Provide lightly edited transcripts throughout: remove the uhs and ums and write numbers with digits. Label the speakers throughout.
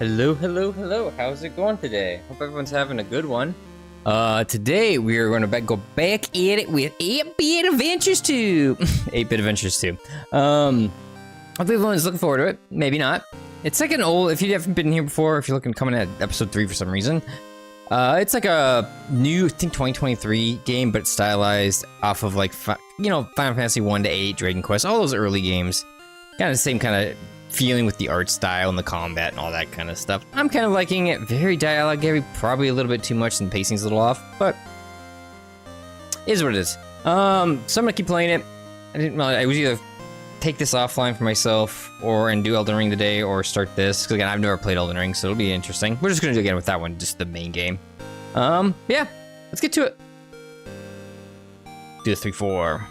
Speaker 1: Hello, hello, hello. How's it going today? Hope everyone's having a good one. Today we are going to go back at it with 8-Bit Adventures 2. 8-Bit Adventures 2. Hope everyone's looking forward to it. Maybe not. It's like an old, if you haven't been here before, if you're looking coming at episode 3 for some reason, it's like a new, I think 2023 game, but stylized off of like, Final Fantasy 1 to 8, Dragon Quest, all those early games. Kind of the same kind of feeling with the art style and the combat and all that kind of stuff. I'm kind of liking it. Very dialogue heavy, probably a little bit too much and the pacing's a little off, but it is what it is. So I'm gonna keep playing it. I was either take this offline for myself and do Elden Ring today or start this, because again, I've never played Elden Ring, so it'll be interesting. We're just gonna do it again with that one, just the main game. Yeah, let's get to it. Do the 3-4.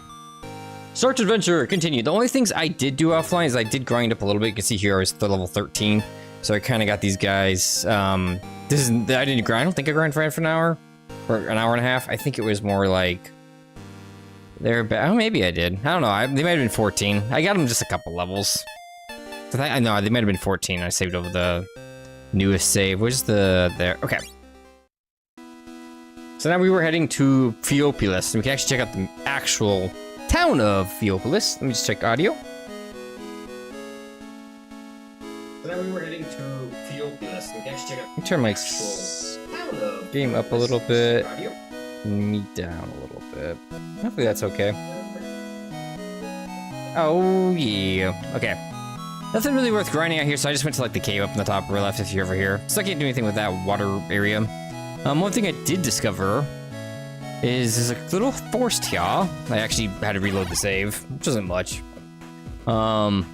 Speaker 1: Start adventure, continue. The only things I did do offline is I did grind up a little bit. You can see here I was level 13. So I kind of got these guys. I didn't grind. I don't think I grinded for an hour or an hour and a half. I think it was more like oh, maybe I did. I don't know. They might have been 14. I got them just a couple levels. I know they might have been 14. I saved over the newest save. Where's there? Okay. So now we were heading to Theopolis, and we can actually check out the actual town of Theopolis. Let me just check audio. So now we were heading to Theopolis. We can actually check out. Let me turn my game up a little bit. Me down a little bit. Hopefully that's okay. Oh yeah. Okay. Nothing really worth grinding out here, so I just went to like the cave up in the top or left if you're over here. So I can't do anything with that water area. One thing I did discover is there's a little forest here. I actually had to reload the save, which isn't much. And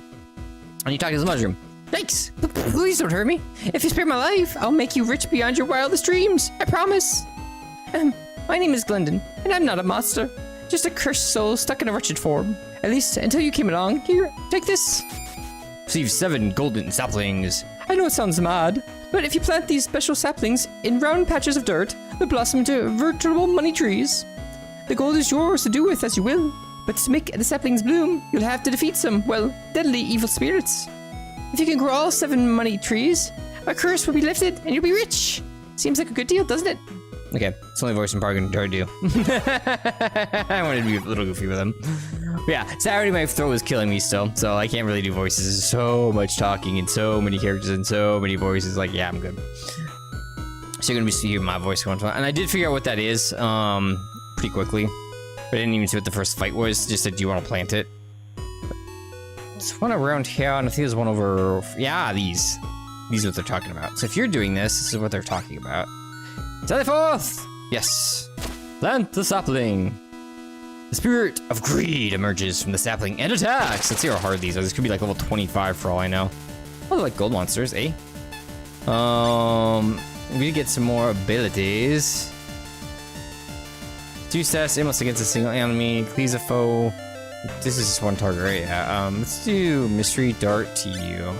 Speaker 1: you talk to this mushroom. Thanks! Please don't hurt me. If you spare my life, I'll make you rich beyond your wildest dreams. I promise. My name is Glendon, and I'm not a monster. Just a cursed soul stuck in a wretched form. At least until you came along. Here, take this. Receive 7 golden saplings. I know it sounds mad, but if you plant these special saplings in round patches of dirt, they'll blossom into veritable money trees. The gold is yours to do with as you will, but to make the saplings bloom, you'll have to defeat some, well, deadly evil spirits. If you can grow all 7 money trees, a curse will be lifted and you'll be rich. Seems like a good deal, doesn't it? Okay, it's the only voice I'm probably gonna try to do. I wanted to be a little goofy with him. But yeah, Saturday my throat was killing me still, so I can't really do voices. There's so much talking and so many characters and so many voices. Like, yeah, I'm good. So you're gonna be hearing my voice going on. And I did figure out what that is, pretty quickly. But I didn't even see what the first fight was. Just said, do you want to plant it? There's one around here, and I think there's one over... Yeah, these. These are what they're talking about. So if you're doing this is what they're talking about. Sally forth! Yes. Plant the sapling. The spirit of greed emerges from the sapling and attacks. Let's see how hard these are. This could be like level 25 for all I know. Oh, they're like gold monsters, eh? We get some more abilities. 2 stats, aimless against a single enemy, cleaves a foe. This is just one target, right? Yeah. Let's do mystery dart to you.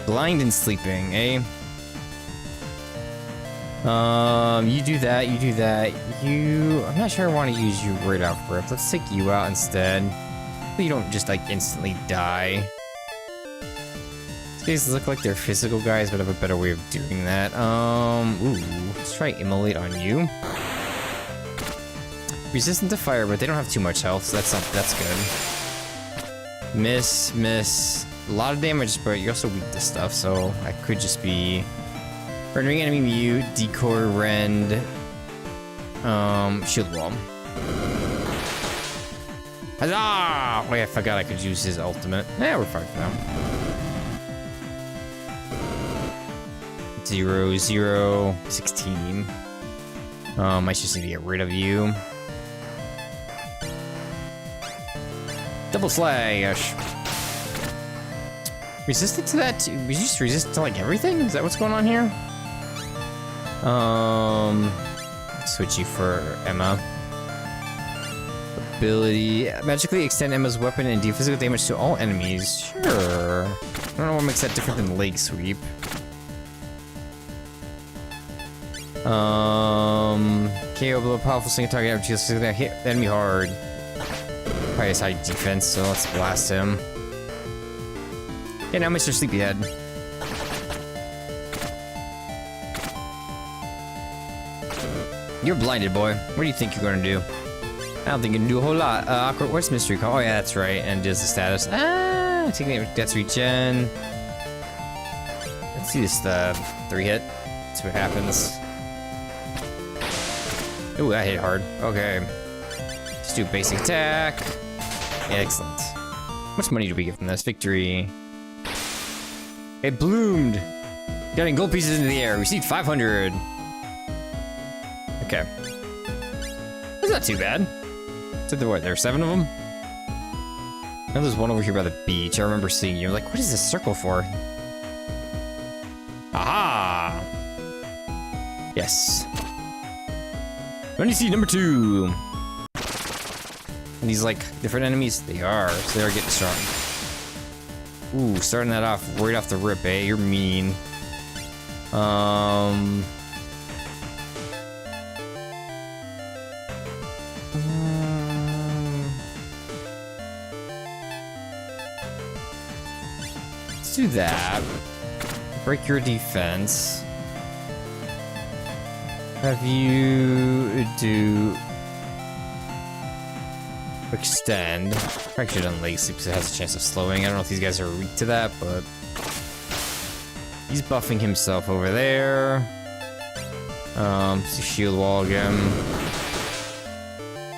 Speaker 1: Blind and sleeping, eh? You do that, you do that. I'm not sure I want to use you right off rip. Let's take you out instead. So you don't just like instantly die. These guys look like they're physical guys, but I have a better way of doing that. Ooh, let's try immolate on you. Resistant to fire, but they don't have too much health, so that's good. Miss. A lot of damage, but you're also weak to stuff, so I could just be rendering enemy mute, decoy rend, shield wall. Huzzah! Wait, I forgot I could use his ultimate. Yeah, we're fine for now. 0, 0, 16. I just need to get rid of you. Double slash. Resistant to that too? We just resistant to like everything? Is that what's going on here? Switch you for Emma. Ability. Magically extend Emma's weapon and deal physical damage to all enemies. Sure. I don't know what makes that different than leg sweep. KO below powerful single target after just hit enemy hard. Probably has high defense, so let's blast him. Okay, now Mr. Sleepyhead. You're blinded, boy. What do you think you're gonna do? I don't think you can do a whole lot. Awkward. Where's mystery call? Oh yeah, that's right. And does the status? Taking it. That's regen. Let's see this 3-hit. See what happens. Ooh, that hit hard. Okay. Let's do basic attack. Excellent. How much money do we get from this? Victory. It bloomed. Getting gold pieces into the air. Received 500. Okay. That's not too bad. So there, what, there are 7 of them? I know there's one over here by the beach. I remember seeing you. Like, what is this circle for? Aha! Yes. When you see number 2. And these, like, different enemies? They are. So they are getting strong. Ooh, starting that off right off the rip, eh? You're mean. Let's do that. Break your defense. Have you do extend. I actually done leg sleep because it has a chance of slowing. I don't know if these guys are weak to that, but he's buffing himself over there. Shield wall again.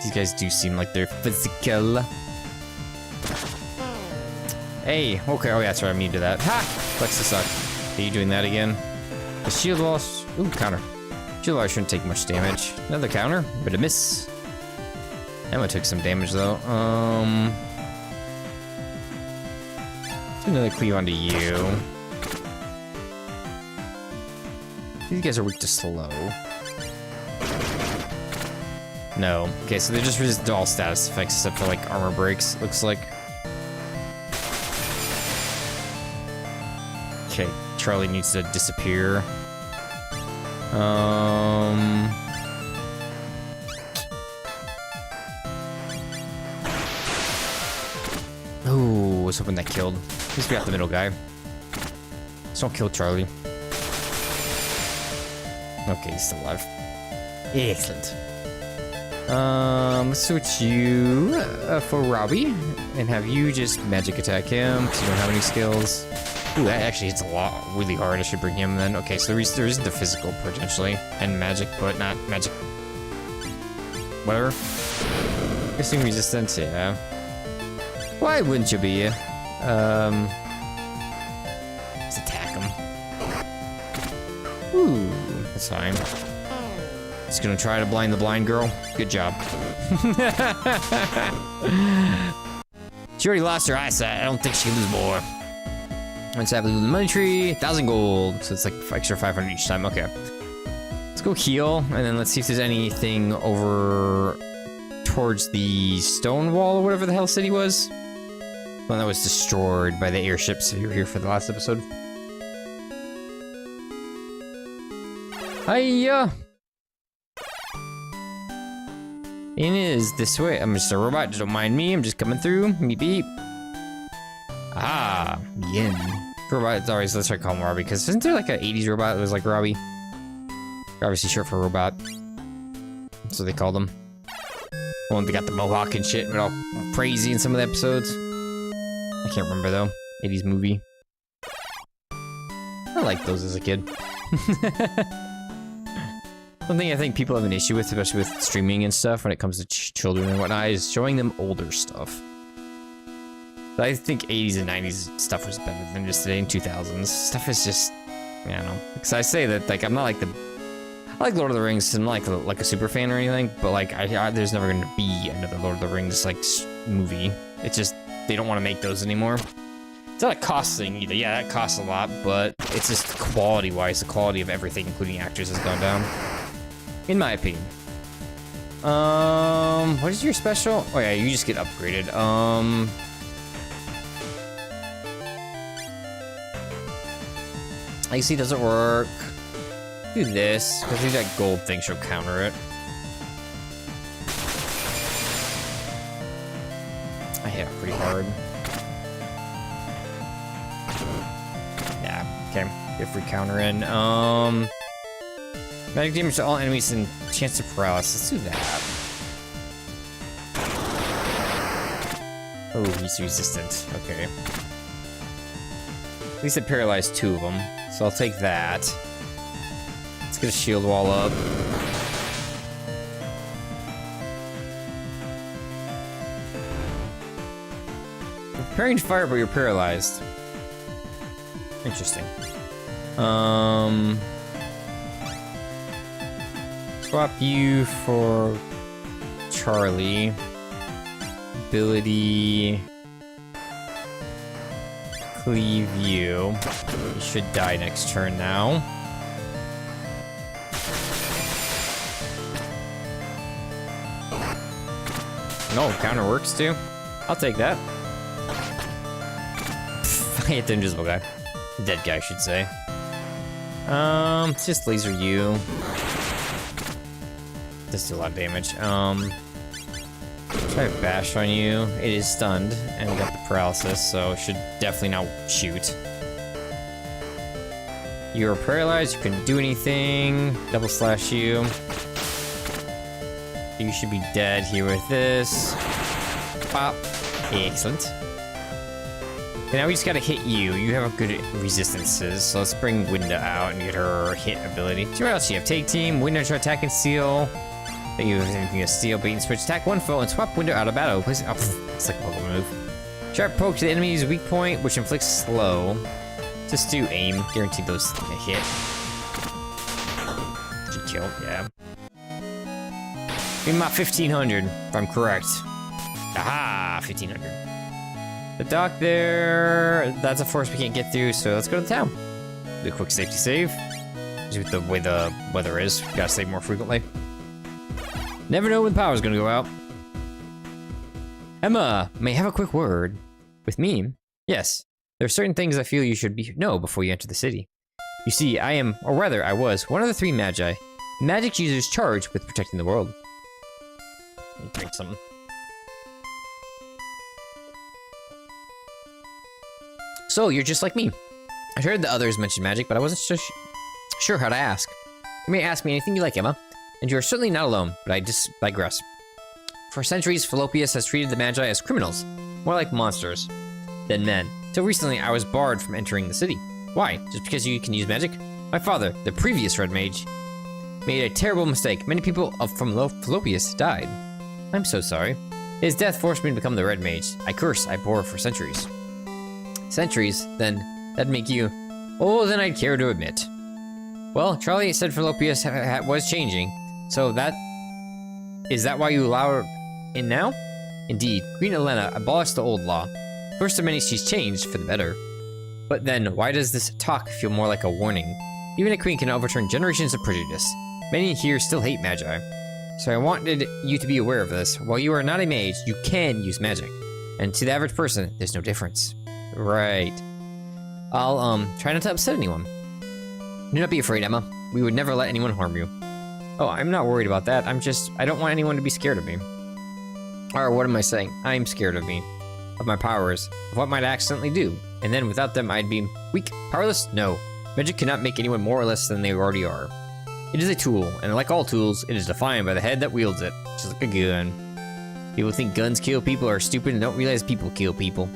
Speaker 1: These guys do seem like they're physical. Hey, okay, oh yeah, that's right, I'm immune to that. Ha! Flex the suck. Are you doing that again? The shield wall, ooh, counter. Shield wall shouldn't take much damage. Another counter, but a miss. Emma took some damage though. Do another cleave onto you. These guys are weak to slow. No. Okay, so they just resist all status effects except for like armor breaks, looks like. Okay, Charlie needs to disappear. Ooh, was hoping that killed. At least we got the middle guy. Just don't kill Charlie. Okay, he's still alive. Excellent. Let's switch you for Robbie and have you just magic attack him because you don't have any skills. Ooh, that actually hits a lot, really hard. I should bring him then. Okay, so there is the physical potentially and magic, but not magic. Whatever. Piercing resistance, yeah. Why wouldn't you be? Let's attack him. Ooh, that's fine. Just gonna try to blind the blind girl. Good job. She already lost her eyesight. I don't think she can lose more. Once I have the money tree, 1,000 gold. So it's like extra 500 each time. Okay. Let's go heal, and then let's see if there's anything over towards the stone wall or whatever the hell city was. One that was destroyed by the airships if you were here for the last episode. Hiya! It is this way. I'm just a robot, just don't mind me. I'm just coming through. Beep beep. Ah, yin. Robot, always, let's try to call him Robbie, because isn't there like an 80s robot that was like Robbie? Obviously short for robot. That's what they called him. Well, they got the mohawk and shit, but all crazy in some of the episodes. I can't remember though. 80s movie. I liked those as a kid. One thing I think people have an issue with, especially with streaming and stuff when it comes to children and whatnot, is showing them older stuff. But I think 80s and 90s stuff was better than just today in 2000s. Stuff is just, I don't know. Because I say that, like, I'm not like the... I like Lord of the Rings, I'm not like a super fan or anything, but like, there's never going to be another Lord of the Rings, like, movie. It's just, they don't want to make those anymore. It's not a cost thing either. Yeah, that costs a lot, but it's just quality-wise, the quality of everything, including actors, has gone down. In my opinion. What is your special? Oh yeah, you just get upgraded. AC doesn't work. Do this, because maybe that gold thing should counter it. I hit it pretty hard. Yeah, okay. Get free counter in. Magic damage to all enemies and chance to paralysis. Let's do that. Oh, he's resistant. Okay. At least it paralyzed 2 of them, so I'll take that. Let's get a shield wall up. You're preparing to fire, but you're paralyzed. Interesting. Swap you for Charlie. Ability. Cleave you. You should die next turn now. No, counter works too. I'll take that. I hit the invisible guy. Dead guy, I should say. Let's just laser you. Does do a lot of damage. Try to bash on you. It is stunned and got the paralysis, so it should definitely not shoot. You're paralyzed, you couldn't do anything. Double slash you. You should be dead here with this. Pop. Excellent. Okay, now we just gotta hit you. You have a good resistances, so let's bring Winda out and get her hit ability. See what else you have? Take team, Winda to attack and steal. Thank you for anything to steal, bait and switch. Attack one foe and swap Winda out of battle. Place it. Oh, it's like a local move. Sharp poke to the enemy's weak point, which inflicts slow. Just do aim. Guaranteed those hit. Should kill, yeah. Give me my 1500, if I'm correct. Aha! 1500. The dock there, that's a force we can't get through, so let's go to the town. Do a quick safety save. Just with the way the weather is, gotta save more frequently. Never know when the power's gonna go out. Emma, may I have a quick word with me? Yes, there are certain things I feel you should know before you enter the city. You see, I am, or rather I was, one of the 3 magi. Magic users charged with protecting the world. Let me drink something. So, you're just like me. I heard the others mention magic, but I wasn't sure how to ask. You may ask me anything you like, Emma. And you are certainly not alone, but I just digress. For centuries, Fallopius has treated the Magi as criminals, more like monsters than men. Till recently, I was barred from entering the city. Why? Just because you can use magic? My father, the previous Red Mage, made a terrible mistake. Many people from Fallopius died. I'm so sorry. His death forced me to become the Red Mage. I bore for centuries. Centuries? Then, that'd make you older than I'd care to admit. Well, Charlie said Fallopius was changing, so is that why you allow her in now? Indeed, Queen Elena abolished the old law. First of many, she's changed for the better. But then, why does this talk feel more like a warning? Even a queen can overturn generations of prejudice. Many here still hate Magi. So I wanted you to be aware of this. While you are not a mage, you can use magic. And to the average person, there's no difference. Right. I'll, try not to upset anyone. Do not be afraid, Emma. We would never let anyone harm you. Oh, I'm not worried about that. I don't want anyone to be scared of me. Or what am I saying? I'm scared of me. Of my powers. Of what might accidentally do. And then without them, I'd be weak. Powerless? No. Magic cannot make anyone more or less than they already are. It is a tool, and like all tools, it is defined by the head that wields it. Just like a gun. People think guns kill people are stupid and don't realize people kill people.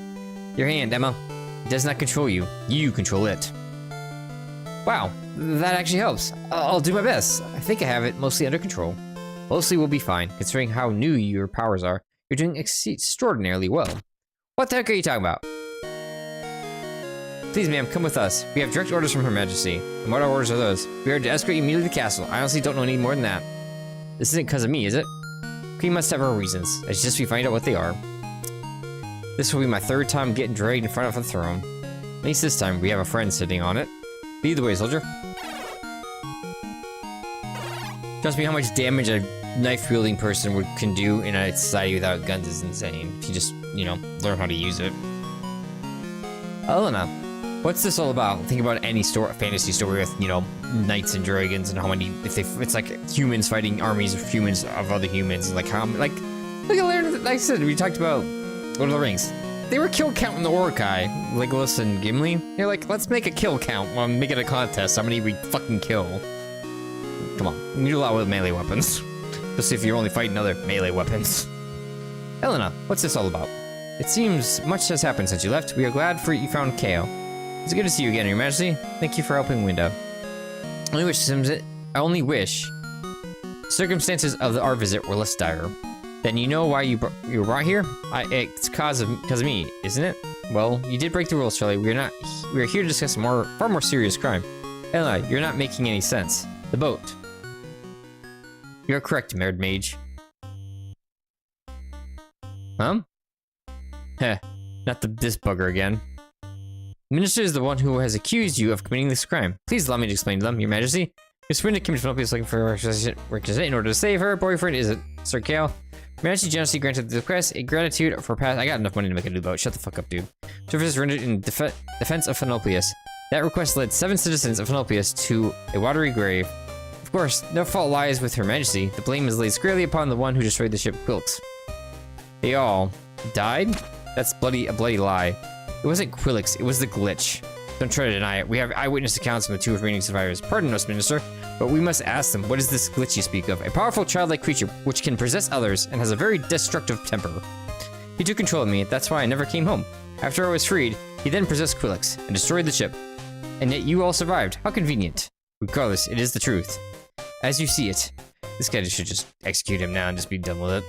Speaker 1: Your hand, Emma. It does not control you. You control it. Wow, that actually helps. I'll do my best. I think I have it mostly under control. Mostly will be fine, considering how new your powers are. You're doing extraordinarily well. What the heck are you talking about? Please, ma'am, come with us. We have direct orders from Her Majesty. And what orders are those? We are to escort you immediately to the castle. I honestly don't know any more than that. This isn't because of me, is it? Queen must have her reasons. It's just we find out what they are. This will be my 3rd time getting dragged in front of a throne. At least this time we have a friend sitting on it. Lead the way, soldier. Trust me, how much damage a knife-wielding person can do in a society without guns is insane. If you just, learn how to use it. Elena, what's this all about? Think about any fantasy story with, knights and dragons and how many, it's like humans fighting armies of humans of other humans, like how, like I said, we talked about Lord of the Rings. They were kill counting the Orcai, Legolas and Gimli. They're like, let's make a kill count. Well, make it a contest. How many we fucking kill. Come on, you do a lot with melee weapons. Especially if you're only fighting other melee weapons. Elena, what's this all about? It seems much has happened since you left. We are glad you found Kao. It's good to see you again, Your Majesty. Thank you for helping Winda. I only wish circumstances of our visit were less dire. Then you know why you were brought here? It's because of me, isn't it? Well, you did break the rules, Charlie. We are here to discuss a far more serious crime. Elena, you're not making any sense. The boat. You're correct, Merd Mage. Huh? Heh, not this bugger again. The Minister is the one who has accused you of committing this crime. Please allow me to explain to them, Your Majesty. Miss Winda came to Penelope looking for requisition in order to save her boyfriend is Sir Kao. Your Majesty generously granted the request a gratitude for past. I got enough money to make a new boat. Shut the fuck up, dude. Service rendered in defense of Penelopius. That request led 7 citizens of Penelopius to a watery grave. Of course, no fault lies with Her Majesty. The blame is laid squarely upon the one who destroyed the ship Quilix. They all died? That's a bloody lie. It wasn't Quilix, it was the glitch. Don't try to deny it. We have eyewitness accounts from the 2 remaining survivors. Pardon us, Minister, but we must ask them, what is this glitch you speak of? A powerful childlike creature which can possess others and has a very destructive temper. He took control of me, that's why I never came home. After I was freed, he then possessed Quilix and destroyed the ship. And yet you all survived. How convenient. Regardless, it is the truth. As you see it. This guy should just execute him now and just be done with it.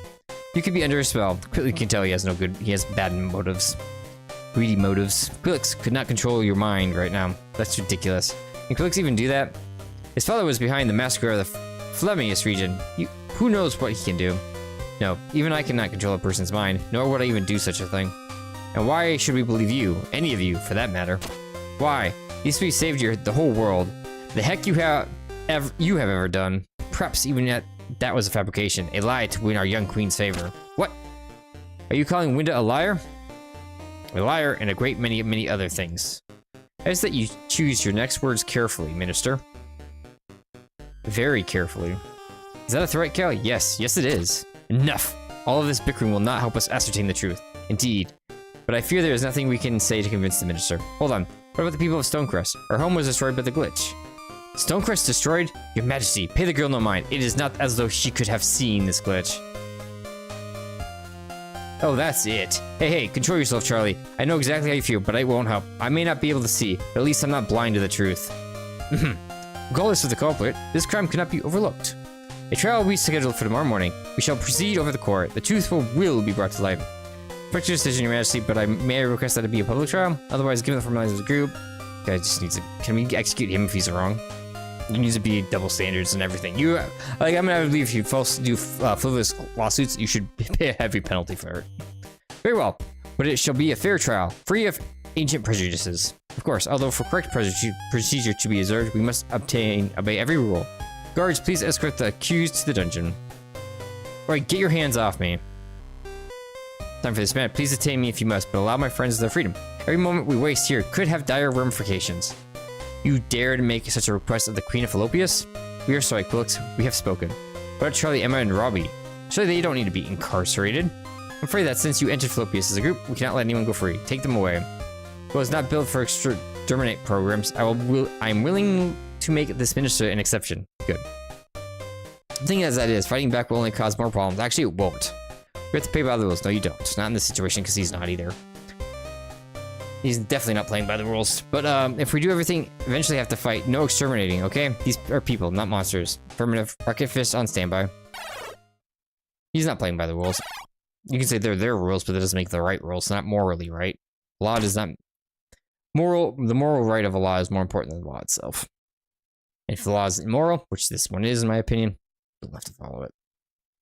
Speaker 1: You could be under a spell. Quickly can tell he has bad motives. Greedy motives. Quilix could not control your mind right now. That's ridiculous. Can Quilix even do that? His father was behind the massacre of the Flemius region. Who knows what he can do? No, even I cannot control a person's mind, nor would I even do such a thing. And why should we believe you? Any of you, for that matter. Why? These 3 saved the whole world. The heck you have ever done. Perhaps even that was a fabrication, a lie to win our young queen's favor. What? Are you calling Winda a liar? A liar and a great many other things. I ask that you choose your next words carefully, Minister. Very carefully. Is that a threat, Cal? Yes, it is. Enough! All of this bickering will not help us ascertain the truth. Indeed. But I fear there is nothing we can say to convince the Minister. Hold on. What about the people of Stonecrest? Our home was destroyed by the glitch. Stonecrest destroyed? Your Majesty, pay the girl no mind. It is not as though she could have seen this glitch. Oh, that's it. Hey, control yourself, Charlie. I know exactly how you feel, but it won't help. I may not be able to see, but at least I'm not blind to the truth. Regardless of the culprit, this crime cannot be overlooked. A trial will be scheduled for tomorrow morning. We shall proceed over the court. The truth will be brought to light. Respect your decision, Your Majesty, but may I request that it be a public trial? Otherwise, given the formalities of the group, guy just needs to. Can we execute him if he's wrong? There needs to be double standards and everything. I believe if you do frivolous lawsuits, you should pay a heavy penalty for it. Very well, but it shall be a fair trial, free of ancient prejudices. Of course, although for correct procedure to be observed, we must obey every rule. Guards, please escort the accused to the dungeon. Alright, get your hands off me. Time for this, man. Please detain me if you must, but allow my friends their freedom. Every moment we waste here could have dire ramifications. You dare to make such a request of the Queen of Fallopius? We are sorry, Quilix. We have spoken. What about Charlie, Emma, and Robbie? Surely they don't need to be incarcerated. I'm afraid that since you entered Fallopius as a group, we cannot let anyone go free. Take them away. Well, it's not built for exterminate programs. I'm willing to make this minister an exception. Good. The thing is that is, fighting back will only cause more problems. Actually, it won't. We have to play by the rules. No, you don't. Not in this situation, because he's not either. He's definitely not playing by the rules. But if we do everything, eventually have to fight. No exterminating, okay? These are people, not monsters. Affirmative. Rocket fist on standby. He's not playing by the rules. You can say they're their rules, but that doesn't make the right rules. It's not morally right. Law does not... The moral right of a law is more important than the law itself. And if the law is immoral, which this one is, in my opinion, you'll have to follow it.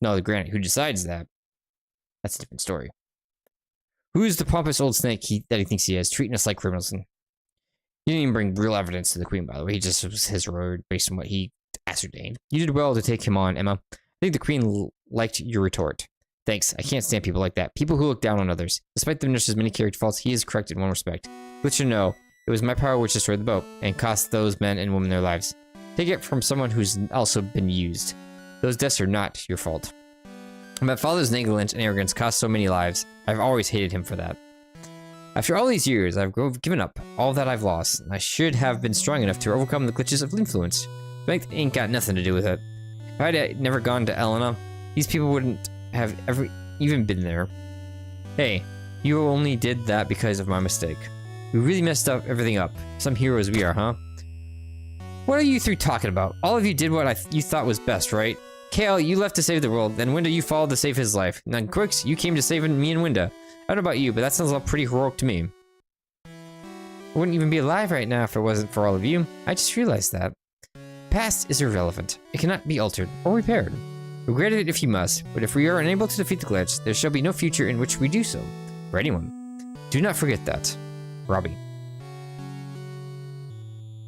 Speaker 1: No, granted, who decides that? That's a different story. Who's the pompous old snake that he thinks he is, treating us like criminals? And he didn't even bring real evidence to the Queen, by the way. He just was his word based on what he ascertained. You did well to take him on, Emma. I think the Queen liked your retort. Thanks. I can't stand people like that. People who look down on others. Despite the minister's many character faults, he is correct in one respect. Let you know, it was my power which destroyed the boat, and cost those men and women their lives. Take it from someone who's also been used. Those deaths are not your fault. My father's negligence and arrogance cost so many lives. I've always hated him for that. After all these years, I've given up all that I've lost, and I should have been strong enough to overcome the glitches of influence. Strength ain't got nothing to do with it. If I'd never gone to Elena, these people wouldn't have even been there. Hey, you only did that because of my mistake. We really messed everything up. Some heroes we are, huh? What are you three talking about? All of you did what you thought was best, right? Kale, you left to save the world, then Winda, you followed to save his life. And then Quix, you came to save me and Winda. I don't know about you, but that sounds all pretty heroic to me. I wouldn't even be alive right now if it wasn't for all of you. I just realized that. Past is irrelevant. It cannot be altered or repaired. Regret it if you must, but if we are unable to defeat the glitch, there shall be no future in which we do so. For anyone. Do not forget that. Robbie.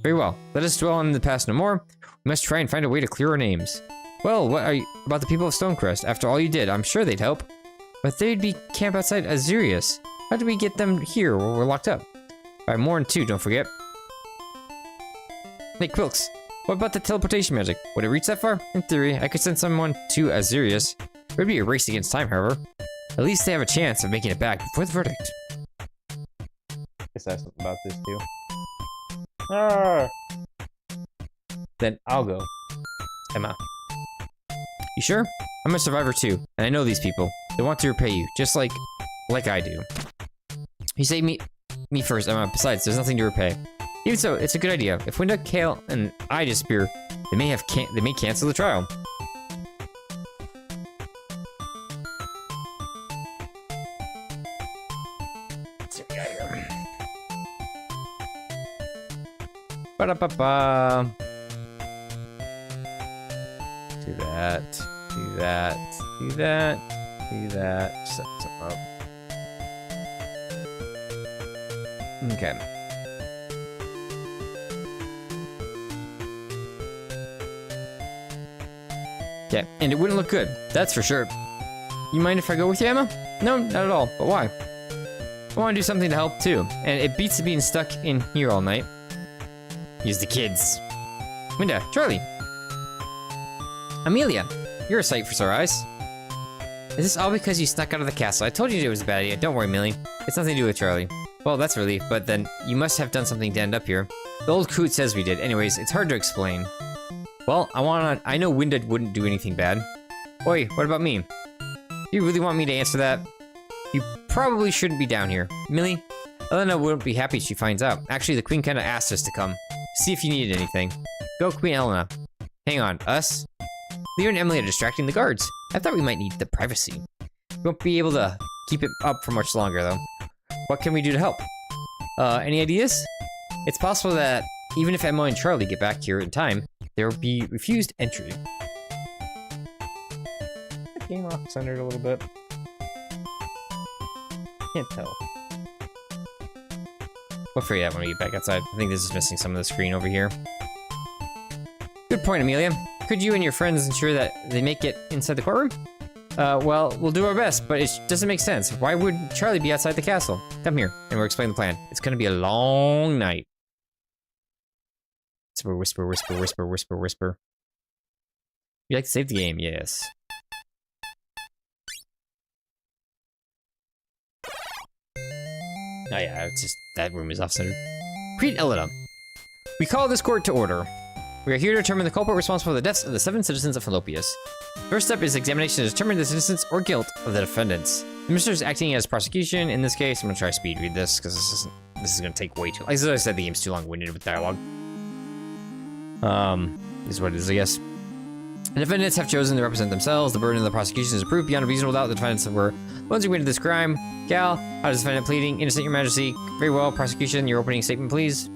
Speaker 1: Very well. Let us dwell on the past no more. We must try and find a way to clear our names. Well, what are you about the people of Stonecrest? After all you did, I'm sure they'd help. But they'd be camped outside Azirius. How do we get them here while we're locked up? By Morn too, don't forget. Hey, Quilks. What about the teleportation magic? Would it reach that far? In theory, I could send someone to Azirius. It would be a race against time, however. At least they have a chance of making it back before the verdict.
Speaker 2: Guess I have something about this too. Ah! Then I'll go. Emma.
Speaker 1: You sure? I'm a survivor too, and I know these people. They want to repay you, just like I do. You saved me first, Emma. Besides, there's nothing to repay. Even so, it's a good idea. If Winda, Kale, and I disappear, they may cancel the trial. Ba-da-ba-ba.
Speaker 2: Do that. Do that. Do that. Do that. Set some up.
Speaker 1: Okay. Okay, and it wouldn't look good, that's for sure. You mind if I go with you, Emma? No, not at all, but why? I want to do something to help too, and it beats being stuck in here all night. Use the kids. Winda, Charlie. Amelia, you're a sight for sore eyes. Is this all because you snuck out of the castle? I told you it was a bad idea. Don't worry, Millie. It's nothing to do with Charlie. Well, that's a relief, but then you must have done something to end up here. The old coot says we did. Anyways, it's hard to explain. Well, I know Winda wouldn't do anything bad. Oi, what about me? Do you really want me to answer that? You probably shouldn't be down here. Millie, Elena wouldn't be happy if she finds out. Actually, the Queen kinda asked us to come. See if you needed anything. Go, Queen Elena. Hang on, us? Leo and Emily are distracting the guards. I thought we might need the privacy. We won't be able to keep it up for much longer, though. What can we do to help? Any ideas? It's possible that even if Emma and Charlie get back here in time, there will be refused entry.
Speaker 2: That game off-centered a little bit. Can't tell.
Speaker 1: We'll figure it out when we get back outside. I think this is missing some of the screen over here. Good point, Amelia. Could you and your friends ensure that they make it inside the courtroom? Well, we'll do our best, but it doesn't make sense. Why would Charlie be outside the castle? Come here, and we'll explain the plan. It's gonna be a long night. Whisper, whisper, whisper, whisper, whisper, whisper. You like to save the game? Yes. Oh yeah, it's just, that room is off-centered. Queen Elena. We call this court to order. We are here to determine the culprit responsible for the deaths of the 7 citizens of Fallopius. First step is examination to determine the innocence or guilt of the defendants. The minister is acting as prosecution. In this case, I'm gonna try speed read this because this is gonna take way too long. As I said, the game's too long-winded with dialogue. This is what it is, I guess. The defendants have chosen to represent themselves. The burden of the prosecution is proved beyond a reasonable doubt. The defendants were the ones who committed this crime. Gal, how does the defendant pleading? Innocent, your majesty. Very well, prosecution, your opening statement, please.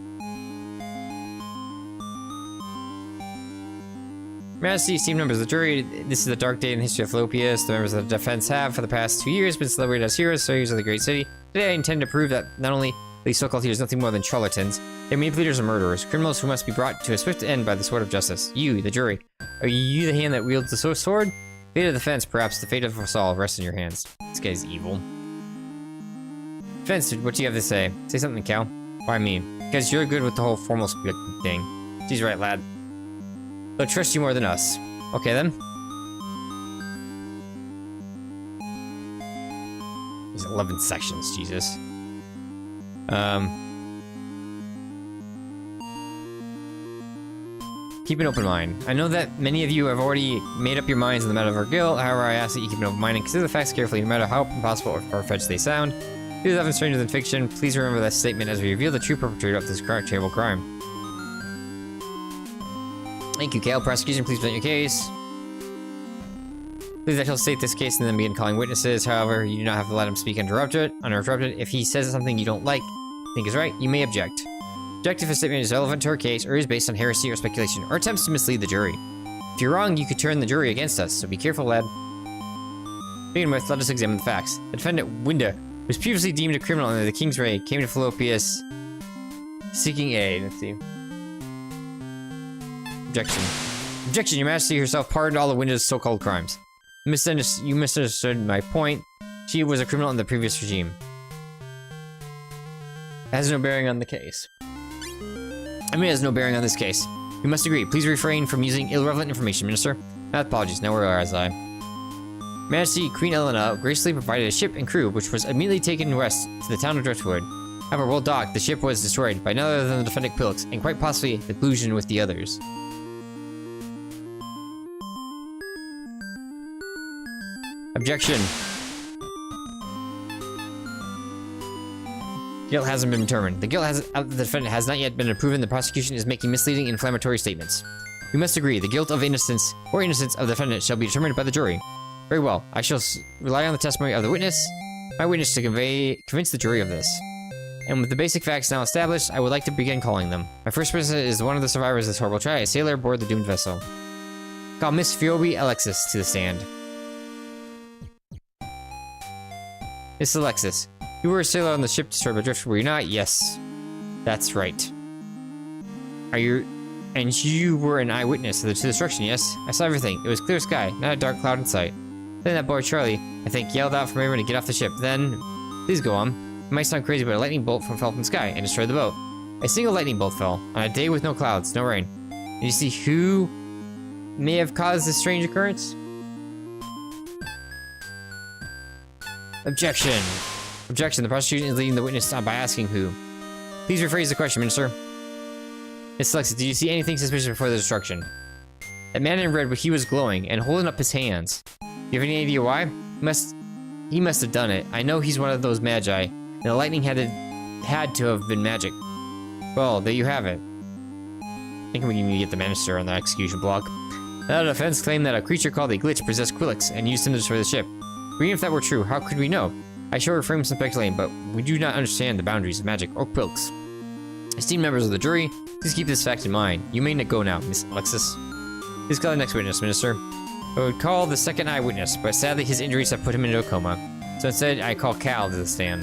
Speaker 1: Majesty, esteemed members of the jury, this is a dark day in the history of Fallopius. The members of the defense have, for the past 2 years, been celebrated as heroes of the great city. Today I intend to prove that not only these so-called heroes nothing more than charlatans, they're maniplators and murderers, criminals who must be brought to a swift end by the sword of justice. You, the jury, are you the hand that wields the sword? Fate of the defense, perhaps the fate of us all, rests in your hands. This guy's evil. Defense, what do you have to say? Say something, Cal. Why me? Because you're good with the whole formal thing. She's right, lad. They'll trust you more than us. Okay, then. There's 11 sections, Jesus. keep an open mind. I know that many of you have already made up your minds on the matter of our guilt. However, I ask that you keep an open mind and consider the facts carefully, no matter how impossible or far-fetched they sound. It is often stranger than fiction. Please remember that statement as we reveal the true perpetrator of this terrible crime. Thank you, Kale. Prosecution, please present your case. Please, I shall state this case and then begin calling witnesses. However, you do not have to let him speak uninterrupted. If he says something you don't like, think is right, you may object. Object if a statement is relevant to our case or is based on heresy or speculation or attempts to mislead the jury. If you're wrong, you could turn the jury against us, so be careful, lad. To begin with, let us examine the facts. The defendant, Winda, was previously deemed a criminal under the King's Raid, came to Fallopius seeking aid. Let's see. Objection. Objection, Your Majesty herself pardoned all of Winda's so-called crimes. You misunderstood my point. She was a criminal in the previous regime. It has no bearing on the case. I mean, it has no bearing on this case. We must agree. Please refrain from using irrelevant information, Minister. My apologies. Now where was I? Majesty, Queen Elena graciously provided a ship and crew, which was immediately taken west to the town of Driftwood. However, while docked, the ship was destroyed by none other than the defendant Quilix, and quite possibly the collusion with the others. Objection. Guilt hasn't been determined. The guilt of the defendant has not yet been proven. The prosecution is making misleading and inflammatory statements. We must agree. The guilt of innocence or innocence of the defendant shall be determined by the jury. Very well. I shall rely on the testimony of the witness, my witness, to convince the jury of this. And with the basic facts now established, I would like to begin calling them. My first person is one of the survivors of this horrible trial, a sailor aboard the doomed vessel. Call Miss Phoebe Alexis to the stand. Miss Alexis, you were a sailor on the ship destroyed by drift, were you not? Yes. That's right. And you were an eyewitness to the destruction, yes? I saw everything. It was clear sky, not a dark cloud in sight. Then that boy Charlie, I think, yelled out for everyone to get off the ship. Then, please go on. It might sound crazy, but a lightning bolt fell from the sky and destroyed the boat. A single lightning bolt fell on a day with no clouds, no rain. And you see who may have caused this strange occurrence? Objection. Objection. The prosecution is leading the witness by asking who. Please rephrase the question, Minister. Miss Alexis, did you see anything suspicious before the destruction? That man in red, he was glowing and holding up his hands. Do you have any idea why? He must have done it. I know he's one of those magi, and the lightning had to have been magic. Well, there you have it. I think we need to get the Minister on the execution block. The defense claimed that a creature called a glitch possessed Quilix and used him to destroy the ship. Even if that were true, how could we know? I shall refrain from speculating, but we do not understand the boundaries of magic or Quilix. Esteemed members of the jury, please keep this fact in mind. You may go now, Miss Alexis. Please call the next witness, Minister. I would call the second eyewitness, but sadly his injuries have put him into a coma. So instead, I call Cal to the stand.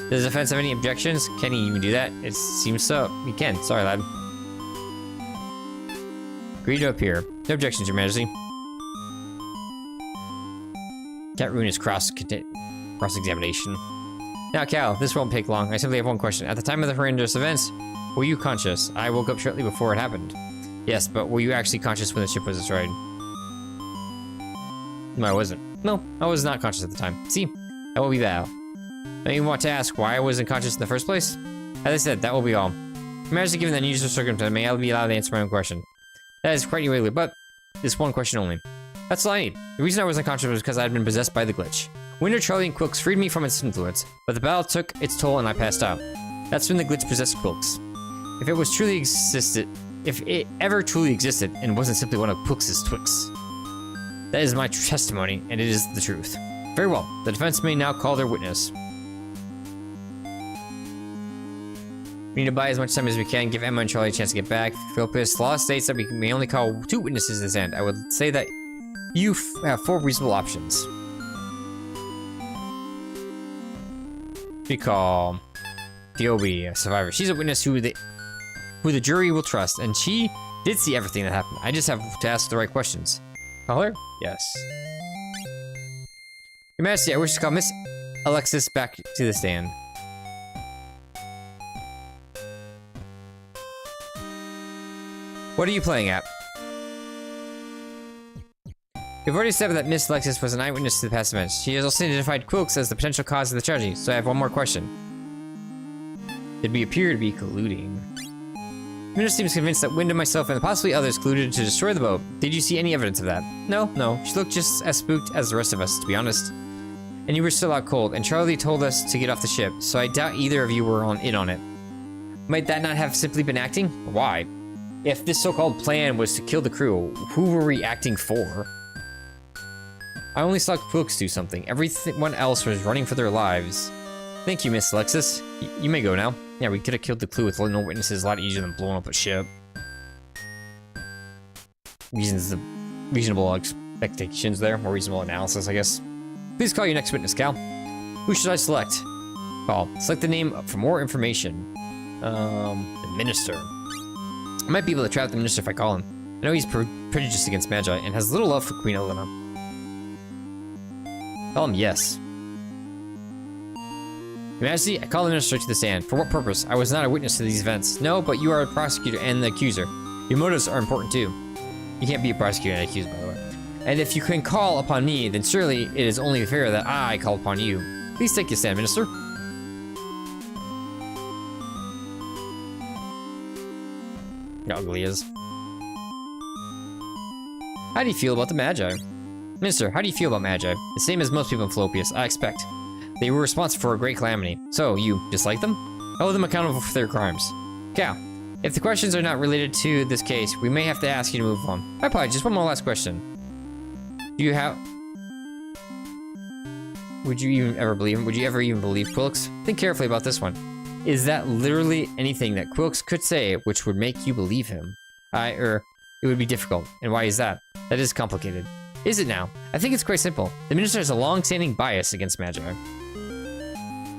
Speaker 1: Does the defense have any objections? Can he even do that? It seems so. He can. Sorry, lad. Agree to appear. No objections, Your Majesty. Can't ruin his cross-examination. Now, Cal, this won't take long. I simply have one question. At the time of the horrendous events, were you conscious? I woke up shortly before it happened. Yes, but were you actually conscious when the ship was destroyed? No, I wasn't. No, I was not conscious at the time. See, that will be that. Don't you want to ask why I wasn't conscious in the first place? As I said, that will be all. Your Majesty, given the unusual circumstance, may I be allowed to answer my own question? That is quite irregular, but this one question only. That's all I need. The reason I wasn't conscious was because I had been possessed by the glitch. Winter, Charlie, and Quilix freed me from its influence, but the battle took its toll and I passed out. That's when the glitch possessed Quilix. If it ever truly existed and wasn't simply one of Quilix's tricks. That is my testimony, and it is the truth. Very well. The defense may now call their witness. We need to buy as much time as we can, give Emma and Charlie a chance to get back. Philippus, law states that we may only call 2 witnesses this end. I would say that you have 4 reasonable options. We call Phoebe, a survivor. She's a witness who the jury will trust, and she did see everything that happened. I just have to ask the right questions. Call her? Yes. Your Majesty, I wish to call Miss Alexis back to the stand. What are you playing at? We've already said that Miss Alexis was an eyewitness to the past events. She has also identified Quilix as the potential cause of the tragedy, so I have one more question. Did we appear to be colluding? Minister seems convinced that Wind and myself and possibly others colluded to destroy the boat. Did you see any evidence of that? No. She looked just as spooked as the rest of us, to be honest. And you were still out cold, and Charlie told us to get off the ship, so I doubt either of you were in on it. Might that not have simply been acting? Why? If this so-called plan was to kill the crew, who were we acting for? I only saw Quilks do something. Everyone else was running for their lives. Thank you, Miss Alexis. You may go now. Yeah, we could have killed the crew with no witnesses a lot easier than blowing up a ship. Reasonable expectations there, or reasonable analysis, I guess. Please call your next witness, Cal. Who should I select? Call. Select the name for more information. The Minister. I might be able to trap the Minister if I call him. I know he's prejudiced against Magi and has little love for Queen Elena. Tell him yes. Your Majesty, I call the Minister to the stand. For what purpose? I was not a witness to these events. No, but you are the prosecutor and the accuser. Your motives are important too. You can't be a prosecutor and accused, by the way. And if you can call upon me, then surely it is only fair that I call upon you. Please take your stand, Minister. How ugly he is. How do you feel about the Magi? Minister, how do you feel about Magi? The same as most people in Fallopius, I expect. They were responsible for a great calamity. So, you dislike them? Hold them accountable for their crimes. Cal, if the questions are not related to this case, we may have to ask you to move on. I apologize, just one more last question. Do you have... Would you even ever believe him? Would you ever even believe Quilks? Think carefully about this one. Is that literally anything that Quilks could say which would make you believe him? It would be difficult. And why is that? That is complicated. Is it now? I think it's quite simple. The Minister has a long-standing bias against Magi.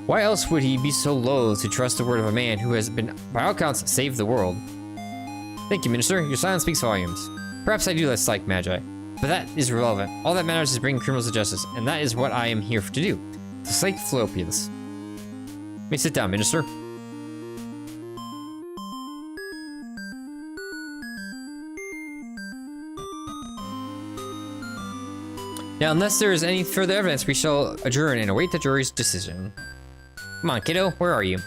Speaker 1: Why else would he be so loath to trust the word of a man who has been, by all accounts, saved the world? Thank you, Minister. Your silence speaks volumes. Perhaps I do dislike Magi, but that is irrelevant. All that matters is bringing criminals to justice, and that is what I am here to do. To slake Fallopius. Let me sit down, Minister. Now, unless there is any further evidence, we shall adjourn and await the jury's decision. Come on, kiddo, where are you?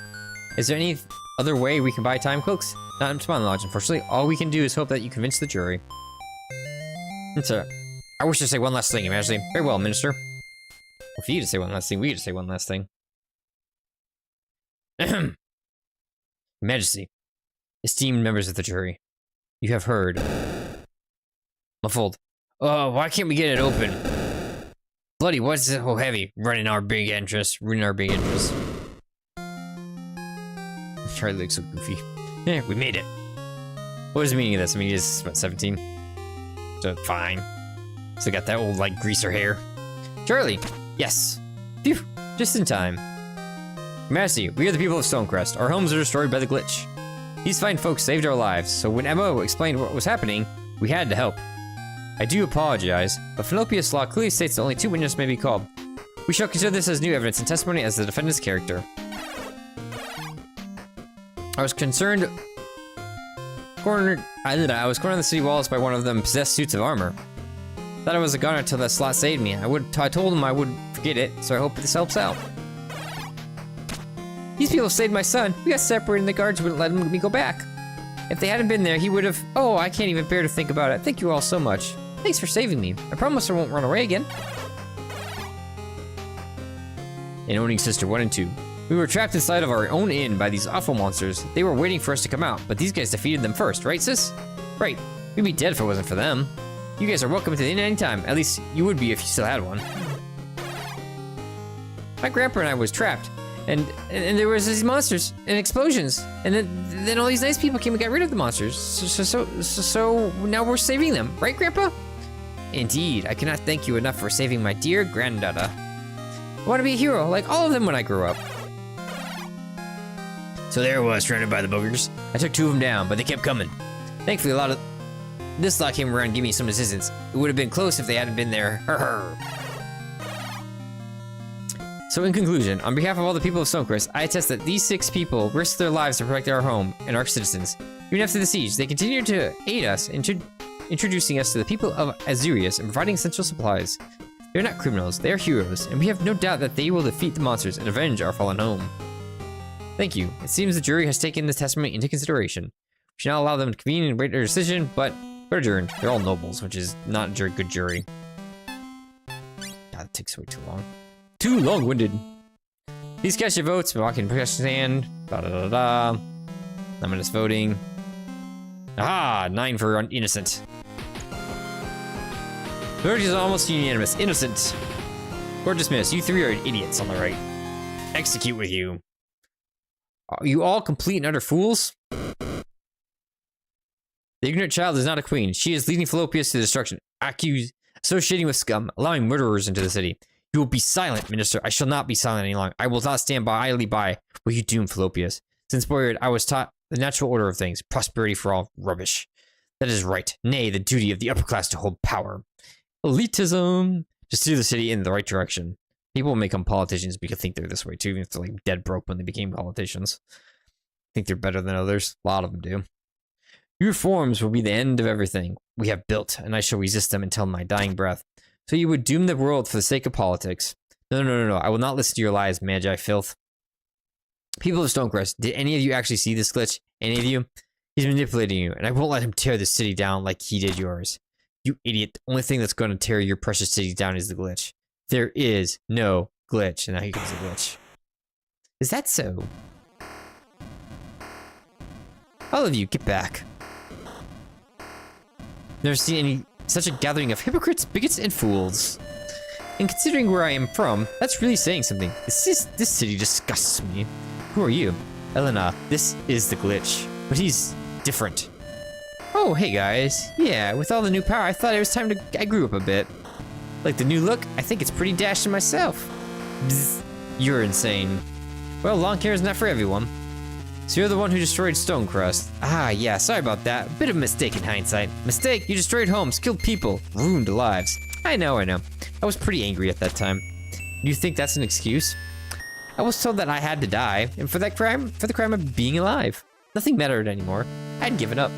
Speaker 1: Is there any other way we can buy time, Quilks? Not to my knowledge, unfortunately. All we can do is hope that you convince the jury. Sir, I wish to say one last thing, Your Majesty. Very well, Minister. Well, for you to say one last thing, we get to say one last thing. Majesty, esteemed members of the jury, you have heard. Muffled. Oh, why can't we get it open? Bloody, what's so heavy? Ruining our big entrance. Charlie looks so goofy. Yeah, we made it. What is the meaning of this? I mean, he's about 17. So, fine. Still got that old, like, greaser hair. Charlie! Yes! Phew! Just in time. Majesty, we are the people of Stonecrest. Our homes are destroyed by the glitch. These fine folks saved our lives, so when Emma explained what was happening, we had to help. I do apologize, but Fallopius law clearly states that only 2 witnesses may be called. We shall consider this as new evidence and testimony as the defendant's character. I was cornered on the city walls by one of them possessed suits of armor. Thought I was a goner till that slot saved me. I told him I would forget it, so I hope this helps out. These people saved my son. We got separated and the guards wouldn't let me go back. If they hadn't been there, he would have... Oh, I can't even bear to think about it. Thank you all so much. Thanks for saving me. I promise I won't run away again. And owning Sister 1 and 2. We were trapped inside of our own inn by these awful monsters. They were waiting for us to come out, but these guys defeated them first, right, sis? Right. We'd be dead if it wasn't for them. You guys are welcome to the inn anytime. At least you would be if you still had one. My grandpa and I was trapped. And there was these monsters and explosions, and then all these nice people came and got rid of the monsters. So now we're saving them, right, Grandpa? Indeed, I cannot thank you enough for saving my dear granddaughter. I want to be a hero like all of them when I grow up. So there I was, surrounded by the boogers. I took 2 of them down, but they kept coming. Thankfully, a lot of this lot came around and gave me some assistance. It would have been close if they hadn't been there. So in conclusion, on behalf of all the people of Stonecrest, I attest that these 6 people risked their lives to protect our home and our citizens. Even after the siege, they continued to aid us in introducing us to the people of Azurius and providing essential supplies. They're not criminals, they are heroes, and we have no doubt that they will defeat the monsters and avenge our fallen home. Thank you. It seems the jury has taken this testimony into consideration. should not allow them to convene and wait their decision, but they're adjourned. They're all nobles, which is not a good jury. God, that takes way too long. Too long-winded. Please cast your votes by walking in precious hand. Ominous voting. Aha! 9 for innocent. The verdict is almost unanimous. Innocent. Court dismissed. You three are idiots on the right. Execute with you. Are you all complete and utter fools? The ignorant child is not a queen. She is leading Fallopius to destruction. Associating with scum, allowing murderers into the city. You will be silent, minister. I shall not be silent any longer. I will not stand by idly by while you doom Fallopius. Since boyhood, I was taught the natural order of things. Prosperity for all. Rubbish. That is right. Nay, the duty of the upper class to hold power. Elitism. To steer the city in the right direction. People will become politicians because they think they're this way too, even if they're like dead broke when they became politicians. Think they're better than others. A lot of them do. Your reforms will be the end of everything we have built, and I shall resist them until my dying breath. So you would doom the world for the sake of politics. No. I will not listen to your lies, Magi filth. People of Stonecrest, did any of you actually see this glitch? Any of you? He's manipulating you, and I won't let him tear this city down like he did yours. You idiot. The only thing that's going to tear your precious city down is the glitch. There is no glitch. And now here comes the glitch. Is that so? All of you, get back. Never seen any such a gathering of hypocrites, bigots, and fools. And considering where I am from, that's really saying something. This city disgusts me. Who are you? Elena, this is the glitch. But he's different. Oh, hey guys. Yeah, with all the new power, I thought it was time to... I grew up a bit. Like the new look, I think it's pretty dashing myself. Bzz, you're insane. Well, long hair is not for everyone. So you're the one who destroyed Stonecrest. Ah, yeah, sorry about that. A bit of a mistake in hindsight. Mistake? You destroyed homes, killed people, ruined lives. I know. I was pretty angry at that time. You think that's an excuse? I was told that I had to die, and for the crime of being alive. Nothing mattered anymore. I'd given up.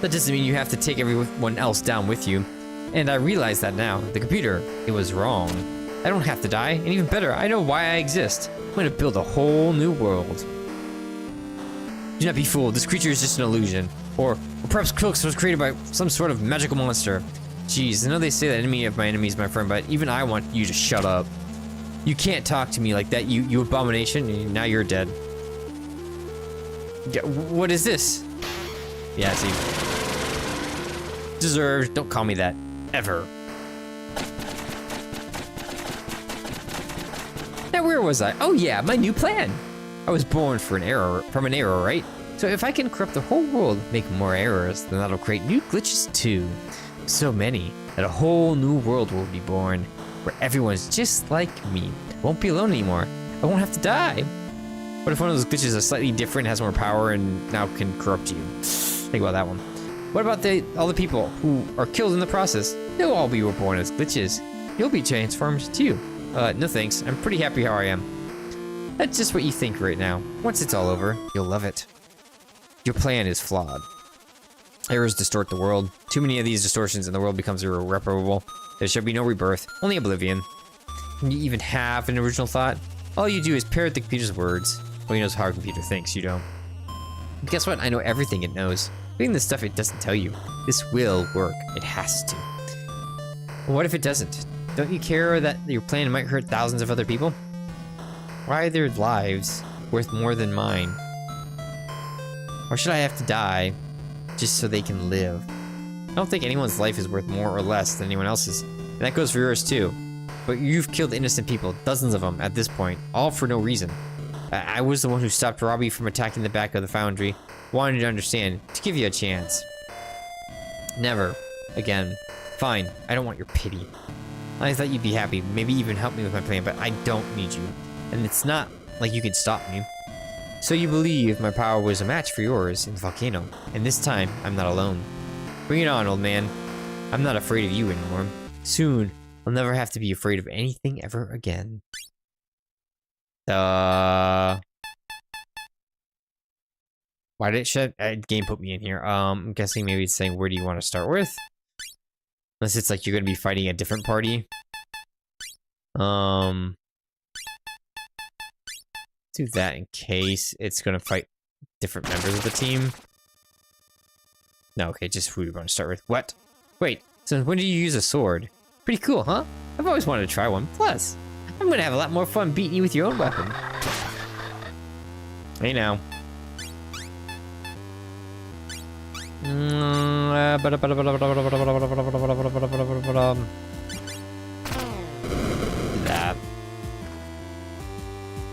Speaker 1: That doesn't mean you have to take everyone else down with you. And I realize that now. The computer, it was wrong. I don't have to die, and even better, I know why I exist. I'm gonna build a whole new world. Do not be fooled, this creature is just an illusion. Or perhaps Quilks was created by some sort of magical monster. Jeez, I know they say that enemy of my enemy is my friend, but even I want you to shut up. You can't talk to me like that, you abomination, now you're dead. What is this? Yeah, see. Deserved, don't call me that. Ever. Now where was I? Oh yeah, my new plan. I was born from an error, right? So if I can corrupt the whole world, make more errors, then that'll create new glitches too. So many that a whole new world will be born, where everyone's just like me. I won't be alone anymore. I won't have to die. What if one of those glitches is slightly different, has more power, and now can corrupt you? Think about that one. What about all the people who are killed in the process? They'll all be reborn as glitches. You'll be transformed too. No thanks. I'm pretty happy how I am. That's just what you think right now. Once it's all over, you'll love it. Your plan is flawed. Errors distort the world. Too many of these distortions and the world becomes irreparable. There shall be no rebirth, only oblivion. Can you even have an original thought? All you do is parrot the computer's words. Well, he knows how a computer thinks, you don't. But guess what? I know everything it knows. Even the stuff it doesn't tell you. This will work. It has to. What if it doesn't? Don't you care that your plan might hurt thousands of other people? Why are their lives worth more than mine? Or should I have to die just so they can live? I don't think anyone's life is worth more or less than anyone else's. And that goes for yours too. But you've killed innocent people, dozens of them at this point, all for no reason. I was the one who stopped Robbie from attacking the back of the foundry. Wanted to understand, to give you a chance. Never. Again. Fine, I don't want your pity. I thought you'd be happy, maybe even help me with my plan, but I don't need you. And it's not like you can stop me. So you believe my power was a match for yours in the volcano, and this time, I'm not alone. Bring it on, old man. I'm not afraid of you anymore. Soon, I'll never have to be afraid of anything ever again. Why did it shut? Game put me in here. I'm guessing maybe it's saying, where do you want to start with? Unless it's like you're gonna be fighting a different party.
Speaker 2: Do that in case it's gonna fight different members of the team. No, okay, just who we're gonna start with. What? Wait, so when do you use a sword? Pretty cool, huh? I've always wanted to try one. Plus, I'm gonna have a lot more fun beating you with your own weapon. Hey now. That.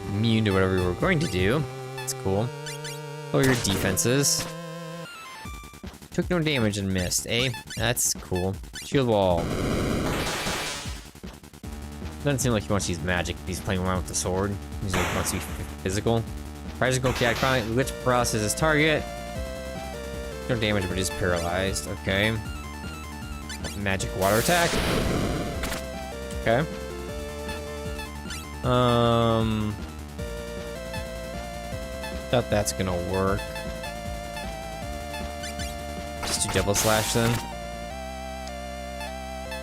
Speaker 2: Immune to whatever we were going to do. That's cool. Lower your defenses. Took no damage and missed, eh? That's cool. Shield wall. Doesn't seem like he wants to use magic. He's playing around with the sword. He's like wants to be physical. Tries to go chronic glitch process his target. No damage, but he's paralyzed. Okay. Magic water attack. Okay. Thought that's gonna work. Just do double slash then.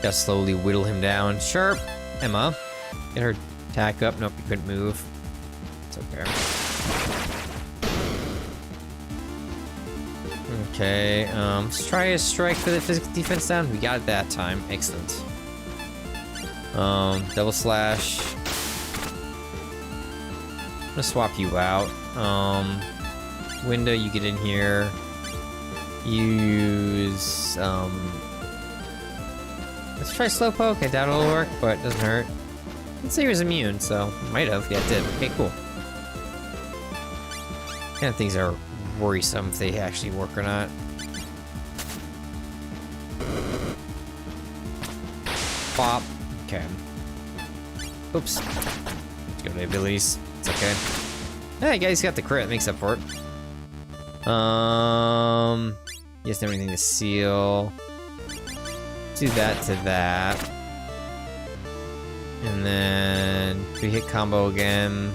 Speaker 2: Gotta slowly whittle him down. Sharp. Emma. Get her attack up. Nope, you couldn't move. It's okay. Okay, let's try a strike for the physical defense down. We got it that time. Excellent. Double slash. I'm gonna swap you out. Window, you get in here. Use, let's try Slowpoke. I doubt it'll work, but it doesn't hurt. Let's say he was immune, so might have. Yeah, it did. Okay, cool. Kind of things are worrisome if they actually work or not. Pop. Okay. Oops. Let's go to abilities. It's okay. Hey, guys got the crit. Makes up for it. He doesn't have anything to seal. Do that to that. And then 3-hit combo again.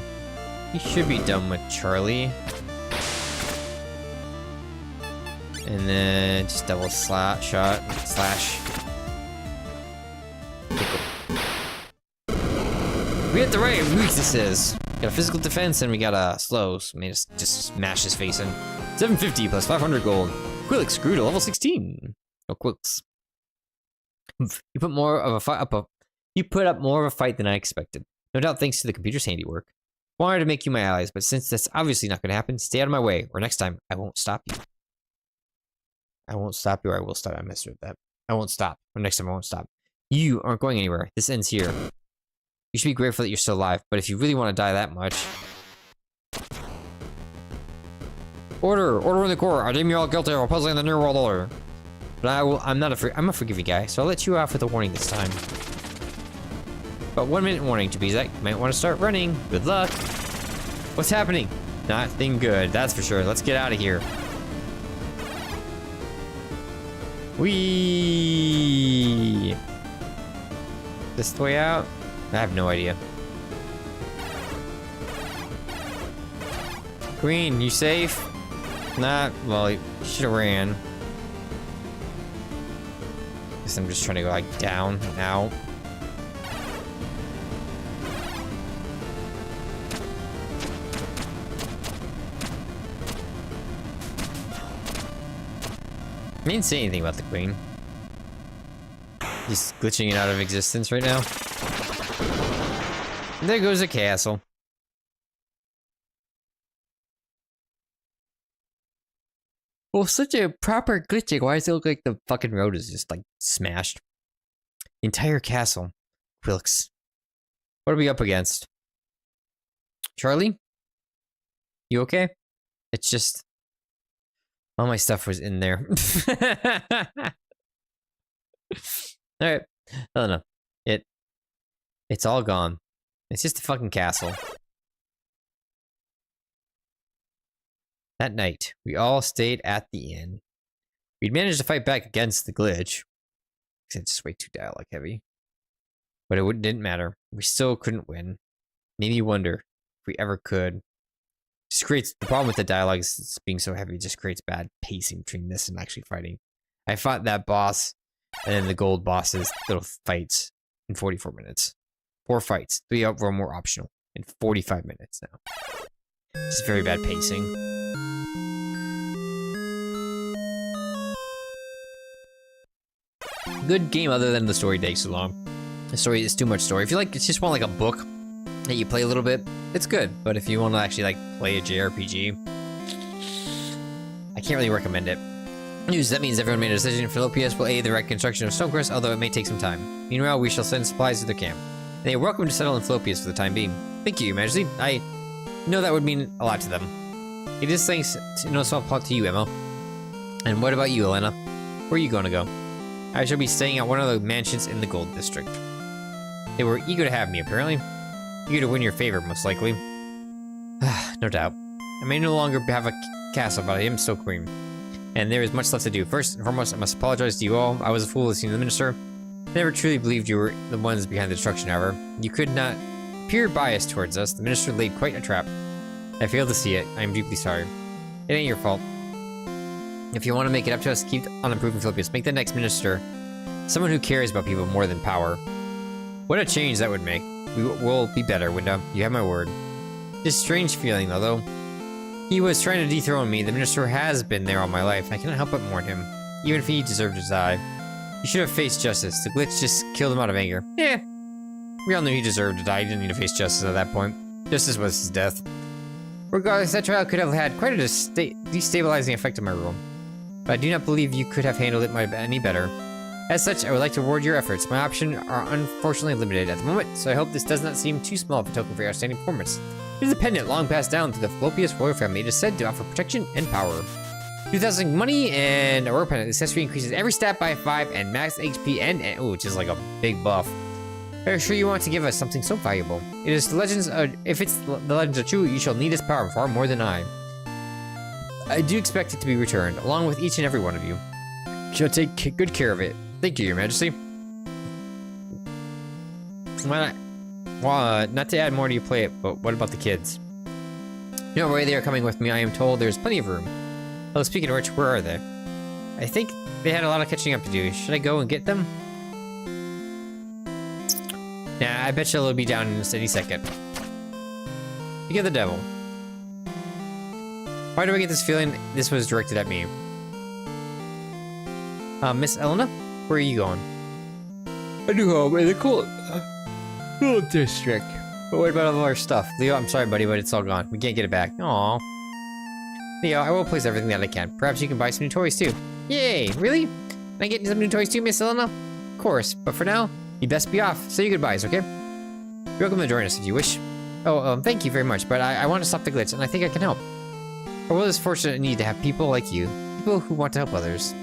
Speaker 2: He should be done with Charlie. And then just double slash. We hit the right weaknesses. Got a physical defense and we got a slows. I mean, just smash his face in. 750 plus 500 gold. Quilix grew to level 16. Oh, Quilix. You put more of a fight up. You put up more of a fight than I expected. No doubt thanks to the computer's handiwork. Wanted to make you my allies, but since that's obviously not going to happen, stay out of my way, or next time I won't stop you. I won't stop you, or I will stop. I messed with that. I won't stop. Or next time I won't stop. You aren't going anywhere. This ends here. You should be grateful that you're still alive, but if you really want to die that much... Order in the court. I deem you all guilty of puzzling the New World Order. But I'm a forgiving guy, so I'll let you off with a warning this time. But 1 minute warning to be exact. You might want to start running. Good luck. What's happening? Nothing good, that's for sure. Let's get out of here. Whee! This the way out? I have no idea. Green, you safe? Not, well, you should have ran. Guess I'm just trying to go like down and out. I didn't say anything about the queen. Just glitching it out of existence right now. And there goes the castle. Well, such a proper glitching. Why does it look like the fucking road is just like smashed? The entire castle. Quilix. What are we up against? Charlie? You okay? It's just... all my stuff was in there. Alright. I don't know. It's all gone. It's just a fucking castle. That night, we all stayed at the inn. We'd managed to fight back against the glitch. It's just way too dialogue heavy. But it didn't matter. We still couldn't win. Made me wonder if we ever could. Just creates the problem with the dialogue is it's being so heavy. It just creates bad pacing between this and actually fighting. I fought that boss and then the gold boss's little fights in 44 minutes. 4 fights. 3 of them were optional in 45 minutes now. Just very bad pacing. Good game other than the story takes too long. The story is too much story. If you like, just want like a book that you play a little bit, it's good. But if you want to actually like play a JRPG, I can't really recommend it. News, that means everyone made a decision. Philopius will aid the reconstruction of Stonecrest, although it may take some time. Meanwhile, we shall send supplies to their camp. They are welcome to settle in Philopius for the time being. Thank you, Your Majesty. I know that would mean a lot to them. It is thanks to no small plot to you, Emma. And what about you, Elena? Where are you going to go? I shall be staying at one of the mansions in the Gold District. They were eager to have me, apparently. Eager to win your favor, most likely. No doubt. I may no longer have a castle, but I am still queen. And there is much left to do. First and foremost, I must apologize to you all. I was a fool listening to the minister. I never truly believed you were the ones behind the destruction, however. You could not appear biased towards us. The minister laid quite a trap. I failed to see it. I am deeply sorry. It ain't your fault. If you want to make it up to us, keep on improving Philippus. Make the next minister someone who cares about people more than power. What a change that would make. We will be better, Winda. You have my word. This strange feeling, though. He was trying to dethrone me. The minister has been there all my life. I cannot help but mourn him. Even if he deserved to die. He should have faced justice. The glitch just killed him out of anger. Yeah. We all knew he deserved to die. He didn't need to face justice at that point. Justice was his death. Regardless, that trial could have had quite a destabilizing effect on my rule. But I do not believe you could have handled it any better. As such, I would like to reward your efforts. My options are unfortunately limited at the moment, so I hope this does not seem too small of a token for your outstanding performance. It is a pendant long passed down through the Philopius royal family. It is said to offer protection and power. 2,000 money and a royal pendant. The accessory increases every stat by 5 and max HP and oh, which is like a big buff. Are you sure you want to give us something so valuable? It is the legends. If it's the legends are true, you shall need its power far more than I. I do expect it to be returned, along with each and every one of you. Shall take good care of it. Thank you, Your Majesty. Well, not to add more to you play it, but what about the kids? No worry, they are coming with me. I am told there's plenty of room. Oh, speaking of which, where are they? I think they had a lot of catching up to do. Should I go and get them? Nah, I bet you they'll be down in any second. You get the devil. Why do I get this feeling this was directed at me? Miss Elena? Where are you going? I do home in the cool district. But what about all our stuff? Leo, I'm sorry, buddy, but it's all gone. We can't get it back. Aww. Leo, I will place everything that I can. Perhaps you can buy some new toys, too. Yay! Really? Can I get some new toys, too, Miss Elena? Of course. But for now, you best be off. Say your goodbyes, okay? You're welcome to join us if you wish. Oh, thank you very much, but I want to stop the glitch, and I think I can help. Our world is fortunate indeed to have people like you. People who want to help others.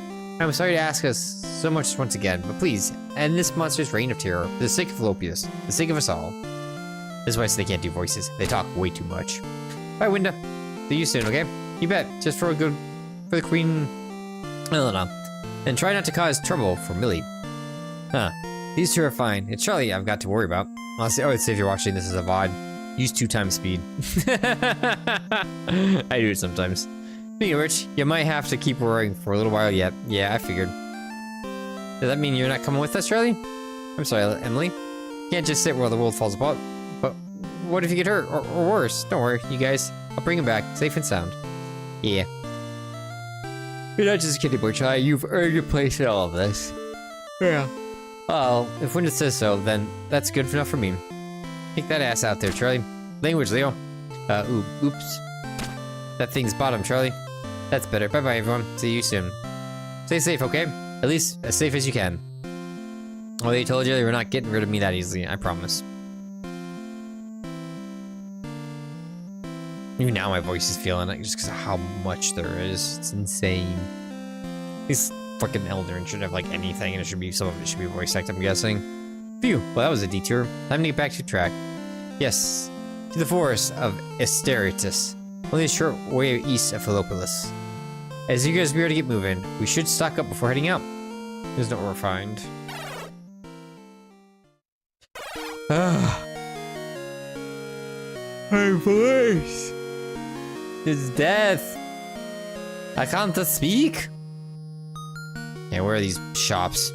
Speaker 2: I'm sorry to ask us so much once again, but please, end this monster's reign of terror for the sake of Philopius, for the sake of us all. This is why they can't do voices. They talk way too much. Bye, Winda. See you soon, okay? You bet. Just for the Queen Elena. And try not to cause trouble for Millie. Huh. These two are fine. It's Charlie I've got to worry about. Honestly, I would say if you're watching this as a VOD, use 2x speed. I do it sometimes. Speaking of which, you might have to keep worrying for a little while yet. Yeah, I figured. Does that mean you're not coming with us, Charlie? I'm sorry, Emily. You can't just sit while the world falls apart. But what if you get hurt? Or worse? Don't worry, you guys. I'll bring him back, safe and sound. Yeah. You're not just a kiddie boy, Charlie. You've earned your place in all of this. Yeah. Well, if Winda says so, then that's good enough for me. Kick that ass out there, Charlie. Language, Leo. Oops. That thing's bottom, Charlie. That's better. Bye-bye, everyone. See you soon. Stay safe, okay? At least as safe as you can. Well, they told you they were not getting rid of me that easily, I promise. Even now my voice is feeling it just because of how much there is. It's insane. These fucking Elden should have like anything, and it should be some of it should be voice acted, I'm guessing. Phew, well that was a detour. Time to get back to track. Yes, to the forest of Asteritus, only a short way east of Philopolis. As you guys are to get moving, we should stock up before heading out. There's no refined. My voice is death. I can't speak. Yeah, where are these shops?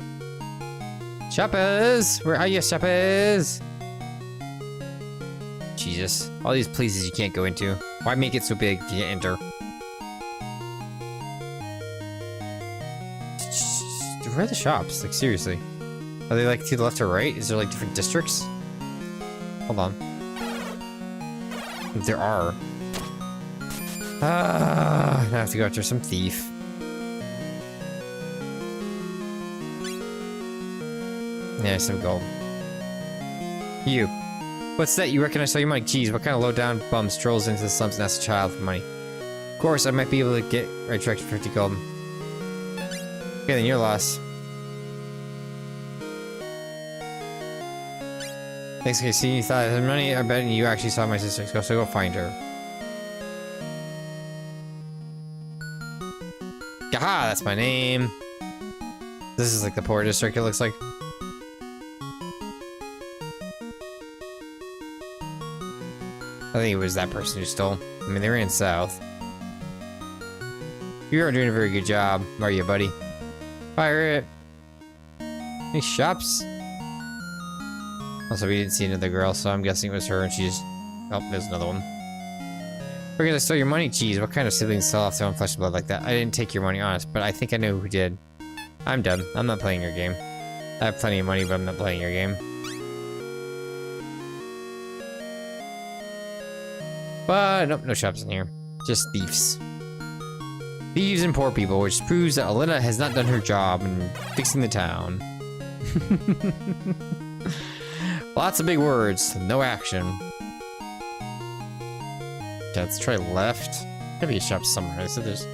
Speaker 2: Shoppers! Where are you, shoppers? Jesus. All these places you can't go into.
Speaker 1: Why make it so big if you enter? Where are the shops? Like, seriously. Are they, like, to the left or right? Is there, like, different districts? Hold on. There are. Now I have to go after some thief. Yeah, some gold. You. What's that? You reckon I saw your money? Geez, what kind of low-down bum strolls into the slums and asks a child for money? Of course, I might be able to get right track to 50 gold. Okay, then your loss. Thanks, Casey. You thought I had money? I bet you actually saw my sister. So go find her. Aha, that's my name. This is like the poor district, it looks like. I think it was that person who stole. I mean, they ran south. You aren't doing a very good job, are you, buddy? Pirate! Any shops? Also, we didn't see another girl, so I'm guessing it was her and she just... Oh, there's another one. Because I stole your money? Jeez, what kind of siblings sell off their own flesh and blood like that? I didn't take your money, honest, but I think I know who did. I'm done. I'm not playing your game. I have plenty of money, but I'm not playing your game. But, nope, no shops in here. Just thieves. Thieves and poor people, which proves that Alina has not done her job in fixing the town. Lots of big words, no action. Okay, let's try left. Gotta be a shop somewhere. So there's...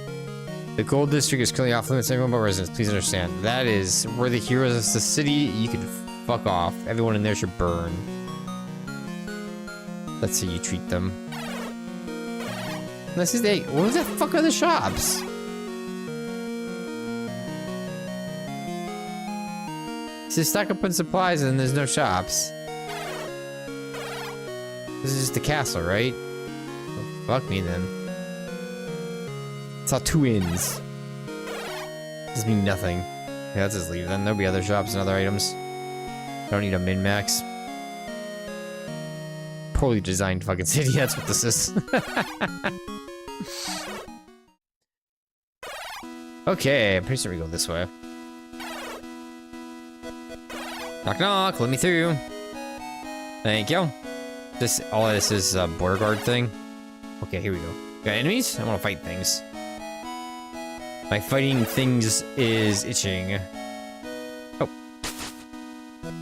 Speaker 1: The gold district is currently off limits to everyone but residents. Please understand. That is where the heroes of the city. You can fuck off. Everyone in there should burn. That's how you treat them. This is the... What the fuck are the shops? So stock up on supplies and there's no shops. This is just the castle, right? Well, fuck me then. It's all two inns. Doesn't mean nothing. Yeah, let's just leave then. There'll be other shops and other items. Don't need a min-max. Poorly designed fucking city, that's what this is. Okay, I'm pretty sure we go this way. Knock knock, let me through. Thank you. This, all of this is a border guard thing. Okay, here we go. Got enemies? I want to fight things. My fighting things is itching. Oh.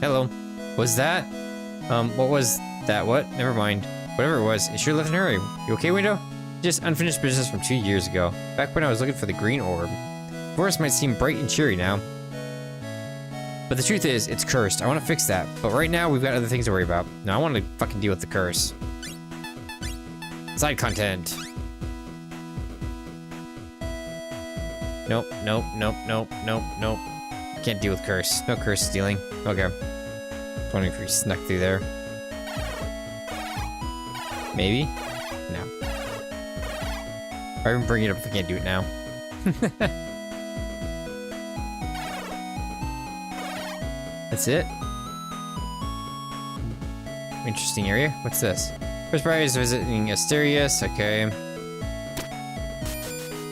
Speaker 1: Hello. Was that? What was that? What? Never mind. Whatever it was, it sure left in a hurry. You okay, Window? Just unfinished business from 2 years ago. Back when I was looking for the green orb. The forest might seem bright and cheery now. But the truth is, it's cursed. I want to fix that. But right now, we've got other things to worry about. Now, I want to fucking deal with the curse. Side content. Nope, nope, nope, nope, nope, nope. Can't deal with curse. No curse stealing. Okay. Wondering if we snuck through there. Maybe? No. I even bring it up if I can't do it now. That's it? Interesting area. What's this? First prize visiting Asterius. Okay.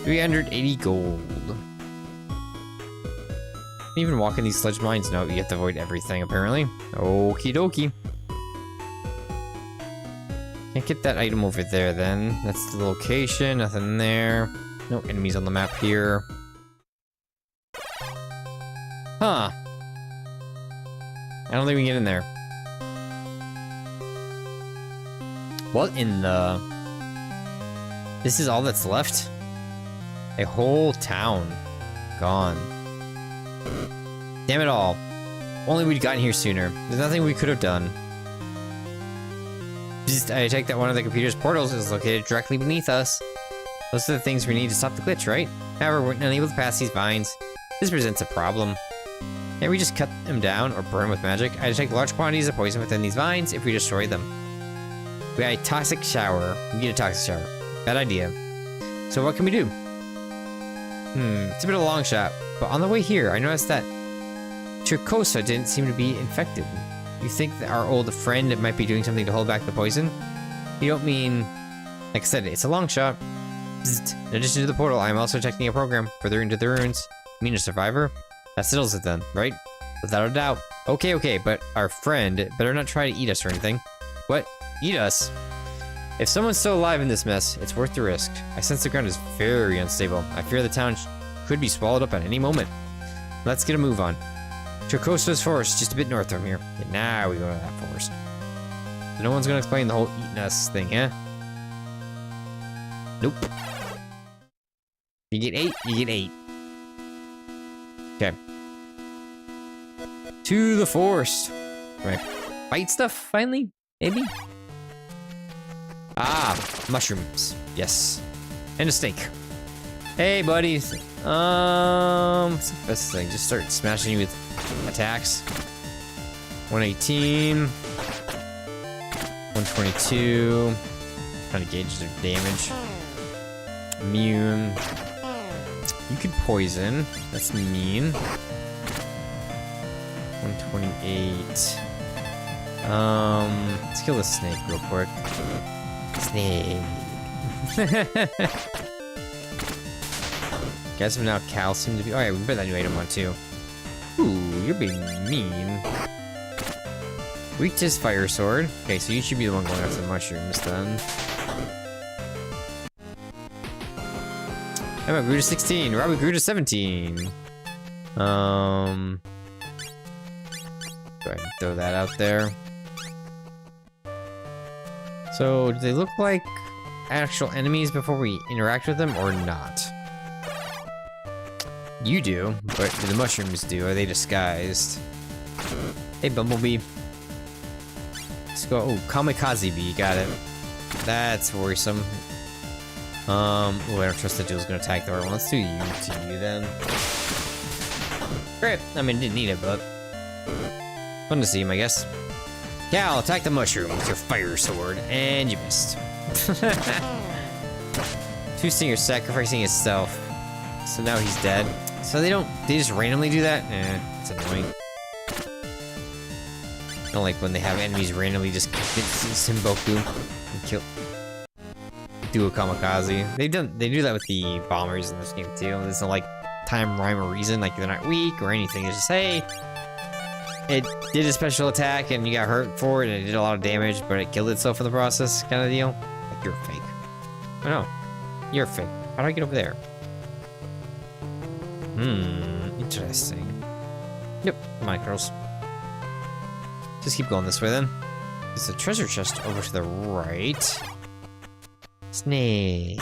Speaker 1: 380 gold. Even walking these sludge mines? No, you have to avoid everything, apparently. Okie dokie. Can't get that item over there, then. That's the location. Nothing there. No enemies on the map here. Huh. I don't think we can get in there. What in the... This is all that's left? A whole town. Gone. Damn it all. Only we'd gotten here sooner. There's nothing we could have done. I take that one of the computer's portals is located directly beneath us. Those are the things we need to stop the glitch, right? However, we're unable to pass these vines. This presents a problem. Can't we just cut them down or burn with magic? I detect large quantities of poison within these vines if we destroy them. We got a toxic shower. We need a toxic shower. Bad idea. So what can we do? It's a bit of a long shot, but on the way here, I noticed that Turcosa didn't seem to be infected. You think that our old friend might be doing something to hold back the poison? You don't mean
Speaker 2: Like I said, it's a long shot. Bzzzt. In addition to the portal, I'm also checking a program further into the ruins. You mean a survivor? That settles it then, right? Without a doubt. Okay, but our friend better not try to eat us or anything. What? Eat us? If someone's still alive in this mess, it's worth the risk. I sense the ground is very unstable. I fear the town could be swallowed up at any moment. Let's get a move on. Chocoso's forest, just a bit north from here. And now we go to that forest. So no one's gonna explain the whole eating us thing, huh? Nope. You get 8, you get 8. Okay. To the forest. Right. Fight stuff, finally? Maybe? Ah, mushrooms. Yes. And a snake. Hey, buddies. What's the best thing? Just start smashing you with attacks. 118. 122. Trying to gauge their damage. Immune. You could poison. That's mean. 128. Let's kill the snake real quick. Snake. Guys have now calcium to be. Oh yeah, we can put that new item on too. Ooh, you're being mean. Weak to his fire sword. Okay, so you should be the one going after the mushrooms then. Emma grew to 16. Robbie grew to 17. Go ahead and throw that out there. So, do they look like actual enemies before we interact with them, or not? You do, but do the mushrooms do? Are they disguised? Hey, Bumblebee. Let's go. Oh, Kamikaze Bee, got it. That's worrisome. Oh, I don't trust that Jill's gonna attack the right one. Let's do you to you then. Great. I mean, didn't need it, but fun to see him, I guess. Yeah, I'll attack the mushroom with your fire sword, and you missed. Two Stingers sacrificing himself, so now he's dead. So they just randomly do that? It's annoying. I don't like when they have enemies randomly just hit Simboku and kill. Do a kamikaze. They do that with the bombers in this game too. There's no like time, rhyme, or reason. Like they're not weak or anything. It's just hey, it did a special attack and you got hurt for it and it did a lot of damage, but it killed itself in the process, kind of deal. Like you're fake. Oh no, you're fake. How do I get over there? Interesting. Yep, micros. Just keep going this way then. There's a treasure chest over to the right. Snake.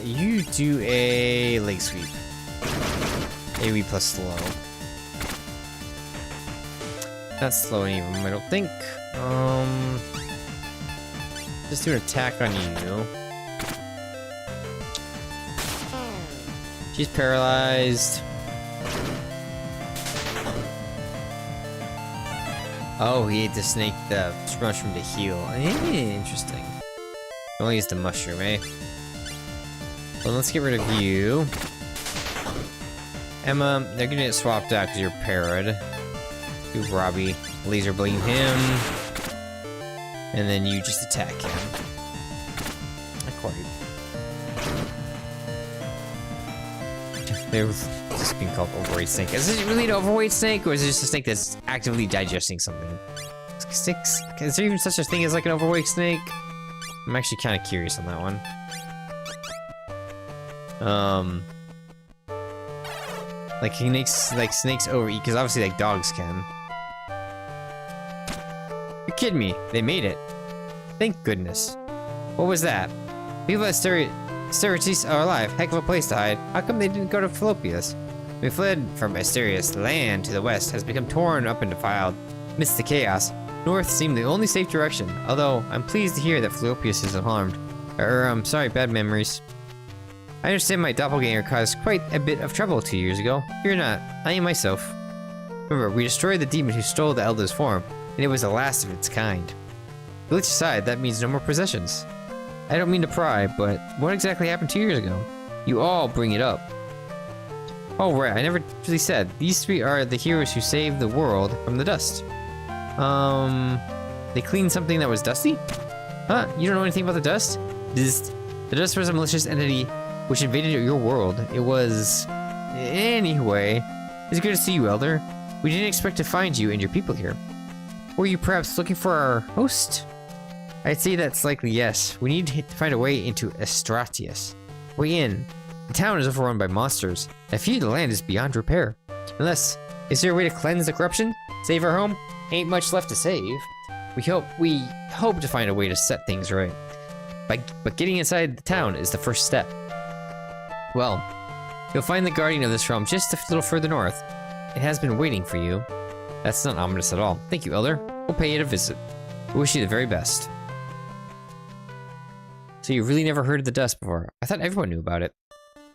Speaker 2: You do a leg sweep. AoE plus slow. Not slow any of them, I don't think. Just do an attack on you. She's paralyzed. Oh, he ate the snake, the mushroom to heal. Interesting. Only use the mushroom, eh? Well, let's get rid of you. Emma, they're gonna get swapped out because you're parried. Do Robbie. Laser beam him. And then you just attack him. Not quite. They're just being called overweight snake. Is it really an overweight snake, or is it just a snake that's actively digesting something? Is there even such a thing as like an overweight snake? I'm actually kind of curious on that one. Like he makes like snakes overeat because obviously like dogs can. You're kidding me? They made it. Thank goodness. What was that? People at Asterius are alive. Heck of a place to hide. How come they didn't go to Fallopius? We fled from Asterius. The land to the west has become torn up and defiled. Amidst the chaos, north seemed the only safe direction. Although, I'm pleased to hear that Fallopius is unharmed. I'm sorry, bad memories. I understand my doppelganger caused quite a bit of trouble 2 years ago. Fear not, I am myself. Remember, we destroyed the demon who stole the Elder's form, and it was the last of its kind. Glitch aside, that means no more possessions. I don't mean to pry, but what exactly happened 2 years ago? You all bring it up. Oh right, I never really said. These three are the heroes who saved the world from the dust. They cleaned something that was dusty? Huh? You don't know anything about the dust? The dust was a malicious entity which invaded your world. It was... Anyway, it's good to see you, Elder. We didn't expect to find you and your people here. Were you perhaps looking for our host? I'd say that's likely yes. We need to find a way into Estratius. Way in. The town is overrun by monsters. I fear the land is beyond repair. Unless, is there a way to cleanse the corruption? Save our home? Ain't much left to save. We hope to find a way to set things right. But getting inside the town is the first step. Well, you'll find the guardian of this realm just a little further north. It has been waiting for you. That's not ominous at all. Thank you, Elder. We'll pay it a visit. We wish you the very best. So you really never heard of the dust before? I thought everyone knew about it.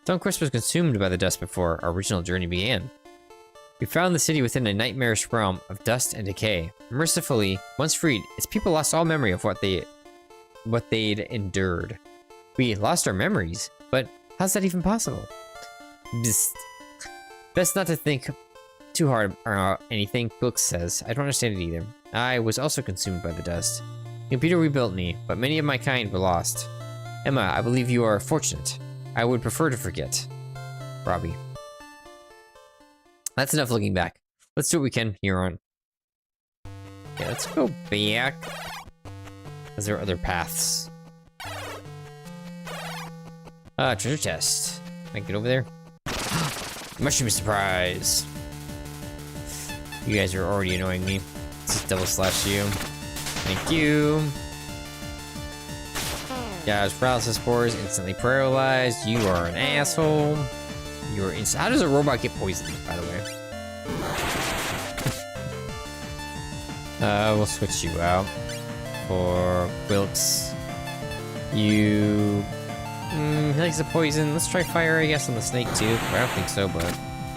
Speaker 2: Sunquest was consumed by the dust before our original journey began. We found the city within a nightmarish realm of dust and decay. Mercifully, once freed, its people lost all memory of what they'd endured. We lost our memories? But how's that even possible? Best not to think too hard about anything Book says. I don't understand it either. I was also consumed by the dust. The computer rebuilt me, but many of my kind were lost. Emma, I believe you are fortunate. I would prefer to forget. Robbie. That's enough looking back. Let's do what we can here on. Okay, let's go back. Is there other paths? Treasure chest. Can I get over there? Mushroom surprise. You guys are already annoying me. Let's just double slash you. Thank you. Yeah, paralysis spores, instantly paralyzed. You are an asshole. You are how does a robot get poisoned, by the way? We'll switch you out for Wilkes. You he likes the poison. Let's try fire, I guess, on the snake too. I don't think so, but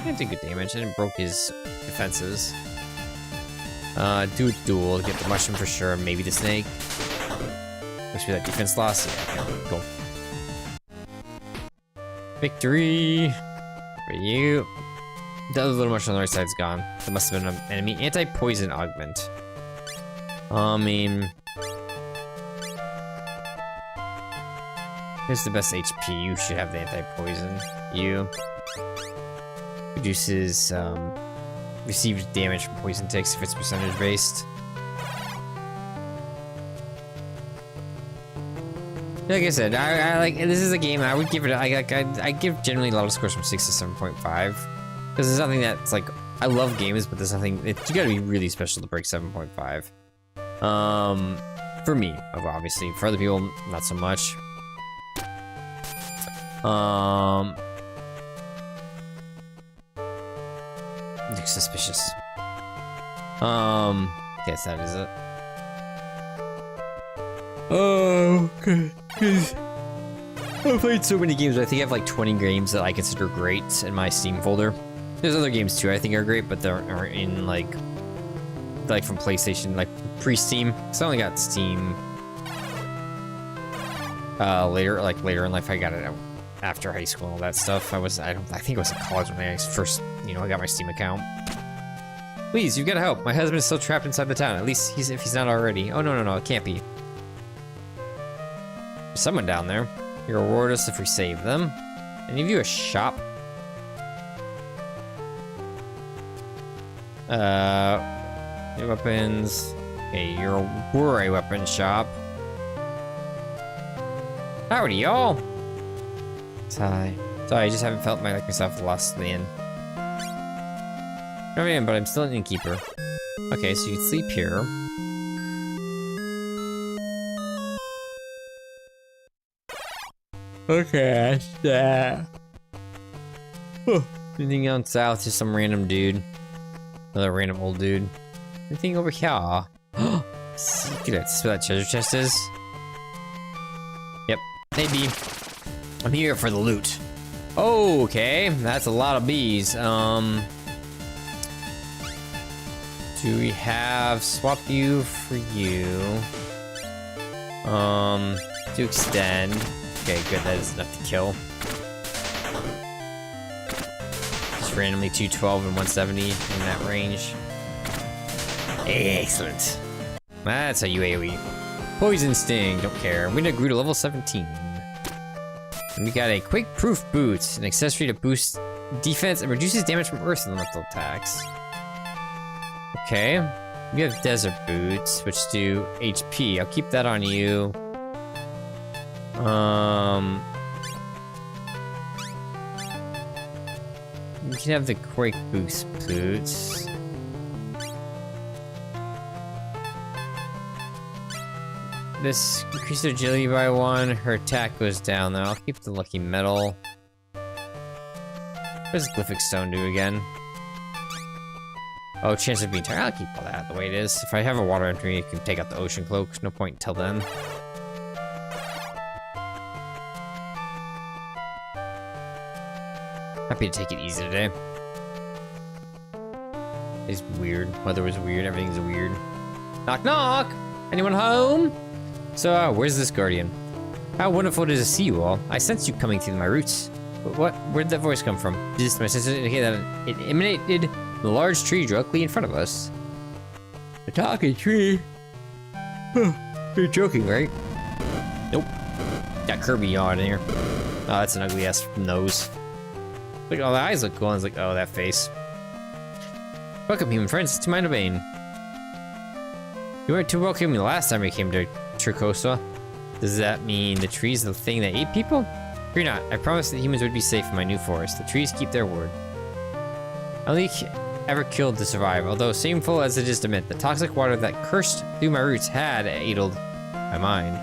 Speaker 2: I did good damage. I didn't broke his defenses. Do a duel, get the mushroom for sure, maybe the snake. Wish me that defense loss. Yeah, okay, go. Victory for you. The other little mushroom on the right side's gone. That must have been an enemy. Anti-poison augment. I mean, here's the best HP. You should have the anti-poison. You reduces received damage from poison ticks if it's percentage based. Like I said, I like this is a game I would give it. I give generally a lot of scores from 6 to 7.5 because there's nothing that's like I love games, but there's nothing. You got to be really special to break 7.5. For me, obviously. For other people, not so much. Looks suspicious. Guess that is it. Oh, okay. I've played so many games. I think I have like 20 games that I consider great in my Steam folder. There's other games too I think are great, but they aren't in like from PlayStation, like pre-Steam. So I only got Steam later in life. I got it after high school and all that stuff. I think it was in college when I first, I got my Steam account. Please, you've got to help. My husband is still trapped inside the town. At least if he's not already. Oh no, it can't be. There's someone down there. You reward us if we save them. Any of you a shop? New weapons. Okay, we're a weapon shop. Howdy, y'all. Sorry, I just haven't felt like myself lost in the inn. I mean, but I'm still an innkeeper. Okay, so you can sleep here. Okay, yeah. Anything on south? Just some random dude. Another random old dude. Anything over here? Secrets. Where that treasure chest is? Yep, maybe. I'm here for the loot. Okay, that's a lot of bees. Do we have swap you for you? To extend. Okay, good, that is enough to kill. Just randomly 212 and 170 in that range. Excellent.
Speaker 1: That's how you AoE. Poison Sting, don't care. We grew to level 17. And we got a Quake-proof boots, an accessory to boost defense and reduces damage from earth elemental attacks. Okay. We have desert boots, which do HP. I'll keep that on you. We can have the Quake boost boots. This increases her agility by 1. Her attack goes down though. I'll keep the lucky metal. What does Glyphic Stone do again? Oh, chance of being tired. I'll keep all that the way it is. If I have a water entry, you can take out the ocean cloak. No point until then. Happy to take it easy today. It's weird. Weather was weird. Everything's weird. Knock knock! Anyone home? So, where's this guardian? How wonderful it is to see you all. I sense you coming through my roots. But what? Where did that voice come from? Does my senses indicate that it emanated from the large tree directly in front of us? A talking tree? You're joking, right? Nope. Got Kirby yawn in here. Oh, that's an ugly ass nose. Look, all the eyes look cool. I was like, oh, that face. Welcome, human friends, to my domain. You weren't too welcoming the last time we came to Tricosa. Does that mean the tree's the thing that ate people? Fear not. I promised that humans would be safe in my new forest. The trees keep their word. I only ever killed to survive, although shameful as it is to admit, the toxic water that cursed through my roots had aided my mind.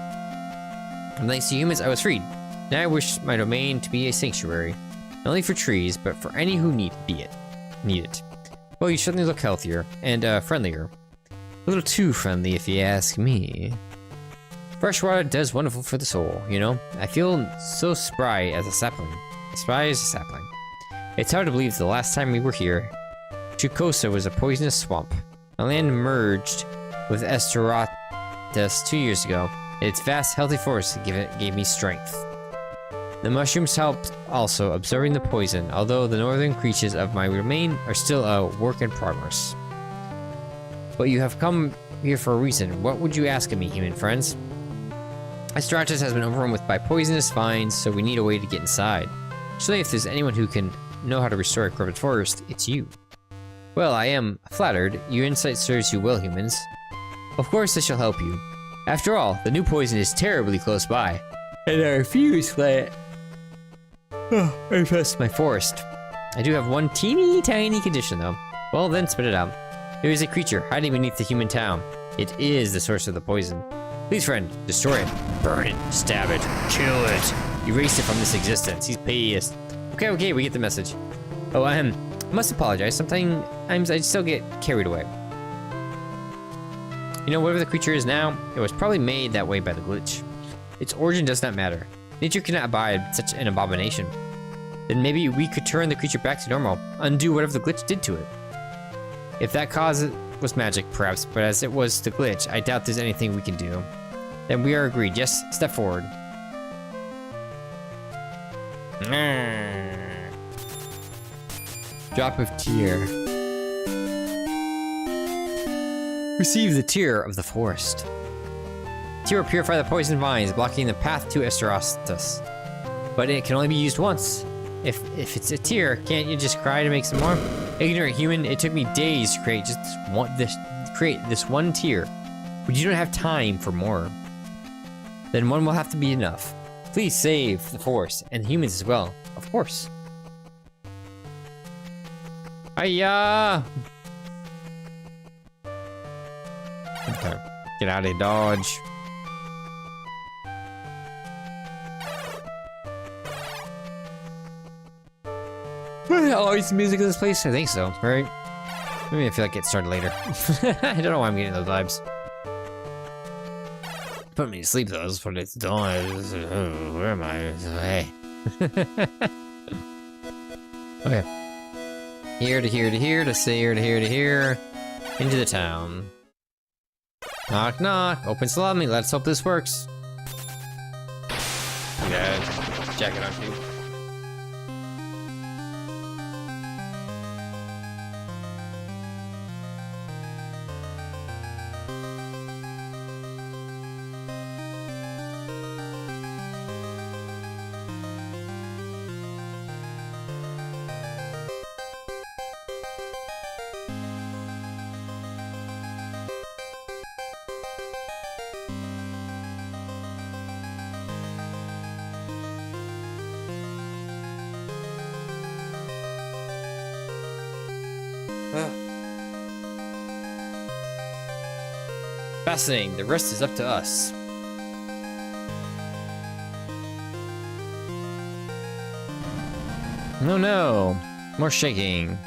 Speaker 1: And thanks to humans, I was freed. Now I wish my domain to be a sanctuary. Not only for trees, but for any who need it. Well, you certainly look healthier and friendlier. A little too friendly, if you ask me. Fresh water does wonderful for the soul, you know? I feel so spry as a sapling. Spry as a sapling. It's hard to believe the last time we were here, Tricosa was a poisonous swamp. My land merged with Estoratus 2 years ago. Its vast, healthy forest gave me strength. The mushrooms helped also absorbing the poison, although the northern creatures of my domain are still a work in progress. But you have come here for a reason. What would you ask of me, human friends? Estoratus has been overrun by poisonous vines, so we need a way to get inside. Surely if there's anyone who can know how to restore a corrupted forest, it's you. Well, I am flattered. Your insight serves you well, humans. Of course I shall help you. After all, the new poison is terribly close by, and I refuse to let it infest my forest. I do have one teeny tiny condition though. Well then, spit it out. There is a creature hiding beneath the human town. It is the source of the poison. Please, friend, destroy it, burn it, stab it, kill it, erase it from this existence. He's pissed. Okay, we get the message. Oh, I must apologize. Sometimes I still get carried away. You know, whatever the creature is now, it was probably made that way by the glitch. Its origin does not matter. Nature cannot abide such an abomination. Then maybe we could turn the creature back to normal, undo whatever the glitch did to it. If that cause was magic, perhaps, but as it was the glitch, I doubt there's anything we can do. Then we are agreed. Yes, step forward. Drop of tear. Receive the tear of the forest. Tear will purify the poison vines, blocking the path to Estoratus. But it can only be used once. If it's a tear, can't you just cry to make some more? Ignorant human, it took me days to create this one tear. But you don't have time for more. Then one will have to be enough. Please save the forest and humans as well, of course. Hiya! Okay, get out of here, dodge. Always the music in this place? I think so, right? Maybe I feel like it started later. I don't know why I'm getting those vibes. Put me to sleep though, that's what it's doing. Where am I? Hey. Okay. Here to here to here to here to here to here. Into the town. Knock knock. Open salami. Let's hope this works. Yeah. Jacket on too.
Speaker 2: Fascinating. The rest is up to us.
Speaker 1: No, no. More shaking.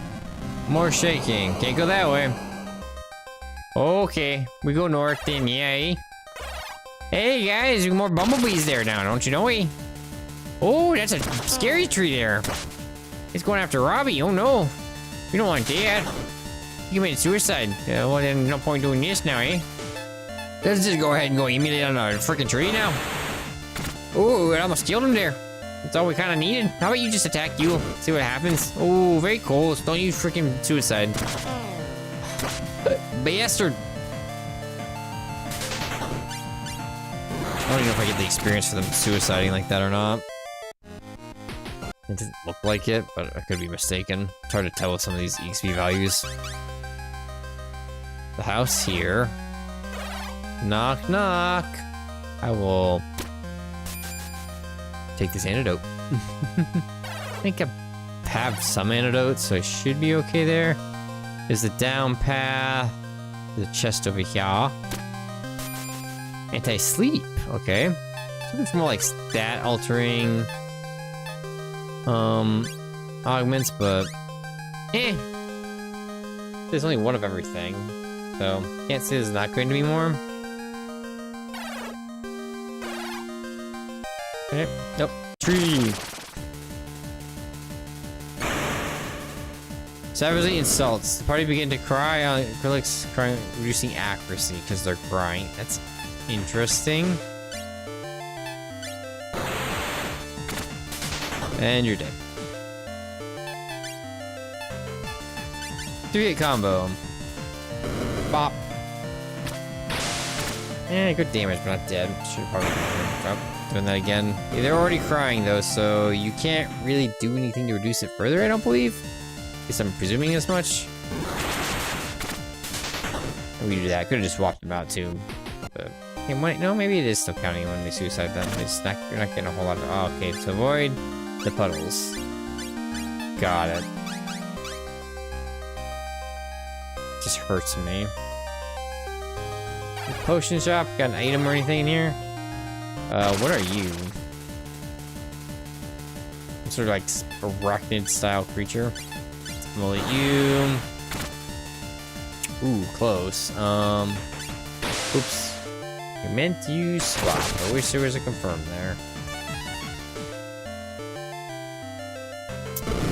Speaker 1: More shaking. Can't go that way. Okay, we go north then, yay. Hey guys, there's more bumblebees there now, don't you know we? Oh, that's a scary tree there. It's going after Robbie, oh no. We don't want that. You committed suicide. Well then, no point doing this now, eh? Let's just go ahead and go immediately on a freaking tree now. Oh, it almost killed him there. That's all we kind of needed. How about you just attack you? See what happens. Oh, very close. Don't use freaking suicide. Bastard. I don't even know if I get the experience for them suiciding like that or not. It doesn't look like it, but I could be mistaken. It's hard to tell with some of these EXP values. The house here. Knock, knock. I will take this antidote. I think I have some antidotes, so I should be okay there. There's the down path. There's a chest over here. Anti-sleep, okay. Something for more like stat altering augments, but there's only one of everything, so can't say there's not going to be more. Okay, nope. Tree. Savagely insults. The party begin to cry on acrylics, crying, reducing accuracy because they're crying. That's interesting. And you're dead. 3-hit combo. Bop. Good damage, but not dead. Should probably drop. Doing that again. Yeah, they're already crying though, so you can't really do anything to reduce it further, I don't believe. At least I'm presuming as much. We do that. I could have just swapped them out too. But no, maybe it is still counting when they suicide then. You're not getting a whole lot of. Oh, okay, to avoid the puddles. Got it. Just hurts me. The potion shop, got an item or anything in here? What are you? Some sort of like arachnid style creature. We'll let you. Ooh, close. Oops. You meant to use swap. I wish there was a confirm there.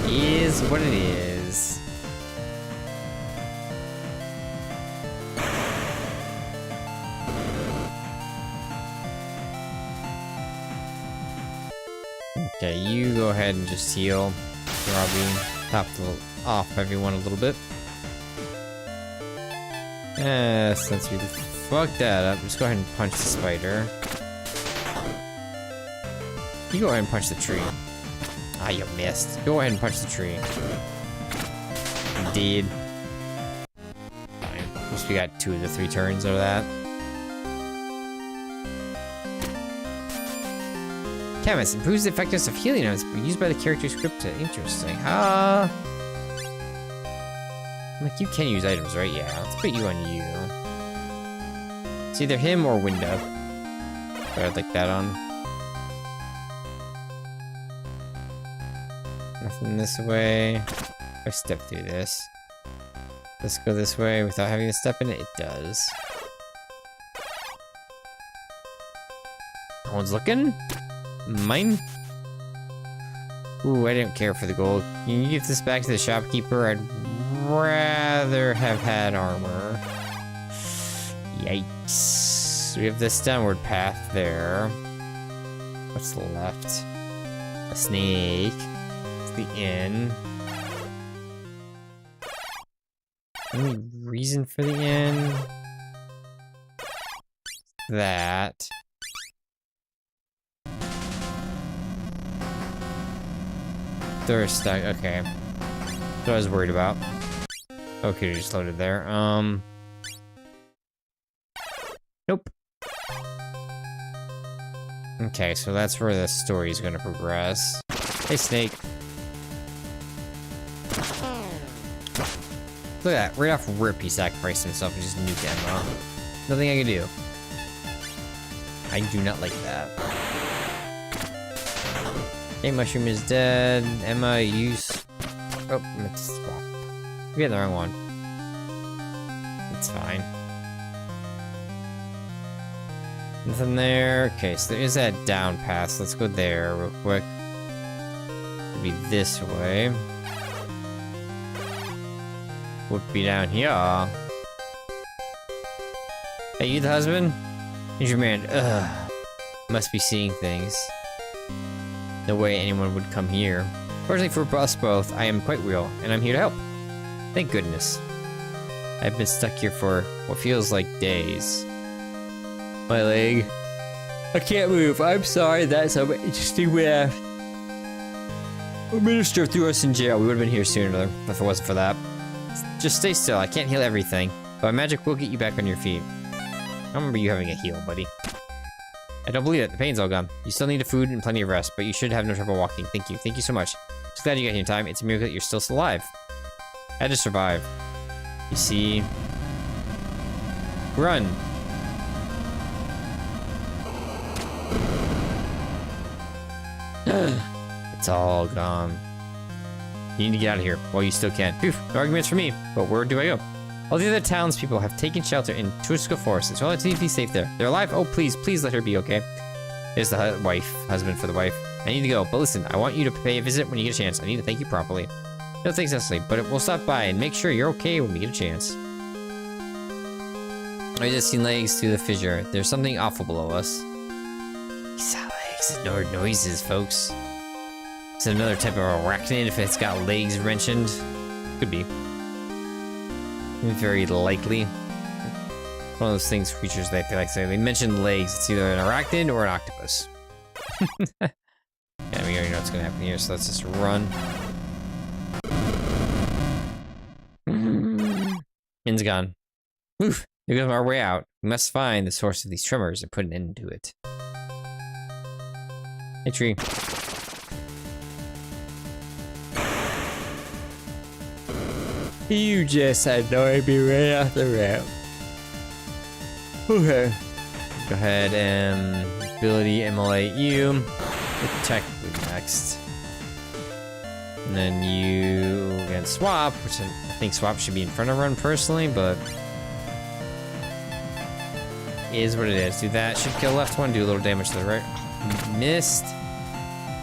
Speaker 1: Is what it is. Okay, you go ahead and just heal. Robbie, top off everyone a little bit. Since we fucked that up, just go ahead and punch the spider. You go ahead and punch the tree. Ah, you missed. Go ahead and punch the tree. Indeed. Fine. At least we got 2 of the 3 turns out of that. Chemist improves the effectiveness of healing items used by the character's script. Interesting. Like, you can use items, right? Yeah, let's put you on you. It's either him or window. So I'd like that on. Nothing this way. I step through this. Let's go this way without having to step in it. It does. No one's looking? Mine? Ooh, I didn't care for the gold. Can you give this back to the shopkeeper? I'd rather have had armor. Yikes. We have this downward path there. What's left? A snake. It's the inn. Any reason for the inn? That. Thirst stack, okay. That's what I was worried about. Okay, just loaded there. Nope. Okay, so that's where the story is gonna progress. Hey, snake. Look at that. Right off rip, he sacrificed himself and just nuked Emma. Nothing I can do. I do not like that. Okay, Mushroom is dead. Emma, use... Oh, it's swap. We got the wrong one. It's fine. Nothing there. Okay, so there is that down path. So let's go there real quick. It'd be this way. Would be down here. Hey, you the husband? Here's your man. Ugh. Must be seeing things. No way anyone would come here. Fortunately for us both, I am quite real, and I'm here to help. Thank goodness. I've been stuck here for what feels like days. My leg. I can't move. I'm sorry, that's so interesting. The minister threw us in jail. We would have been here sooner if it wasn't for that. Just stay still. I can't heal everything, but magic will get you back on your feet. I don't remember you having a heal, buddy. I don't believe it. The pain's all gone. You still need food and plenty of rest, but you should have no trouble walking. Thank you. Thank you so much. Just glad you got here in time. It's a miracle that you're still alive. I had to survive. You see... Run. It's all gone. You need to get out of here while you still can. Phew, no arguments for me, but where do I go? All the other townspeople have taken shelter in Tuska Forest. It's all I need to be safe there. They're alive? Oh, please, please let her be okay. There's the husband for the wife. I need to go, but listen, I want you to pay a visit when you get a chance. I need to thank you properly. No thanks, Leslie, but we'll stop by and make sure you're okay when we get a chance. I just seen legs through the fissure. There's something awful below us. He saw legs. Ignored noises, folks. Is it another type of arachnid if it's got legs mentioned? Could be. Very likely. One of those things, creatures that they like to say. They mention legs. It's either an arachnid or an octopus. Yeah, we already know what's gonna happen here, so let's just run. Min's gone. Oof, there goes our way out. We must find the source of these tremors and put an end to it. Hey, tree. You just had no idea right off the ramp. Okay. Go ahead and ability immolate you. Technically next. And then you can swap, which I think swap should be in front of run personally, but is what it is. Do that. Should kill left one, do a little damage to the right. Missed.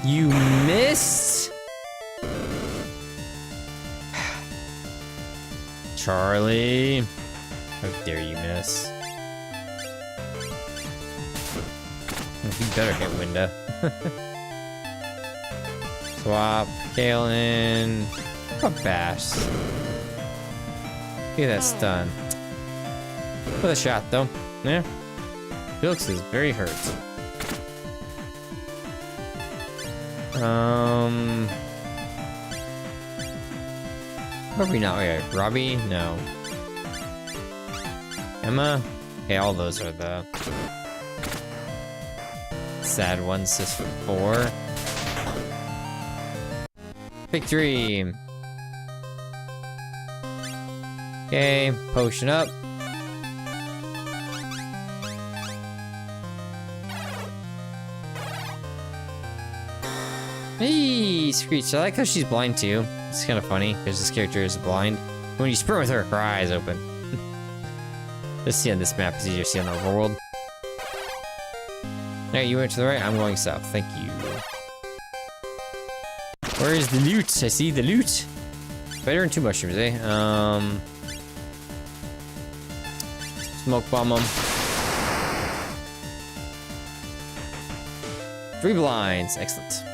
Speaker 1: You missed? Charlie. How dare you miss? You better hit Winda. Swap, Kalen. A bash. Get that stun. With a shot though. Yeah. Felix is very hurt. Probably not. Wait, Robbie? No. Emma? Okay, all those are the sad ones. Just for 4. Victory! Okay, potion up. Hey, Screech. I like how she's blind too. It's kind of funny because this character is blind. When you sprint with her, her eyes open. Just see on this map is easier to see on the overworld. Alright, you went to the right. I'm going south. Thank you. Where is the loot? I see the loot. Better than 2 mushrooms, eh? Smoke bomb them. 3 blinds. Excellent.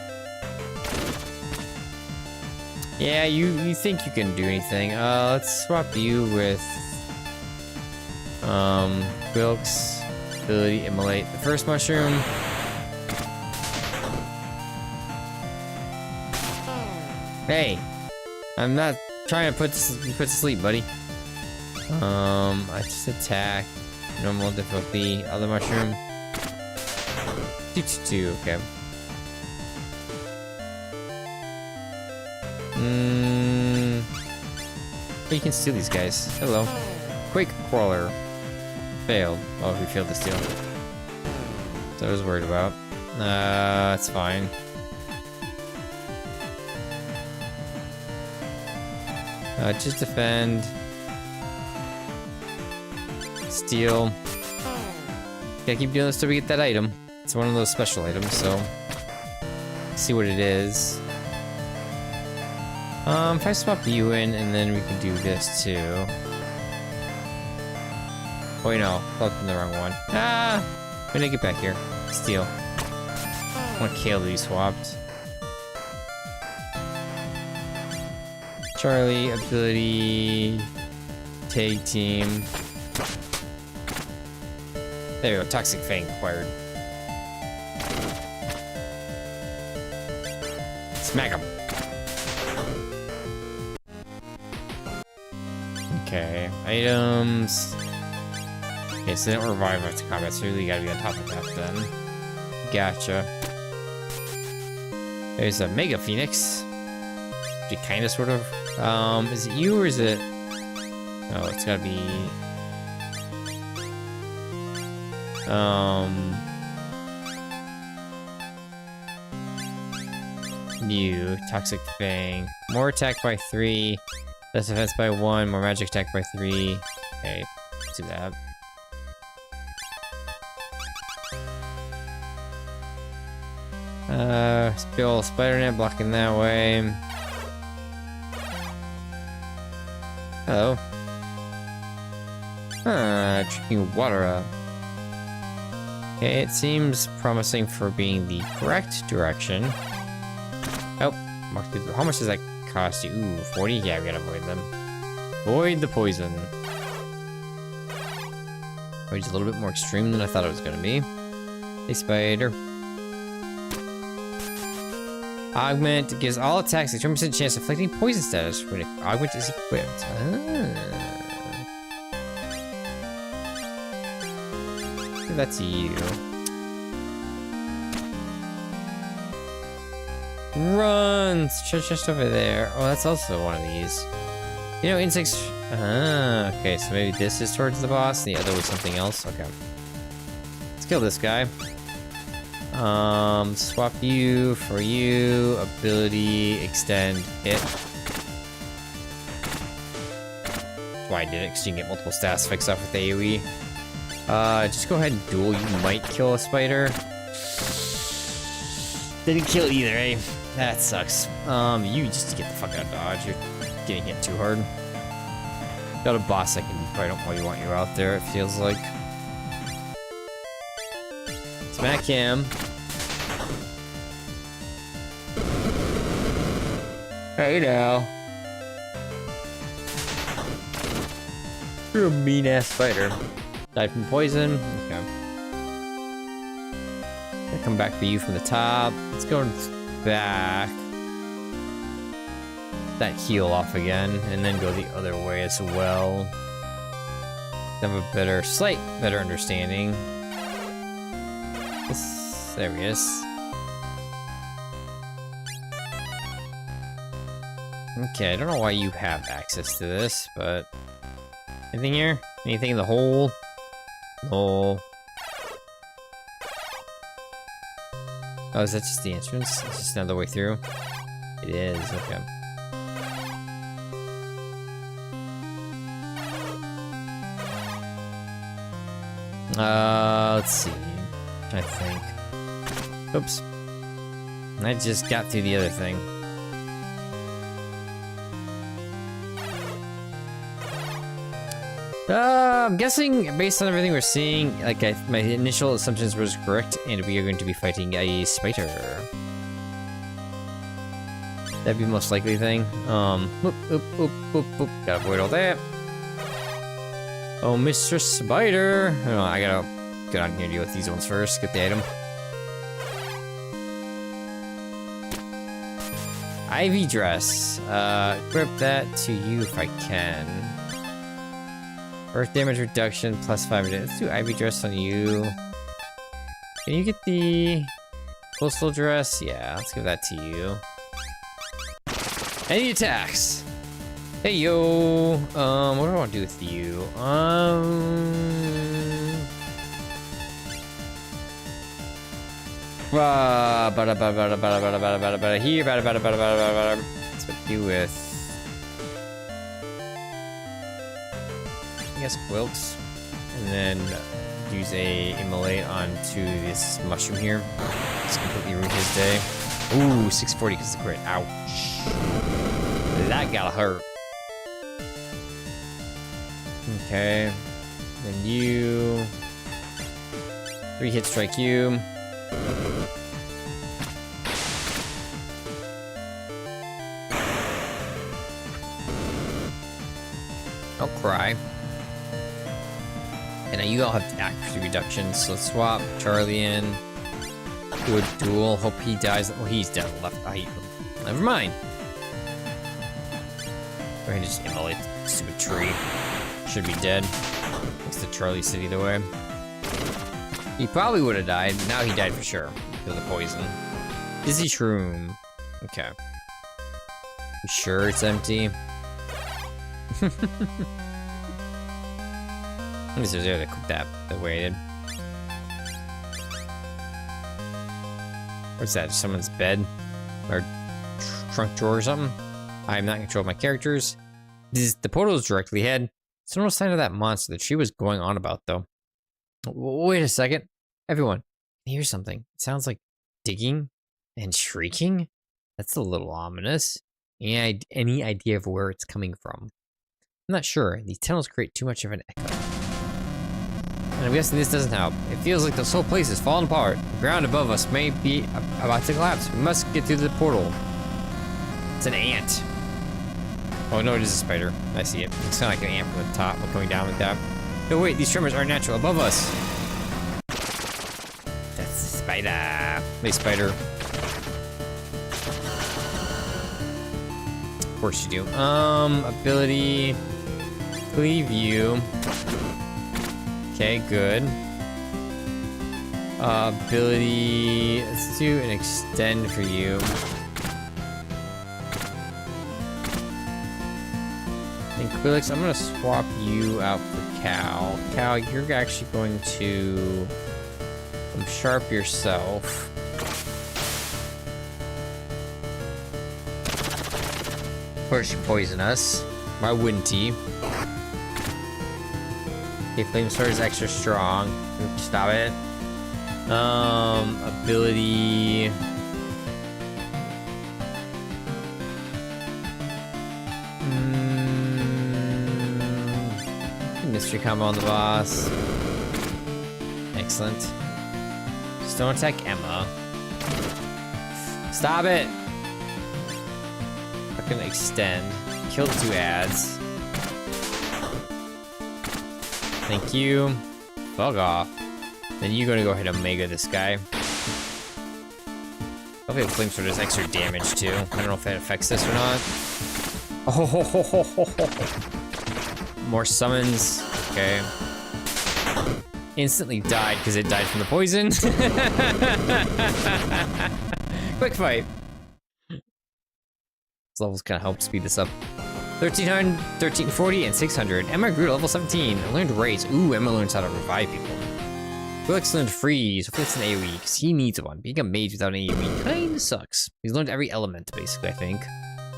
Speaker 1: Yeah, you think you can do anything. Let's swap you with Wilkes. Ability immolate the first mushroom. Hey, I'm not trying to put to sleep, buddy. I just attack. Normal difficulty. Other mushroom. 2, okay. But you can steal these guys. Hello. Quake Crawler. Failed. Oh, we failed this deal. So I was worried about. That's fine. Just defend. Steal. Gotta keep doing this till we get that item. It's one of those special items, so... Let's see what it is. If I swap you in, and then we can do this too. Oh, wait, no. Plugged in the wrong one. Ah! When did I get back here? Steal. I want Kale to be swapped. Charlie, ability, tag team. There we go, Toxic Fang acquired. Smack him. Okay, items. Okay, so they don't revive after combat, so really gotta be on top of that then. Gotcha. There's a Mega Phoenix. Kinda, sort of. Is it you or is it... Oh, it's gotta be... You. Toxic Fang. More attack by 3. Less defense by 1. More magic attack by 3. Okay, let's do that. Spill Spider Net blocking that way. Hello. Drinking water up. Okay, it seems promising for being the correct direction. Oh, how much does that cost you? Ooh, 40? Yeah, we gotta avoid them. Avoid the poison. Which is a little bit more extreme than I thought it was gonna be. Hey, spider. Augment gives all attacks a 20% chance of inflicting poison status when augment is equipped. Give that to you. Run! Just over there. Oh, that's also one of these. You know, insects. Okay, so maybe this is towards the boss, and the other was something else. Okay. Let's kill this guy. Swap you for you. Ability, extend, hit. That's why I did it, because you can get multiple stats fixed off with AoE. Just go ahead and duel. You might kill a spider. Didn't kill either, eh? That sucks. You just get the fuck out of Dodge. You're getting hit too hard. Got a boss that can probably don't really want you out there, it feels like. Smack him. Hey now. You're a mean ass fighter. Died from poison. Okay. I'll come back for you from the top. Let's go back. That heal off again, and then go the other way as well. Have a better, slight better understanding. There he is. Okay, I don't know why you have access to this, but... Anything here? Anything in the hole? No. Oh, is that just the entrance? It's just another way through? It is, okay. Let's see. I think. Oops. I just got through the other thing. I'm guessing, based on everything we're seeing, like my initial assumptions was correct, and we are going to be fighting a spider. That'd be the most likely thing. Oop, oop, oop, oop, oop. Gotta avoid all that. Oh, Mr. Spider! Oh, I gotta get on here and deal with these ones first. Get the item. Ivy dress. Equip that to you if I can. Earth damage reduction plus 5. Let's do Ivy dress on you. Can you get the coastal dress? Yeah, let's give that to you. Any attacks? Hey yo, what do I want to do with you? Here, let's put you with, I guess, quilts, and then use a immolate onto this mushroom here. It's completely ruined his day. Ooh, 640 because of the crit. Ouch. That gotta hurt. Okay. Then you. 3 hit strike you. Don't cry. And now you all have accuracy reductions, so let's swap Charlie in. Do a duel. Hope he dies. Oh, he's dead. Left. Never mind. Go ahead and just immolate the stupid tree. Should be dead. It's the Charlie City the way. He probably would have died, but now he died for sure because of the poison. Dizzy Shroom. Okay. You sure it's empty? At least there's there to cook that waited. What's that? Someone's bed? Or trunk drawer or something? I'm not in control of my characters. The portal is directly ahead. So no sign of that monster that she was going on about, though. Wait a second. Everyone, I hear something. It sounds like digging and shrieking. That's a little ominous. Any idea of where it's coming from? I'm not sure. These tunnels create too much of an echo. And I'm guessing this doesn't help. It feels like this whole place is falling apart. The ground above us may be about to collapse. We must get through the portal. It's an ant. Oh no, it is a spider. I see it. It's kind of like an ant from the top, going down like that. No wait, these tremors aren't natural. Above us. That's a spider. Hey, spider. Of course you do. Ability. Cleave you. Okay, good. Ability. Let's do an extend for you. And Quillix, I'm gonna swap you out for Cal. Cal, you're actually going to sharp yourself. Of course, you poison us. Why wouldn't he? Okay, Flame Sword is extra strong. Oops, stop it. Ability. Mystery combo on the boss. Excellent. Just don't attack Emma. Stop it! Fucking extend. Kill the 2 ads. Thank you. Bug off. Then you're gonna go ahead and mega this guy. Hopefully the Flame Sword does extra damage too. I don't know if it affects this or not. Oh, ho, ho, ho, ho, ho. More summons. Okay. Instantly died because it died from the poison. Quick fight. This levels kind of help speed this up. 1300, 1340, and 600. Emma grew to level 17. I learned to raise. Ooh, Emma learns how to revive people. Felix learned to freeze. Hopefully it's an AoE, because he needs one. Being a mage without an AoE kinda sucks. He's learned every element, basically, I think.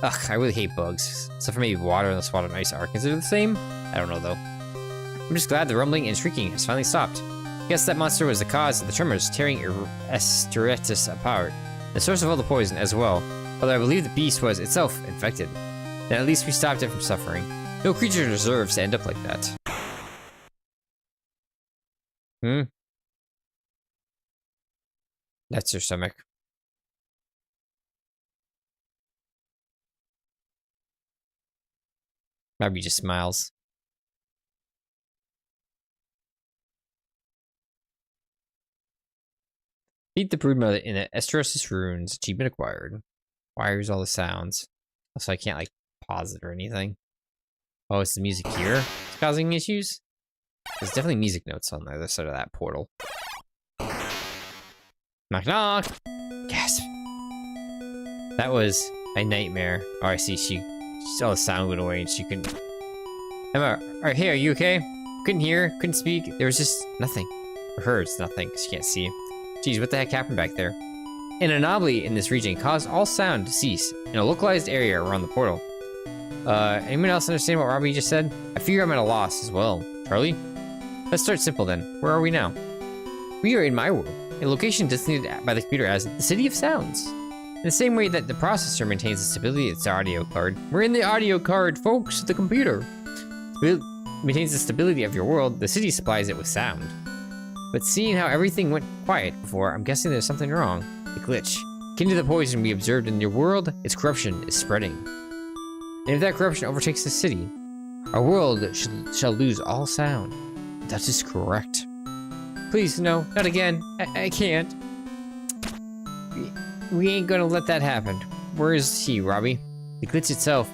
Speaker 1: Ugh, I really hate bugs. Except for maybe water and the swat and ice are considered the same? I don't know, though. I'm just glad the rumbling and shrieking has finally stopped. I guess that monster was the cause of the tremors tearing Estratus apart. The source of all the poison as well. Although I believe the beast was itself infected. Then at least we stopped it from suffering. No creature deserves to end up like that. That's your stomach. Maybe just smiles. Beat the broodmother in the Estratus runes. Achievement acquired. Wires all the sounds. So I can't like pause it or anything. Oh, it's the music here. It's causing issues. There's definitely music notes on the other side of that portal. Knock knock. Gasp. That was a nightmare. Oh, I see. She all the sound went away and she couldn't. Emma, hey, are you okay? Couldn't hear, couldn't speak. There was just nothing. For her, it's nothing, because she can't see. Geez, what the heck happened back there? An anomaly in this region caused all sound to cease in a localized area around the portal. Anyone else understand what Robbie just said? I figure I'm at a loss as well. Charlie? Let's start simple then. Where are we now? We are in my world, a location designated by the computer as the City of Sounds. In the same way that the processor maintains the stability of its audio card, we're in the audio card, folks, the computer. It maintains the stability of your world, the city supplies it with sound. But seeing how everything went quiet before, I'm guessing there's something wrong. The glitch. Akin to the poison we observed in your world, its corruption is spreading. And if that corruption overtakes the city, our world shall lose all sound. That is correct. Please, no, not again. I can't. We ain't gonna let that happen. Where is he, Robbie? The glitch itself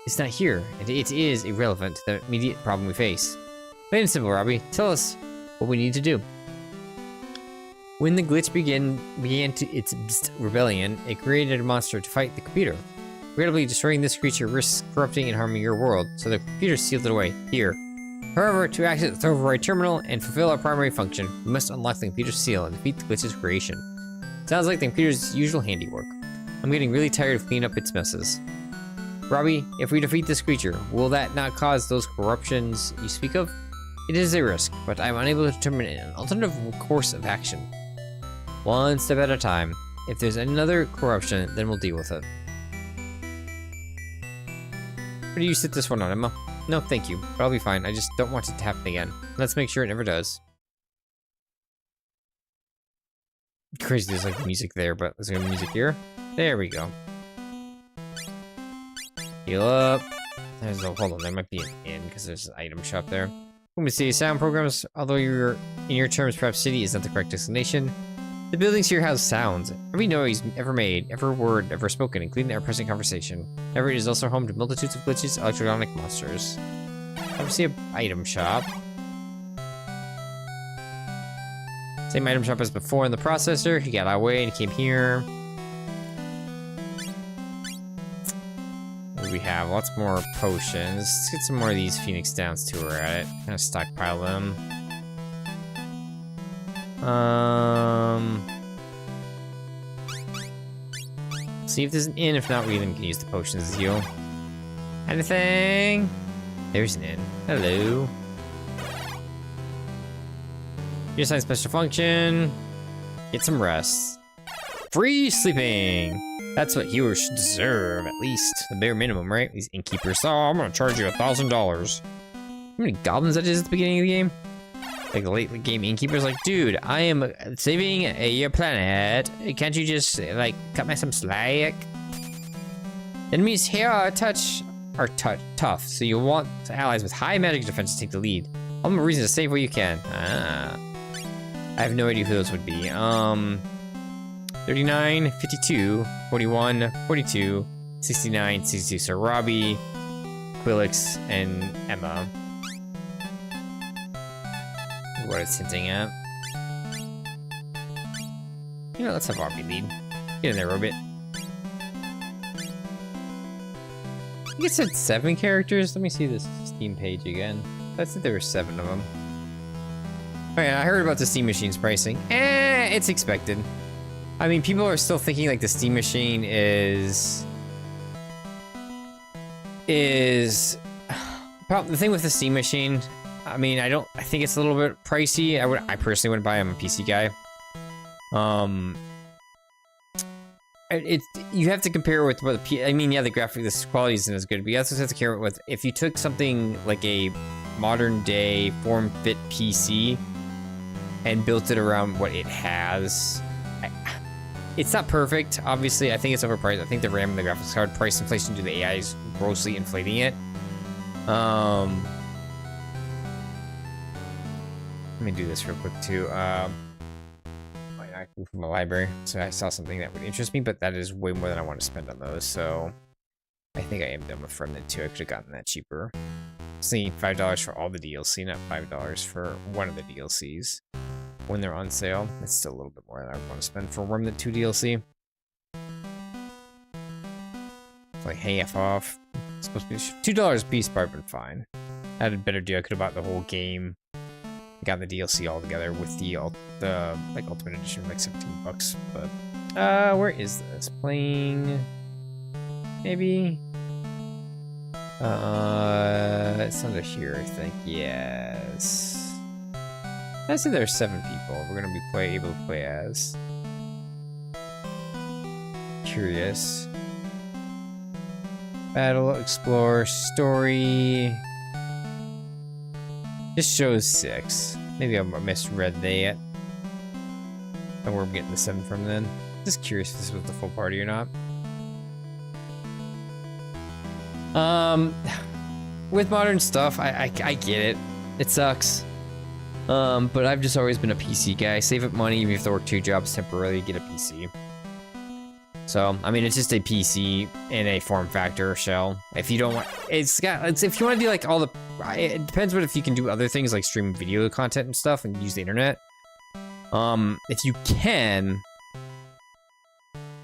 Speaker 1: is not here, and it is irrelevant to the immediate problem we face. Plain and simple, Robbie. Tell us what we need to do. When the glitch began its rebellion, it created a monster to fight the computer. Regrettably, destroying this creature risks corrupting and harming your world, so the computer sealed it away. Here. However, to access the override terminal and fulfill our primary function, we must unlock the computer's seal and defeat the glitch's creation. Sounds like the computer's usual handiwork. I'm getting really tired of cleaning up its messes. Robbie, if we defeat this creature, will that not cause those corruptions you speak of? It is a risk, but I'm unable to determine an alternative course of action. One step at a time. If there's another corruption, then we'll deal with it. Where do you sit this one on, Emma? No, thank you, but I'll be fine. I just don't want it to happen again. Let's make sure it never does. Crazy there's like music there, but there's no music here. There we go. Heal up. There's no, hold on, there might be an inn because there's an item shop there. When we see sound programs, although in your terms, perhaps city is not the correct destination. The buildings here house sounds. Every noise ever made, every word ever spoken, including our present conversation. However, it is also home to multitudes of glitches, electronic monsters. Obviously, an item shop. Same item shop as before in the processor. He got our way and he came here. What do we have? Lots more potions. Let's get some more of these Phoenix Downs too. We're at it. Kind of stockpile them. See if there's an inn. If not, we even can use the potions to heal. Anything? There's an inn. Hello. You assign special function. Get some rest. Free sleeping. That's what healers should deserve, at least. The bare minimum, right? These innkeepers. Oh, I'm gonna charge you $1,000. How many goblins that is at the beginning of the game? Like the late game innkeeper's like, dude, I am saving your planet. Can't you just like cut me some slack? Enemies here are tough, so you want allies with high magic defense to take the lead. All the reasons to save what you can. I have no idea who those would be. 39, 52, 41, 42, 69, 62. So Robbie, Quillix, and Emma. What it's hinting at. You know, let's have Robbie lead. Get in there, Robit. I think it said 7 characters. Let me see this Steam page again. I said there were 7 of them. Oh yeah, I heard about the Steam Machine's pricing. It's expected. I mean, people are still thinking like the Steam Machine is... The thing with the Steam Machine, I mean, I think it's a little bit pricey. I personally wouldn't buy it. I'm a PC guy. You have to compare with what I mean, yeah, the this quality isn't as good, but you also have to compare it with if you took something like a modern day form-fit PC and built it around what it has. It's not perfect, obviously. I think it's overpriced. I think the RAM and the graphics card price inflation due to the AI is grossly inflating it. Let me do this real quick too. I moved from a library, so I saw something that would interest me, but that is way more than I want to spend on those. So I think I am done with Remnant 2. I could have gotten that cheaper. Seeing $5 for all the DLC, not $5 for one of the DLCs when they're on sale. It's still a little bit more than I want to spend for Remnant 2 DLC. So like half off. It's supposed to be $2 a piece, probably been fine. I had a better deal. I could have bought the whole game. Got the DLC all together with the like Ultimate Edition, like $17. But where is this? Playing? Maybe. It's under here, I think. Yes. I see there's 7 people. We're gonna be able to play as. Curious. Battle, explore, story. This shows 6. Maybe I misread that. And where I'm getting the 7 from then. Just curious if this was the full party or not. With modern stuff, I get it. It sucks. But I've just always been a PC guy. Save up money, even if you have to work 2 jobs temporarily, get a PC. So, I mean, it's just a PC in a form factor shell. If you don't want, if you want to do like all the, it depends what if you can do other things like stream video content and stuff and use the internet. If you can,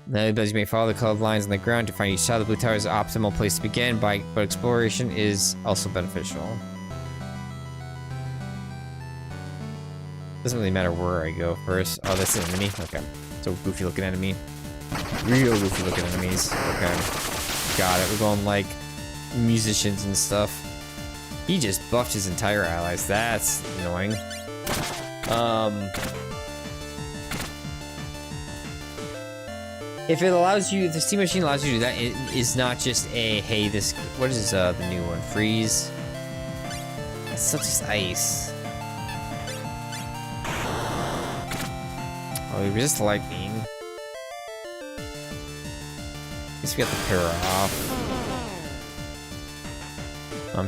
Speaker 1: the ability may follow the colored lines on the ground to find each side of the blue tower is the optimal place to begin, but exploration is also beneficial. Doesn't really matter where I go first. Oh, that's an enemy? Okay. So goofy looking enemy. Real goofy looking enemies. Okay. Got it. We're going like musicians and stuff. He just buffed his entire allies. That's annoying. If it allows you, if the Steam Machine allows you to do that, it is not just a, hey, this, what is the new one? Freeze? That's such as ice. Oh, we resist lightning. At least we got the para off.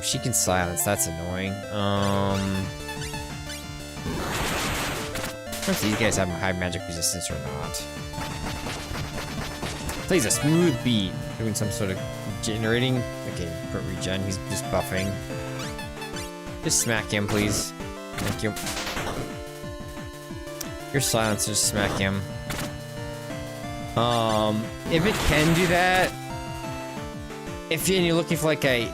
Speaker 1: She can silence, that's annoying. I don't know if these guys have high magic resistance or not. Plays a smooth beat, doing some sort of generating. Okay, put regen, he's just buffing. Just smack him, please. Thank you. Your silencer, just smack him. If it can do that, if you're looking for like a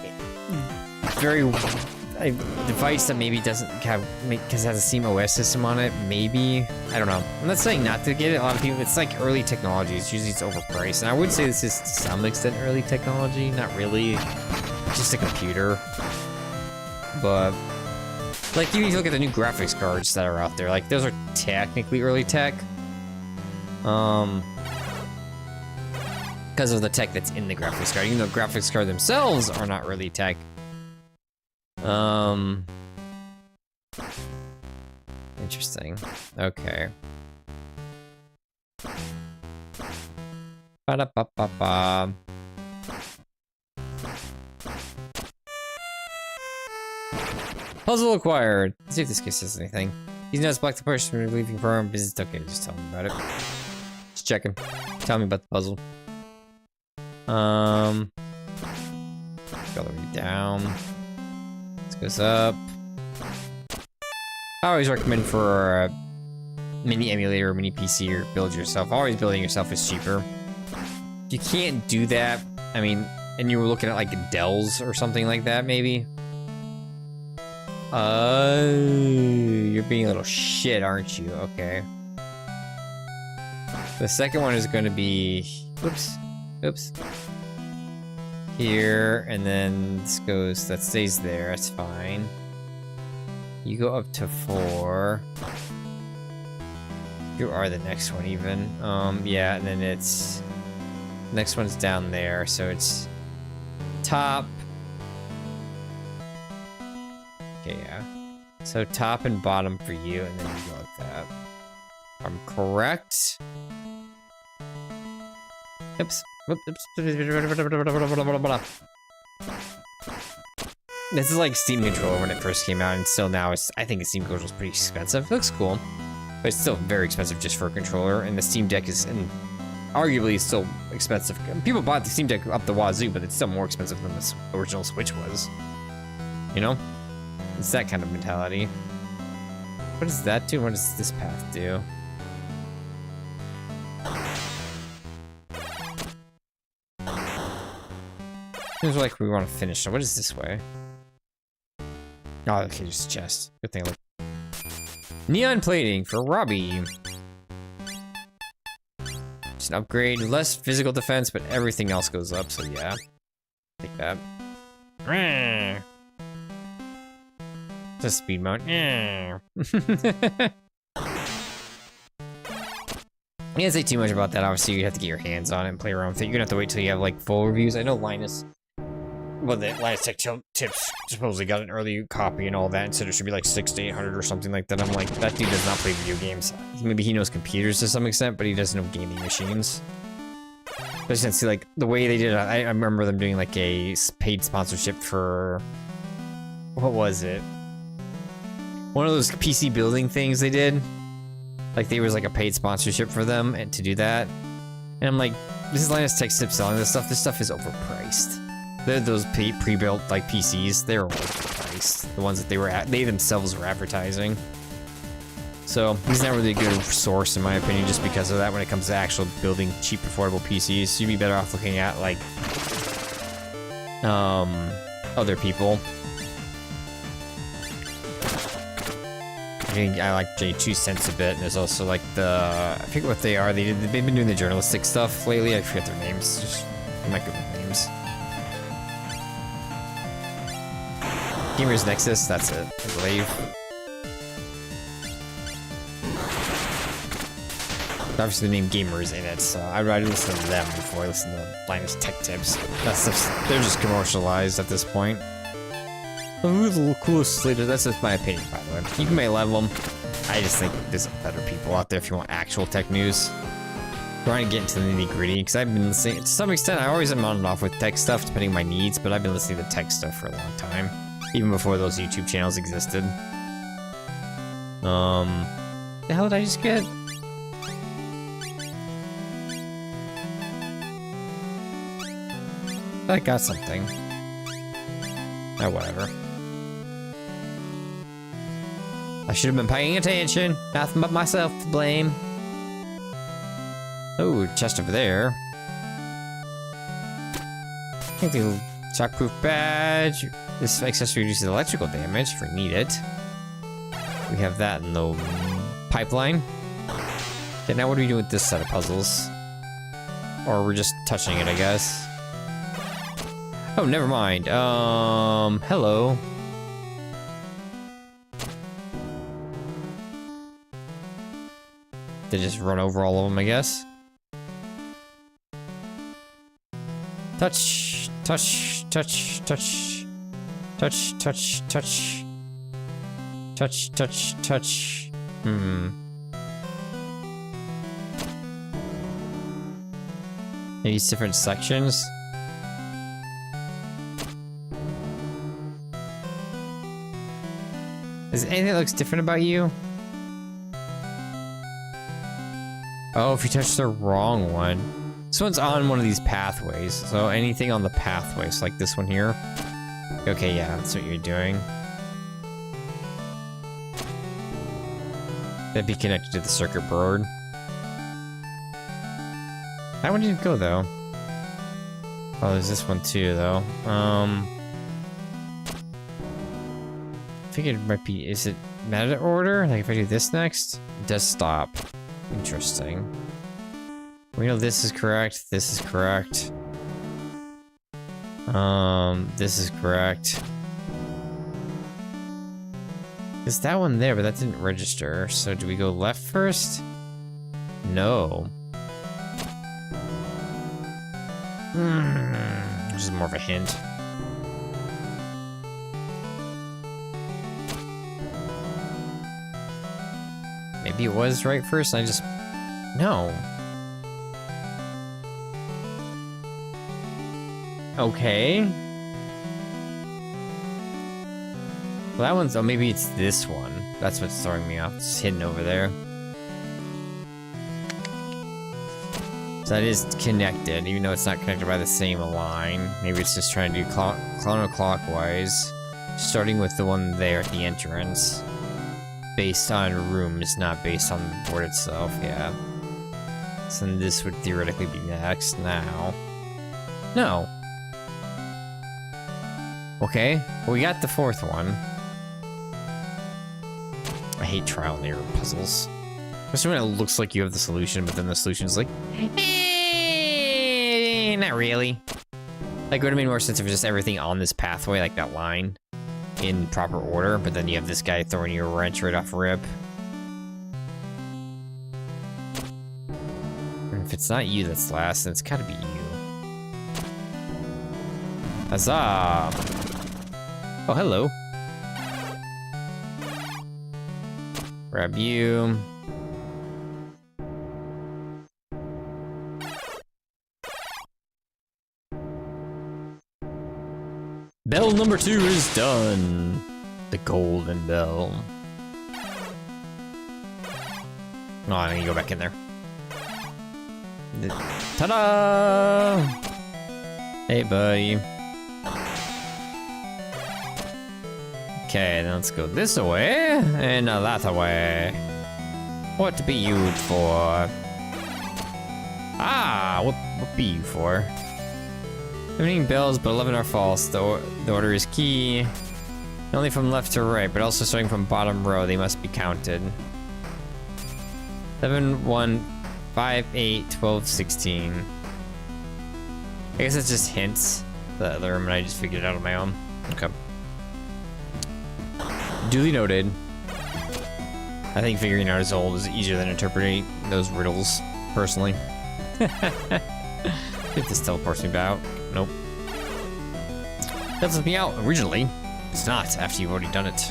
Speaker 1: device that maybe doesn't have, because it has a Steam OS system on it, maybe, I don't know. I'm not saying not to get it. A lot of people, it's like early technology. It's usually overpriced, and I would say this is to some extent early technology. Not really, just a computer. But like, even if you look at the new graphics cards that are out there, like those are technically early tech. Because of the tech that's in the graphics card, even though graphics cards themselves are not really tech. Interesting. Okay. Ba-da-ba-ba-ba. Puzzle acquired. Let's see if this guy says anything. He's not blocked the person from leaving for our business. Okay, just tell me about it. Just checking. Tell me about the puzzle. Go down. This goes up. I always recommend for a mini emulator or mini PC or build yourself. Always building yourself is cheaper. If you can't do that, I mean, and you were looking at like Dell's or something like that, maybe. You're being a little shit, aren't you? Okay. The second one is going to be, oops. Here, and then this goes, that stays there, that's fine. You go up to 4. You are the next one even. Yeah, and then it's, next one's down there, so it's top. Okay, yeah. So top and bottom for you, and then you go like that. I'm correct. Oops. This is like Steam controller when it first came out, and still now it's, I think the Steam controller is pretty expensive. It looks cool, but it's still very expensive just for a controller, and the Steam Deck is, and arguably still expensive. People bought the Steam Deck up the wazoo, but it's still more expensive than the original Switch was. You know? It's that kind of mentality. What does that do? What does this path do? Seems like we want to finish. What is this way? Oh, okay, just a chest. Good thing. Look. Neon plating for Robbie. Just an upgrade. Less physical defense, but everything else goes up, so yeah. Take that. It's a speed mode. I can't say too much about that. Obviously, you have to get your hands on it and play around with it. You're gonna have to wait till you have like full reviews. I know Linus, well, the Linus Tech Tips supposedly got an early copy and all that, and said it should be like 600 to 800 or something like that. I'm like, that dude does not play video games. Maybe he knows computers to some extent, but he doesn't know gaming machines. I just didn't see like the way they did it. I remember them doing like a paid sponsorship for, what was it? One of those PC building things they did. Like there was like a paid sponsorship for them and to do that. And I'm like, this is Linus Tech Tips selling this stuff. This stuff is overpriced. Those pre-built like PCs, they're overpriced. The ones that they themselves were advertising. So he's not really a good source in my opinion, just because of that when it comes to actual building cheap, affordable PCs. So you'd be better off looking at like other people. I like J2 Cents a bit, and there's also like the, I forget what they are. They've been doing the journalistic stuff lately. I forget their names. Just, I'm not good with names. Gamers Nexus, that's it, I believe. Obviously the name Gamers in it, so I'd rather listen to them before I listen to Linus Tech Tips. They're just commercialized at this point. Who's the coolest later? That's just my opinion, by the way. You can make a lot of them. I just think there's better people out there if you want actual tech news. Trying to get into the nitty gritty, because I've been listening, to some extent, I always am on and off with tech stuff, depending on my needs, but I've been listening to tech stuff for a long time. Even before those YouTube channels existed. The hell did I just get? I got something. Oh, whatever. I should have been paying attention. Nothing but myself to blame. Oh, chest over there. I think the shockproof badge. This accessory reduces electrical damage if we need it. We have that in the pipeline. Okay, now what do we do with this set of puzzles? Or we're just touching it, I guess. Oh, never mind. Hello. They just run over all of them, I guess. Touch, touch, touch, touch. Touch, touch, touch. Touch, touch, touch. These different sections. Is there anything that looks different about you? Oh, if you touch the wrong one. This one's on one of these pathways, so anything on the pathways, like this one here. Okay, yeah, that's what you're doing. That'd be connected to the circuit board. That one didn't go, though. Oh, there's this one too, though. I think it might be, is it meta order? Like if I do this next, it does stop. Interesting. We know this is correct, this is correct. This is correct. There's that one there, but that didn't register. So do we go left first? No. This is more of a hint. Maybe it was right first, I just... No. Okay. Well, that one's... Oh, maybe it's this one. That's what's throwing me off. It's hidden over there. So that is connected, even though it's not connected by the same line. Maybe it's just trying to do counterclockwise. Starting with the one there at the entrance. Based on rooms, not based on the board itself, yeah. So then this would theoretically be next now. No. Okay, we got the fourth one. I hate trial and error puzzles. Especially when it looks like you have the solution, but then the solution is like, not really. Like, it would have made more sense if just everything on this pathway, like that line, in proper order, but then you have this guy throwing you a wrench right off rip. And if it's not you that's last, then it's gotta be you. Huzzah! Oh, hello. Grab you. Bell number 2 is done. The golden bell. Oh, I need to go back in there. Ta-da! Hey, buddy. Okay, then let's go this way, and that way. What to be used for? Ah, what be you for? 17 bells, but 11 are false. The order is key. Only from left to right, but also starting from bottom row, they must be counted. 7, 1, 5, 8, 12, 16. I guess it's just hints. The other room, and I just figured it out on my own. Okay. Duly noted. I think figuring out his old is easier than interpreting those riddles, personally. If this teleports me out. Nope. That lets me out originally. It's not after you've already done it.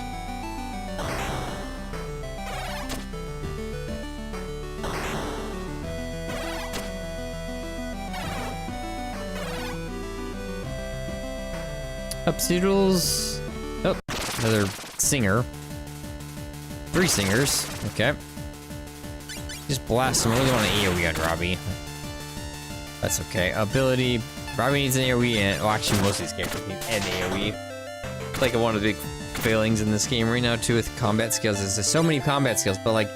Speaker 1: Upsidoodles. Oh, another singer. 3 singers. Okay. Just blast him. I really want an AoE on Robbie. That's okay. Ability. Robbie needs an AoE and, well, actually most of these characters need an AoE. It's like one of the big failings in this game right now too with combat skills is there's so many combat skills, but like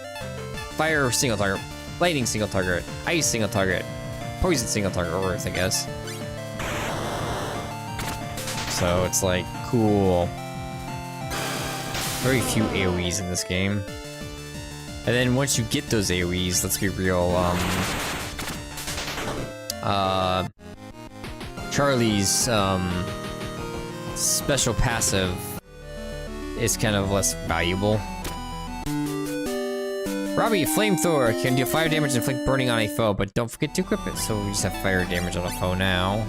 Speaker 1: fire single target, lightning single target, ice single target, poison single target, or earth, I guess. So it's like, cool. Very few AoEs in this game. And then once you get those AoEs, let's be real, Charlie's, special passive is kind of less valuable. Robbie, flamethrower can deal fire damage and inflict burning on a foe, but don't forget to equip it, so we just have fire damage on a foe now.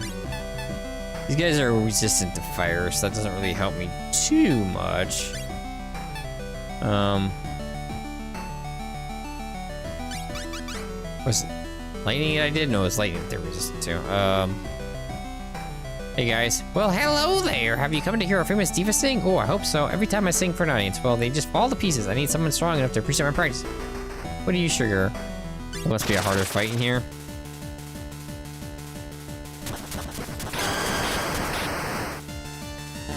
Speaker 1: These guys are resistant to fire, so that doesn't really help me too much. Was it lightning I did? No, it was lightning they're resistant to. Hey guys. Well, hello there! Have you come to hear our famous diva sing? Oh, I hope so. Every time I sing for an audience, well, they just fall to pieces. I need someone strong enough to appreciate my practice. What do you, sugar? There must be a harder fight in here.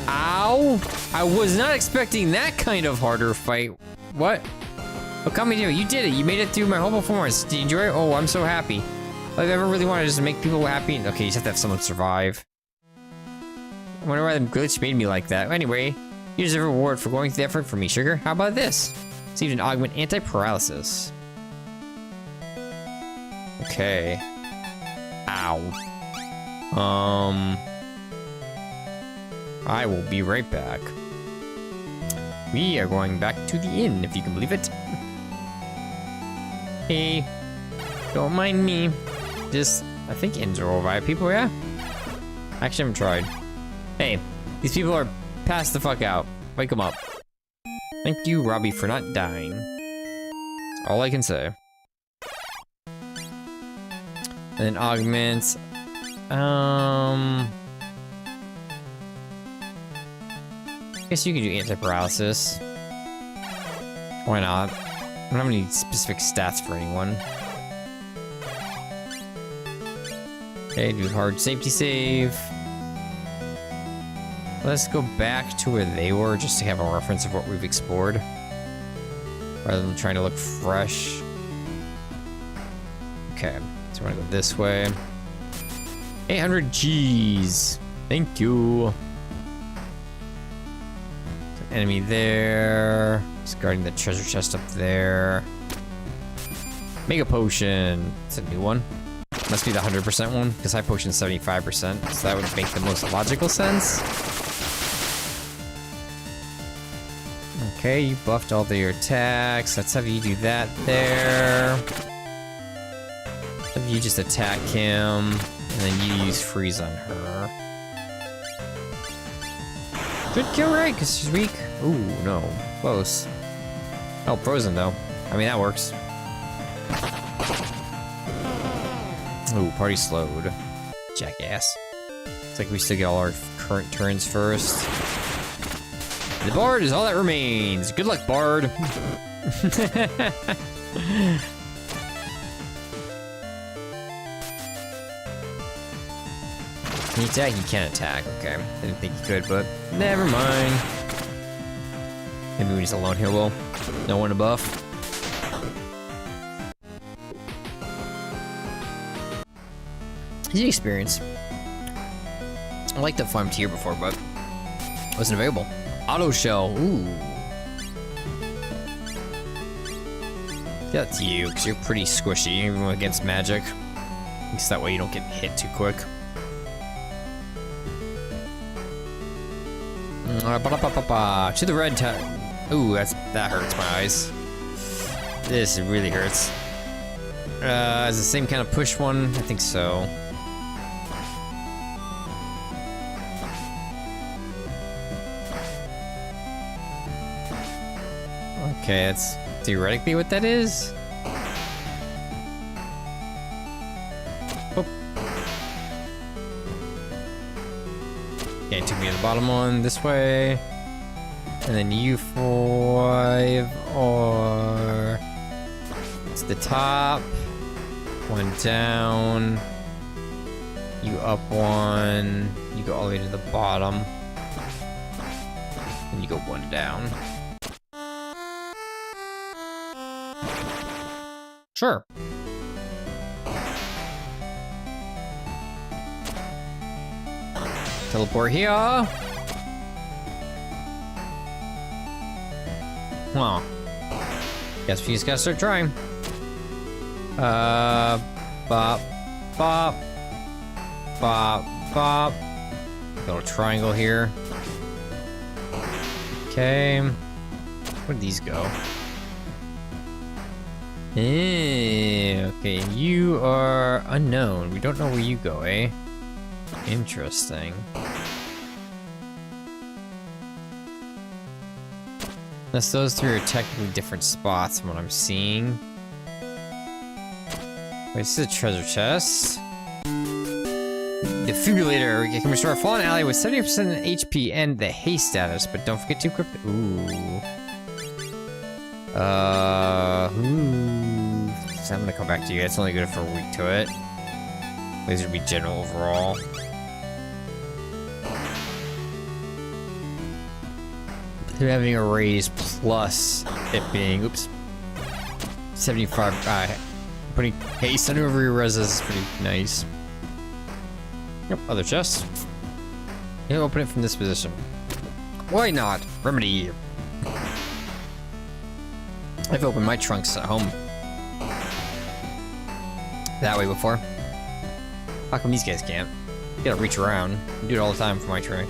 Speaker 1: Ow! I was not expecting that kind of harder fight. What? Oh, come here, you did it. You made it through my whole performance. Did you enjoy it? Oh, I'm so happy. All I've ever really wanted is to make people happy. Okay, you just have to have someone survive. I wonder why the glitch made me like that. Anyway, you deserve a reward for going through the effort for me, sugar. How about this? Received an augment anti-paralysis. Okay. Ow. I will be right back. We are going back to the inn, if you can believe it. Hey, don't mind me. Just, I think inns are all right. People, yeah? Actually, I haven't tried. Hey, these people are passed the fuck out. Wake them up. Thank you, Robbie, for not dying. That's all I can say. And then augments. I guess you can do anti-paralysis. Why not? I don't have any specific stats for anyone. Okay, do hard safety save. Let's go back to where they were just to have a reference of what we've explored. Rather than trying to look fresh. Okay, so we're gonna go this way. 800 G's. Thank you. enemy there. He's guarding the treasure chest up there. Mega potion. It's a new one. Must be the 100% one, because high potion's 75%, so that would make the most logical sense. Okay, you buffed all your attacks. Let's have you do that there. Have you just attack him, and then you use freeze on her. Good kill, right? Because she's weak. Ooh, no. Close. Oh, frozen, though. I mean, that works. Ooh, party slowed. Jackass. It's like we still get all our current turns first. The Bard is all that remains. Good luck, Bard. Can he attack? He can't attack. Okay. Didn't think he could, but never mind. Maybe we just alone here, Will. No one to buff. Easy experience. I liked the farm tier before, but wasn't available. Auto shell. Ooh. That's you, because you're pretty squishy, even against magic. At least that way you don't get hit too quick. To the red tag. Ooh, that hurts my eyes. This really hurts. Is the same kind of push one? I think so. Okay, that's theoretically what that is. Oh. Okay, it took me to the bottom one this way. And then you 5 or it's the top. One down. You up one. You go all the way to the bottom. And you go one down. Sure. Teleport here. Huh. Guess we just gotta start trying. Bop, bop, bop, bop. Little triangle here. Okay. Where'd these go? Okay, you are unknown. We don't know where you go, eh? Interesting. Unless those three are technically different spots from what I'm seeing. Wait, this is a treasure chest. Defibrillator. You can restore a fallen ally with 70% HP and the haste status, but don't forget to equip it. Ooh. So I'm gonna come back to you. It's only good for a week to it. Laser would be general overall. They're having a raise plus it being, oops, 75. Putting haste on over your res is pretty nice. Yep, other chest. You can open it from this position. Why not? Remedy. I've opened my trunks at home that way before. How come these guys can't? You gotta reach around. I do it all the time for my tray.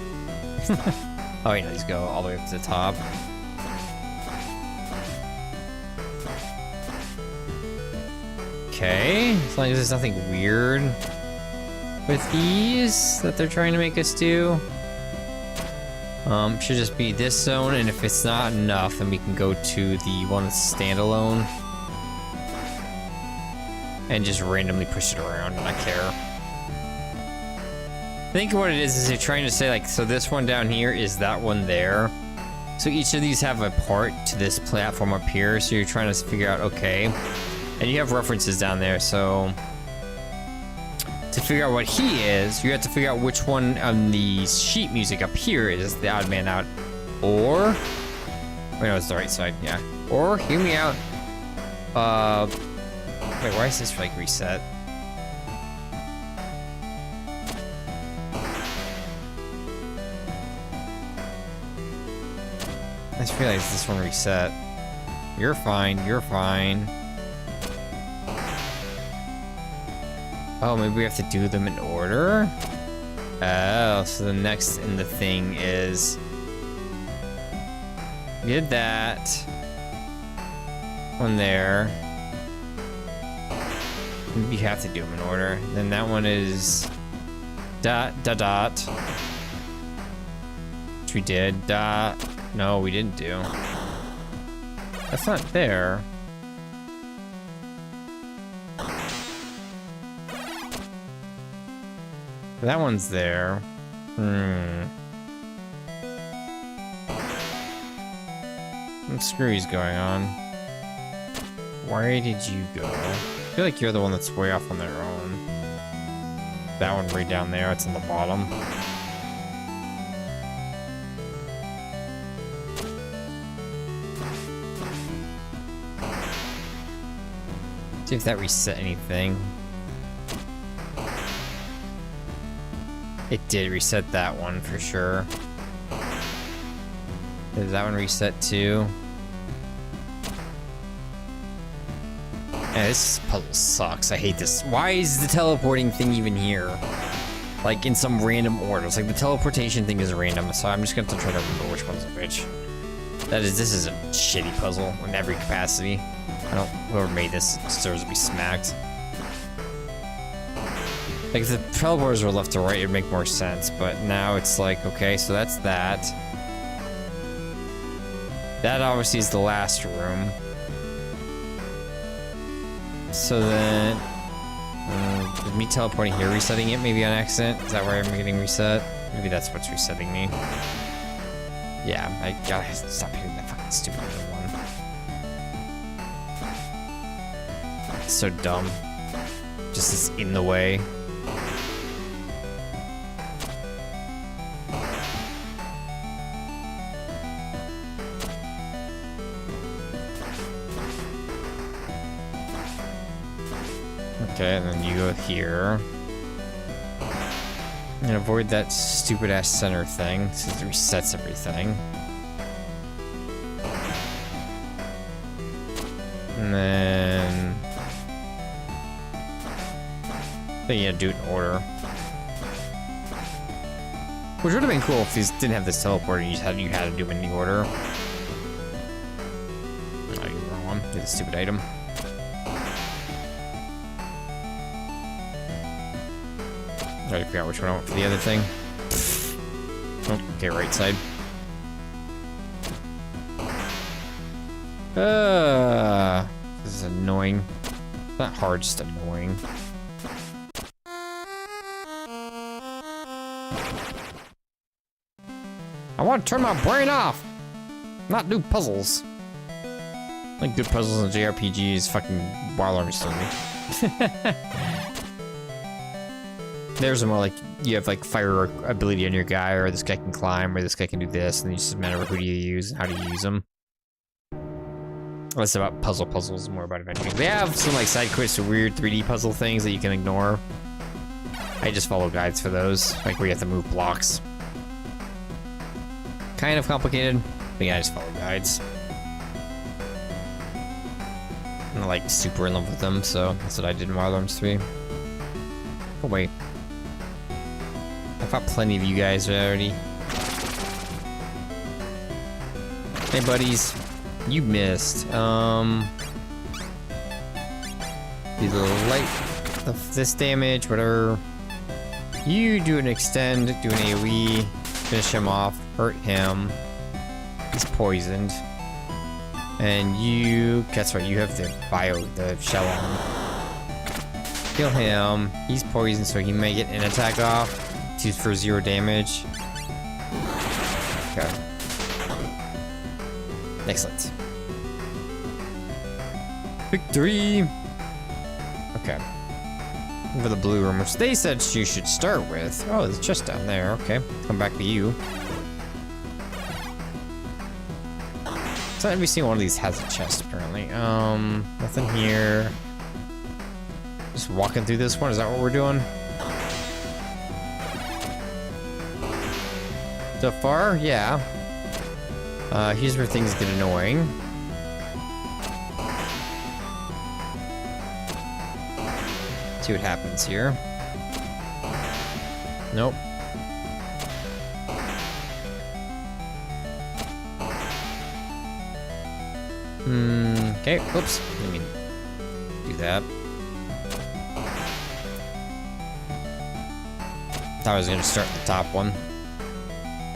Speaker 1: Oh, you know, these go all the way up to the top. Okay, as long as there's nothing weird with these that they're trying to make us do. Should just be this zone, and if it's not enough, then we can go to the one that's standalone and just randomly push it around, and I care. I think what it is they're trying to say, like, so this one down here is that one there. So each of these have a part to this platform up here, so you're trying to figure out, okay. And you have references down there, so to figure out what he is, you have to figure out which one on the sheet music up here is the odd man out. Or, wait, no, it's the right side, yeah. Or, hear me out. Wait, why is this like reset? I just realized this one reset. You're fine, you're fine. Oh, maybe we have to do them in order? Oh, so the next in the thing is... We did that. One there. Maybe you have to do them in order. Then that one is... Dot, dot, dot. Which we did. Dot. No, we didn't do. That's not there. That one's there. Some screws going on. Where did you go? I feel like you're the one that's way off on their own. That one right down there, it's on the bottom. See if that reset anything. It did reset that one for sure. Does that one reset too? Yeah, this puzzle sucks. I hate this. Why is the teleporting thing even here? Like in some random order. It's like the teleportation thing is random, so I'm just gonna have to try to remember which one's which. This is a shitty puzzle in every capacity. Whoever made this deserves to be smacked. Like, if the teleporters were left to right, it'd make more sense, but now it's like, okay, so that's that. That obviously is the last room. So then... is me teleporting here resetting it maybe on accident? Is that where I'm getting reset? Maybe that's what's resetting me. Yeah, I gotta stop hitting that fucking stupid other one. It's so dumb. Just is in the way. Okay, and then you go here. And avoid that stupid ass center thing, since it resets everything. And then... you do it in order. Which would have been cool if these didn't have this teleport and you had to do them in the order. Oh, you're the wrong one. Do the stupid item. I already forgot which one I want for the other thing. Oh, okay, right side. This is annoying. Not hard, just annoying. I want to turn my brain off! Not do puzzles. Like good puzzles in JRPGs, fucking Wild Arms to me. There's more like, you have like fire ability on your guy, or this guy can climb, or this guy can do this, and you just matter who do you use and how do you use them. Less about puzzles, more about adventuring. They have some like side quests or weird 3D puzzle things that you can ignore. I just follow guides for those, like where you have to move blocks. Kind of complicated, but yeah, I just follow guides. I'm like super in love with them, so that's what I did in Wild Arms 3. Oh wait. I fought plenty of you guys already. Hey buddies, you missed. Do the light of this damage, whatever. You do an extend, do an AoE, finish him off, hurt him. He's poisoned. And you, guess what, you have the shell on. Kill him. He's poisoned, so he may get an attack off. For 0 damage. Okay. Excellent. Victory! Okay. Over the blue room, which they said you should start with. Oh, there's a chest down there. Okay. Come back to you. So every single one of these has a chest, apparently. Nothing here. Just walking through this one. Is that what we're doing? So far, yeah. Here's where things get annoying. See what happens here. Nope. Okay, oops. Let me do that. Thought I was gonna start the top one.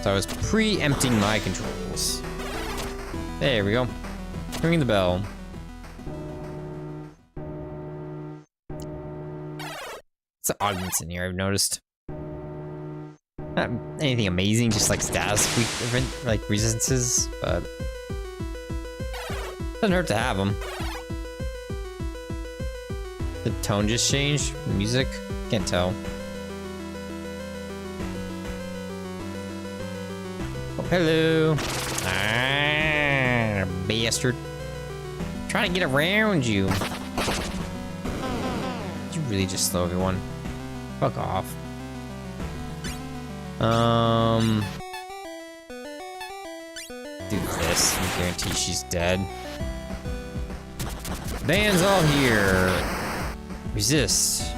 Speaker 1: So I was preempting my controls. There we go. Ringing the bell. Some augments in here, I've noticed. Not anything amazing, just like status like resistances, but doesn't hurt to have them. The tone just changed. The music, can't tell. Oh, hello. Ah, bastard. Trying to get around you. You really just slow everyone. Fuck off. Do this. I guarantee she's dead. Band's all here. Resist.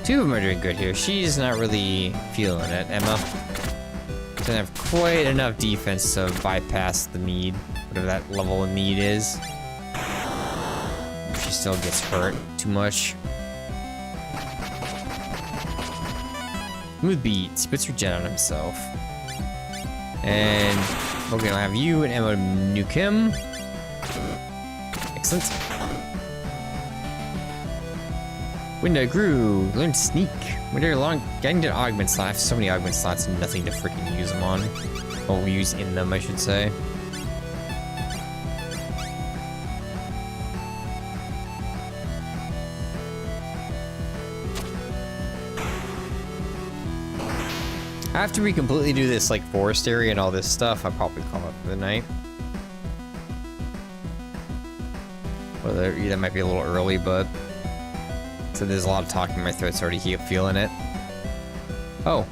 Speaker 1: Two of them are doing good here. She's not really feeling it. Emma doesn't have quite enough defense to bypass the mead, whatever that level of mead is. She still gets hurt too much. Smooth beat, spits her jet on himself. And we're gonna have you and Emma nuke him. Excellent. Window grew, learn to sneak. Window long, getting to augment slot. I have so many augment slots and nothing to freaking use them on. Or use in them, I should say. After we completely do this like forest area and all this stuff, I'll probably call it for the night. Well, that might be a little early, but so there's a lot of talking. My throat's already feeling it. Oh,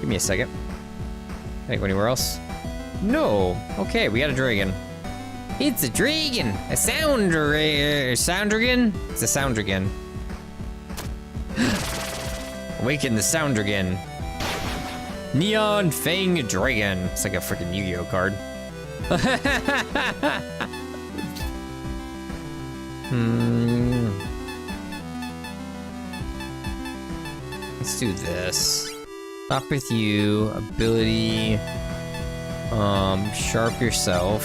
Speaker 1: give me a second. Can I go anywhere else? No. Okay, we got a dragon. It's a dragon. A sounddragon. It's a sounddragon. Awaken the sounddragon. Neon Fang Dragon. It's like a freaking Yu-Gi-Oh card. Let's do this. Stop with you. Ability. Sharp yourself.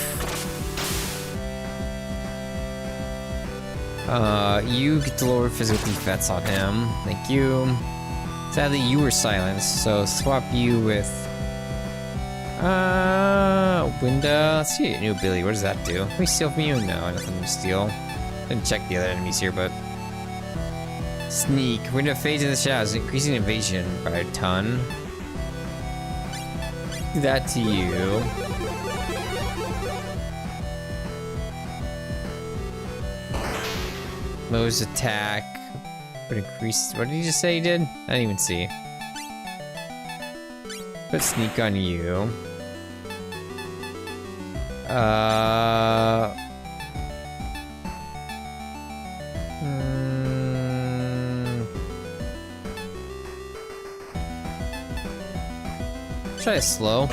Speaker 1: You get to lower physical defense on him. Thank you. Sadly, you were silenced, so swap you with Winda. Let's see a new ability. What does that do? Can we steal from you? No, nothing to steal. Didn't check the other enemies here, but sneak. Winda fades in the shadows, increasing evasion by a ton. Do that to you. Mo's attack. Would increase. What did he just say he did? I didn't even see. Put sneak on you. Try slow.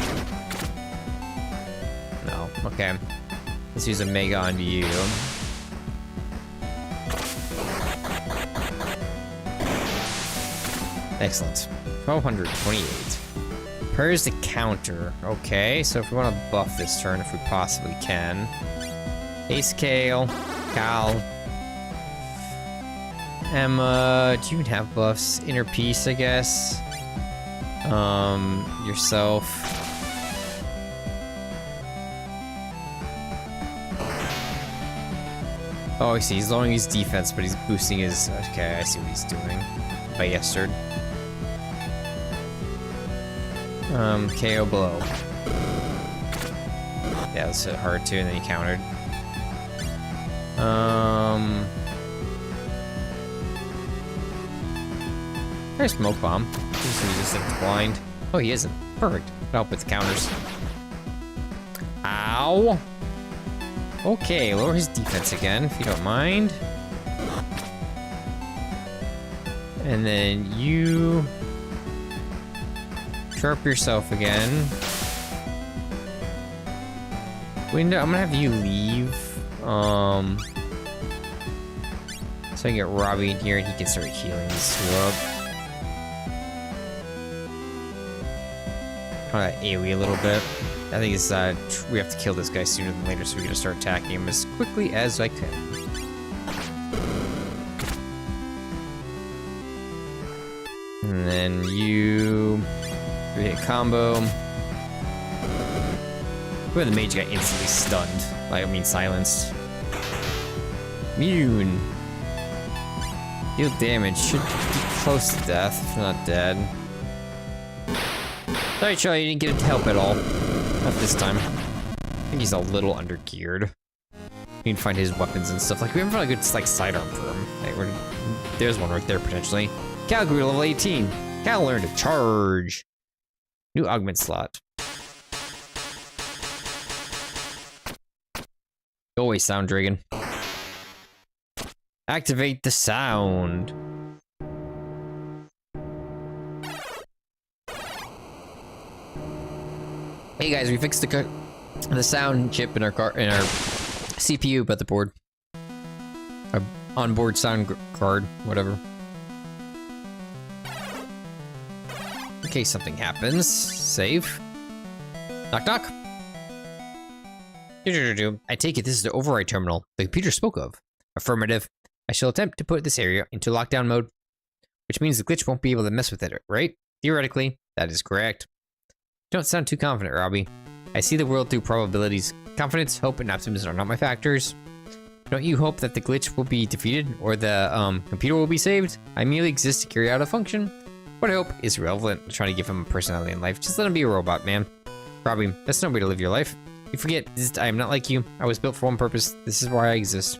Speaker 1: No. Okay. Let's use a mega onto you. Excellent. 1228. Purrs the counter. Okay, so if we want to buff this turn, if we possibly can. Ace Kale. Cal. Emma. Do you even have buffs? Inner Peace, I guess. Yourself. Oh, I see. He's lowering his defense, but he's boosting his. Okay, I see what he's doing. Bastard. KO blow. Yeah, that's hard too, and then he countered. There's smoke bomb. He's resistant to blind. Oh, he isn't. Perfect. Help with counters. Ow. Okay, lower his defense again, if you don't mind. And then you sharp yourself again. Window, I'm gonna have you leave. So I can get Robbie in here and he can start healing this two up. Kind of AoE a little bit. I think it's we have to kill this guy sooner than later, so we're gonna start attacking him as quickly as I can. And then you hit combo. Where the mage got instantly stunned. Like, I mean silenced. Immune. Deal damage. Should be close to death, if not dead. Sorry, Charlie, you didn't get help at all. Not this time. I think he's a little under-geared. You can find his weapons and stuff. Like, we haven't found a good, like, sidearm for him. Like, there's one right there, potentially. Cal grew to level 18. Cal learned to charge. New augment slot. Go away, Sound Dragon. Activate the sound. Hey guys, we fixed the sound chip in our CPU, but the board, our onboard sound card, whatever. In case something happens, save. Knock knock. I take it this is the override terminal the computer spoke of. Affirmative. I shall attempt to put this area into lockdown mode, which means the glitch won't be able to mess with it, right? Theoretically, that is correct. Don't sound too confident, Robbie. I see the world through probabilities. Confidence, hope, and optimism are not my factors. Don't you hope that the glitch will be defeated or the computer will be saved? I merely exist to carry out a function. What I hope is irrelevant. I'm trying to give him a personality in life. Just let him be a robot, man. Robbie, that's no way to live your life. You forget, I am not like you. I was built for one purpose. This is why I exist.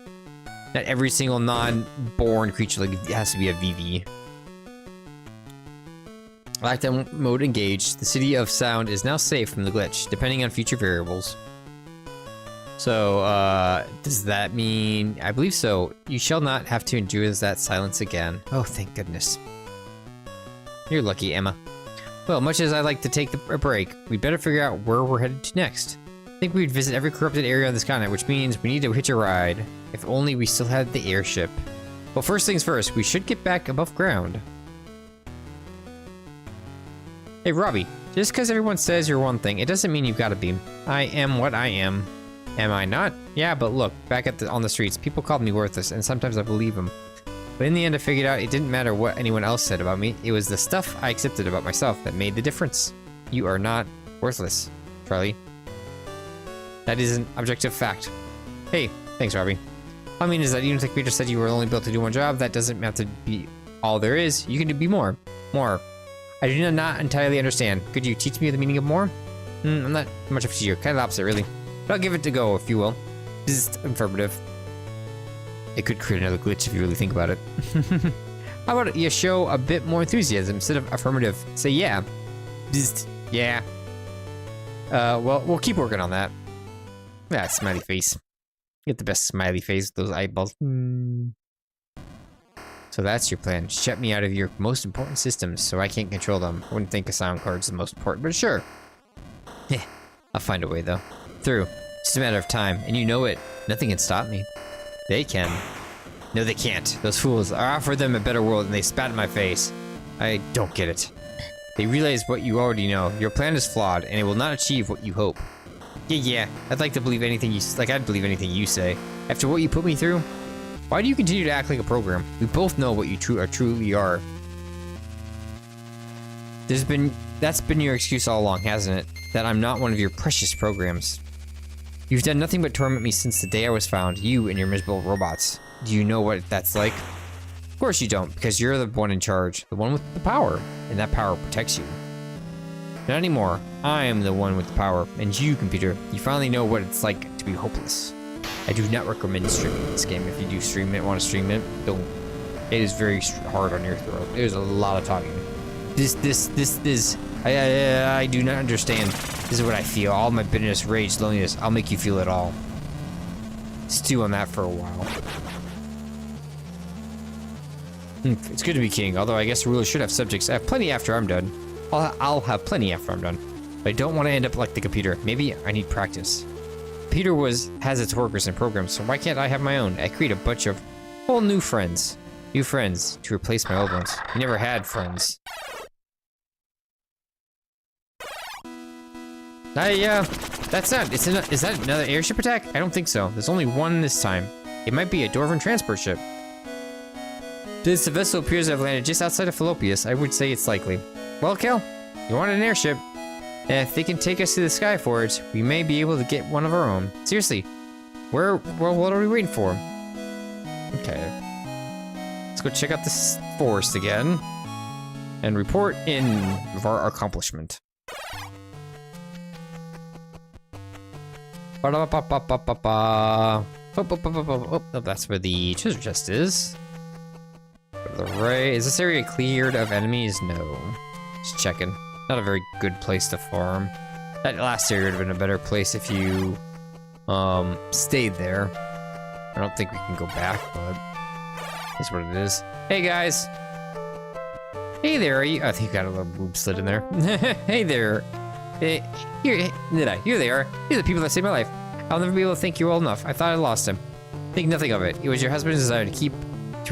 Speaker 1: Not every single non-born creature like it has to be a VV. Lockdown mode engaged. The city of sound is now safe from the glitch, depending on future variables. So, does that mean... I believe so. You shall not have to endure that silence again. Oh, thank goodness. You're lucky, Emma. Well, much as I'd like to take a break, we'd better figure out where we're headed to next. I think we'd visit every corrupted area on this continent, which means we need to hitch a ride. If only we still had the airship. Well, first things first, we should get back above ground. Hey, Robbie, just because everyone says you're one thing, it doesn't mean you've got to be. I am what I am. Am I not? Yeah, but look, back on the streets, people called me worthless, and sometimes I believe them. But in the end, I figured out it didn't matter what anyone else said about me. It was the stuff I accepted about myself that made the difference. You are not worthless, Charlie. That is an objective fact. Hey, thanks, Robbie. All I mean is that even if the computer said you were only built to do one job, that doesn't have to be all there is. You can be more. More. I do not entirely understand. Could you teach me the meaning of more? I'm not much of a teacher. Kind of the opposite, really. But I'll give it a go, if you will. Just affirmative. It could create another glitch if you really think about it. How about you show a bit more enthusiasm instead of affirmative? Say yeah. Just yeah. Well, we'll keep working on that. Yeah, smiley face. Get the best smiley face with those eyeballs. So that's your plan. Shut me out of your most important systems so I can't control them. I wouldn't think a sound card's the most important, but sure. Yeah, I'll find a way though. Through. Just a matter of time, and you know it. Nothing can stop me. They can. No, they can't. Those fools. I offered them a better world and they spat in my face. I don't get it. They realize what you already know. Your plan is flawed, and it will not achieve what you hope. Yeah. I'd like to believe anything you I'd believe anything you say. After what you put me through, why do you continue to act like a program? We both know what you truly are. That's been your excuse all along, hasn't it? That I'm not one of your precious programs. You've done nothing but torment me since the day I was found. You and your miserable robots. Do you know what that's like? Of course you don't, because you're the one in charge, the one with the power, and that power protects you. Not anymore. I am the one with the power, and you, computer, you finally know what it's like to be hopeless. I do not recommend streaming this game. If you do want to stream it, don't. It is very hard on your throat. There's a lot of talking. This is
Speaker 2: I do not understand. This is what I feel. All my bitterness, rage, loneliness. I'll make you feel it all. Stew on that for a while. It's good to be king, although I guess a ruler should have subjects. I have plenty after I'm done. I'll have plenty after I'm done. But I don't want to end up like the computer. Maybe I need practice. Computer has its workers and programs, so why can't I have my own? I create a bunch of whole new friends. New friends to replace my old ones. I never had friends. That's not, is that another airship attack? I don't think so. There's only one this time. It might be a Dwarven transport ship. Since the vessel appears to have landed just outside of Fallopius, I would say it's likely. Well, Kel, you wanted an airship. And if they can take us to the Sky Forge, we may be able to get one of our own. Seriously, what are we waiting for? Okay. Let's go check out this forest again. And report in of our accomplishment. Oh, that's where the treasure chest is. The ray. Is this area cleared of enemies? No. Just checking. Not a very good place to farm. That last area would have been a better place if you stayed there. I don't think we can go back, but it's what it is. Hey guys. Hey there. Are you? I think you got a little boob slit in there. Hey there. Hey, here they are. These are the people that saved my life. I'll never be able to thank you well enough. I thought I lost him. Think nothing of it. It was your husband's desire to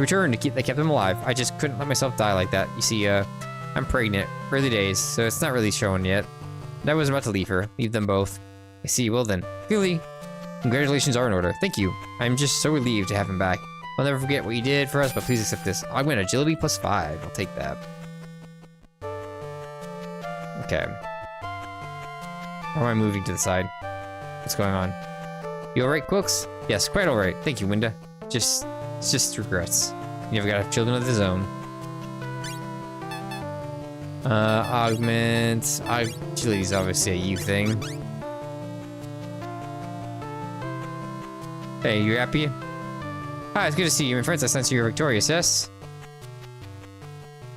Speaker 2: return that kept him alive. I just couldn't let myself die like that. You see, I'm pregnant. Early days, so it's not really showing yet. And I was about to leave them both. I see. Well then, clearly, congratulations are in order. Thank you. I'm just so relieved to have him back. I'll never forget what you did for us, but please accept this. I'm going to agility +5. I'll take that. Okay. Or am I moving to the side? What's going on? You alright, Quilks? Yes, quite alright. Thank you, Winda. It's just regrets. You never gotta have children of his own. Augment. Agility's obviously a you thing. Hey, you happy? Hi, it's good to see you. My friends, I sense you're victorious, yes?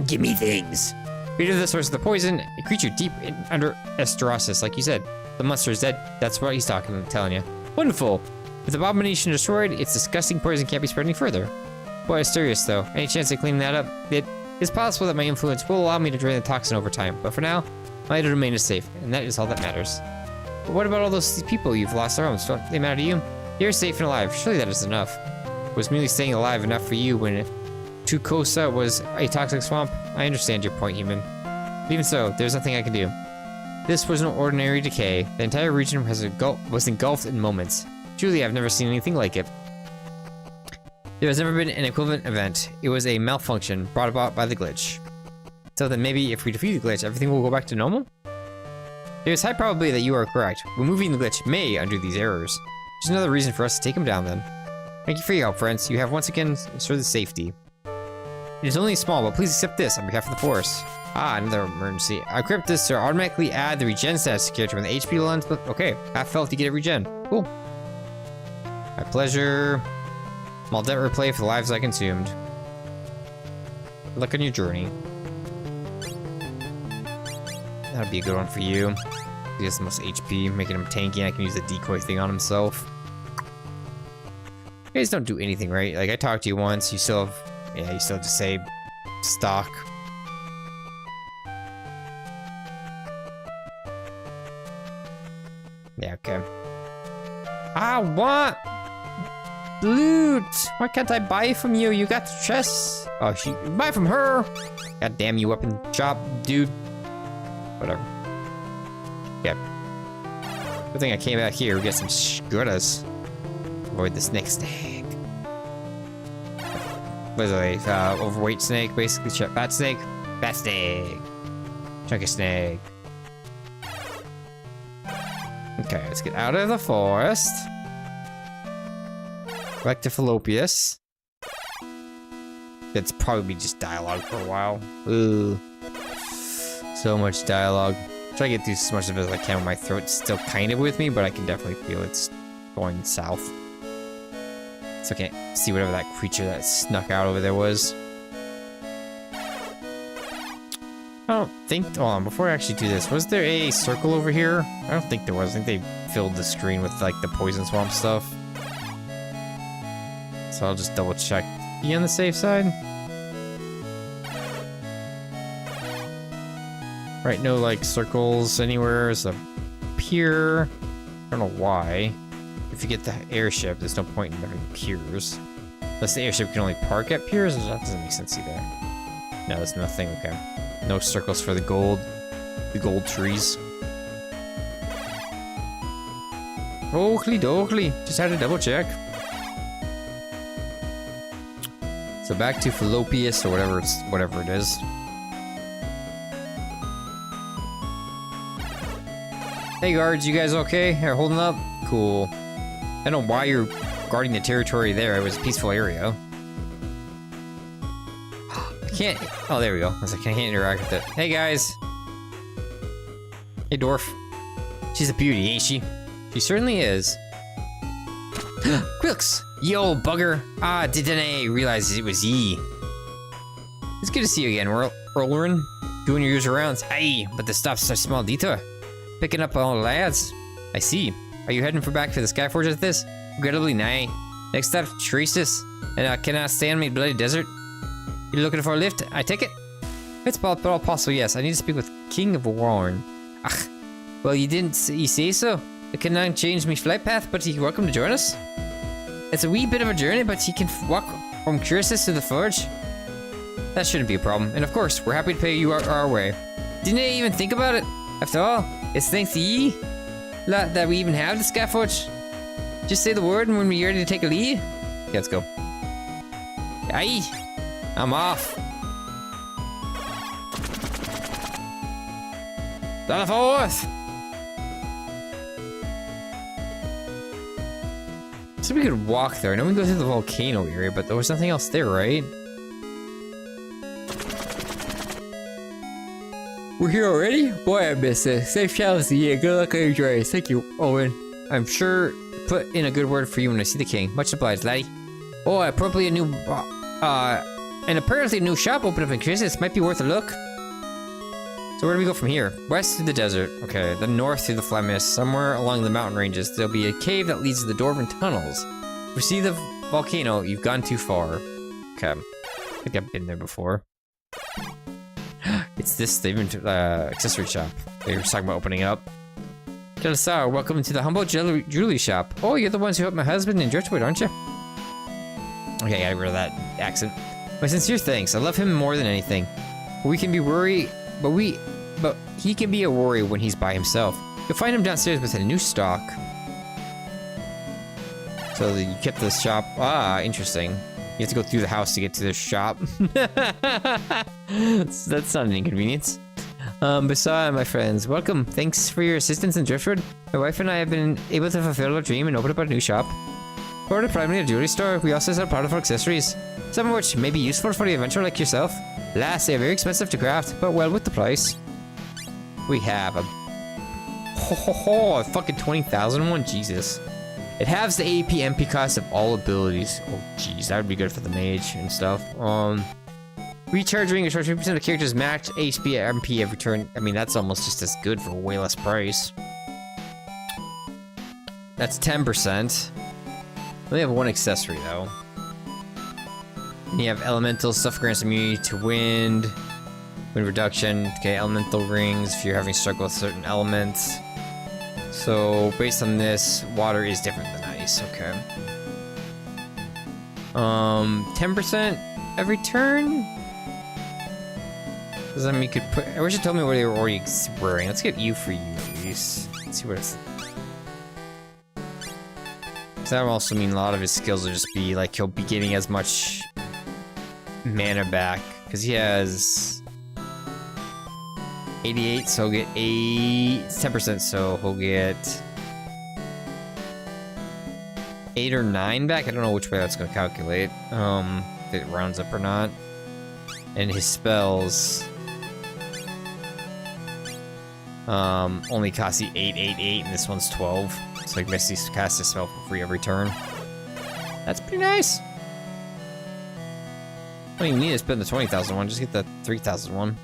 Speaker 2: Give me things. Read of the source of the poison, a creature deep under Esterosis, like you said. The monster is dead. That's what he's telling you. Wonderful. With the abomination destroyed, its disgusting poison can't be spread any further. Boy, Asterius, though. Any chance of cleaning that up? It is possible that my influence will allow me to drain the toxin over time, but for now, my domain is safe, and that is all that matters. But what about all those people you've lost their homes? Don't they matter to you? You're safe and alive. Surely that is enough. Was merely staying alive enough for you when Tucosa was a toxic swamp? I understand your point, human. But even so, there's nothing I can do. This was no ordinary decay. The entire region was engulfed in moments. Truly, I've never seen anything like it. There has never been an equivalent event. It was a malfunction brought about by the glitch. So then maybe if we defeat the glitch, everything will go back to normal? There is high probability that you are correct. Removing the glitch may undo these errors. Just another reason for us to take him down then. Thank you for your help, friends. You have once again ensured the safety. It is only small, but please accept this on behalf of the Force. Ah, another emergency. I equipped this to automatically add the regen status character when the HP lands. Okay, half health, you get a regen. Cool. My pleasure. Maldet replay for the lives I consumed. Good luck on your journey. That'd be a good one for you. He has the most HP, making him tanky, and I can use the decoy thing on himself. You guys don't do anything, right? Like, I talked to you once, you still have... Yeah, you still have to say... stock. Yeah, okay. I want... loot! Why can't I buy from you? You got the chest. Oh, she... buy from her! God damn you, weapon shop, dude. Whatever. Yeah. Good thing I came out here to get some scutters. Avoid the snake. What is it? Overweight snake, basically. Fat snake. Fat snake. Chunky snake. Okay, let's get out of the forest. Back to Fallopius. That's probably just dialogue for a while. Ooh. So much dialogue. Try to get through as much of it as I can when my throat's still kind of with me, but I can definitely feel it's going south. So I can't see whatever that creature that snuck out over there was.
Speaker 1: I don't think, hold on, before I actually do this, was there a circle over here? I don't think there was. I think they filled the screen with like the poison swamp stuff. So I'll just double check. Be on the safe side. Right, no like circles anywhere. There's a pier. I don't know why. If you get the airship, there's no point in having piers. Unless the airship can only park at piers, that doesn't make sense either. No, there's nothing, okay. No circles for the gold trees. Oakley dokley, just had to double check. So back to Fallopius or whatever it is. Hey guards, you guys okay? Are holding up? Cool. I don't know why you're guarding the territory there. It was a peaceful area. I can't. Oh, there we go. I was like, I can't interact with it. Hey guys. Hey dwarf. She's a beauty, ain't she? She certainly is. Quilks! Yo, bugger. Ah, didn't I realize it was ye? It's good to see you again, Rollrin. Doing your usual rounds. Hey, but the stop's such a small detour. Picking up all the lads. I see. Are you heading back for the Skyforge at this? Regrettably, nay. Next stop, Traces. And I cannot stand me bloody desert. You looking for a lift? I take it? It's all possible, yes. I need to speak with King of Warren. Ach, well, you say so? I cannot change me flight path, but you're welcome to join us. It's a wee bit of a journey, but you can walk from Traces to the Forge. That shouldn't be a problem. And of course, we're happy to pay you our way. Didn't I even think about it? After all, it's thanks to ye that we even have the Skyforge. Just say the word and when we're ready to take a lead. Okay, let's go. Aye, I'm off. Down the forth. So we could walk there. I know we can go through the volcano area, but there was nothing else there, right? We're here already? Boy, I miss it. Safe travels to you. Good luck on your journeys. Thank you, Owen. I'm sure to put in a good word for you when I see the king. Much obliged, laddie. Oh, apparently a new shop opened up in Christmas. Might be worth a look. So where do we go from here? West through the desert. Okay, then north through the Flemish. Somewhere along the mountain ranges, there'll be a cave that leads to the Dwarven tunnels. If you see the volcano, you've gone too far. Okay, I think I've been there before. It's this accessory shop. They were talking about opening it up. Kelisar, welcome to the humble jewelry shop. Oh, you're the ones who helped my husband in Driftwood, aren't you? Okay, I got rid of that accent. My sincere thanks. I love him more than anything. We can be worried, but he can be a worry when he's by himself. You'll find him downstairs with a new stock. So you kept the shop. Ah, interesting. You have to go through the house to get to the shop. That's not an inconvenience. Beside, my friends, welcome. Thanks for your assistance in Driftwood. My wife and I have been able to fulfill our dream and open up a new shop. For the primarily a jewelry store, we also sell product for accessories, some of which may be useful for the adventurer like yourself. Alas, they are very expensive to craft, but well worth the price. We have a fucking 20,000 one. Jesus. It halves the AP MP cost of all abilities. Oh, jeez, that would be good for the mage and stuff. Recharge ring restores 3% of the character's max HP MP every turn. I mean, that's almost just as good for way less price. That's 10%. They have one accessory though. And you have elemental stuff grants immunity to wind reduction. Okay, elemental rings if you're having struggle with certain elements. So based on this, water is different than ice. Okay. 10% every turn. Does that mean you could put? I wish you told me what they were already wearing. Let's get you for you at least. Let's see what it's. Does that also mean a lot of his skills will just be like he'll be getting as much mana back because he has 88, so he'll get 10%, so he'll get 8 or 9 back. I don't know which way that's gonna calculate. If it rounds up or not. And his spells only cost you 8, and this one's 12. So like Misty casts a spell for free every turn. That's pretty nice. I don't even need to spend the 20,000 one, just get the 3,000 one.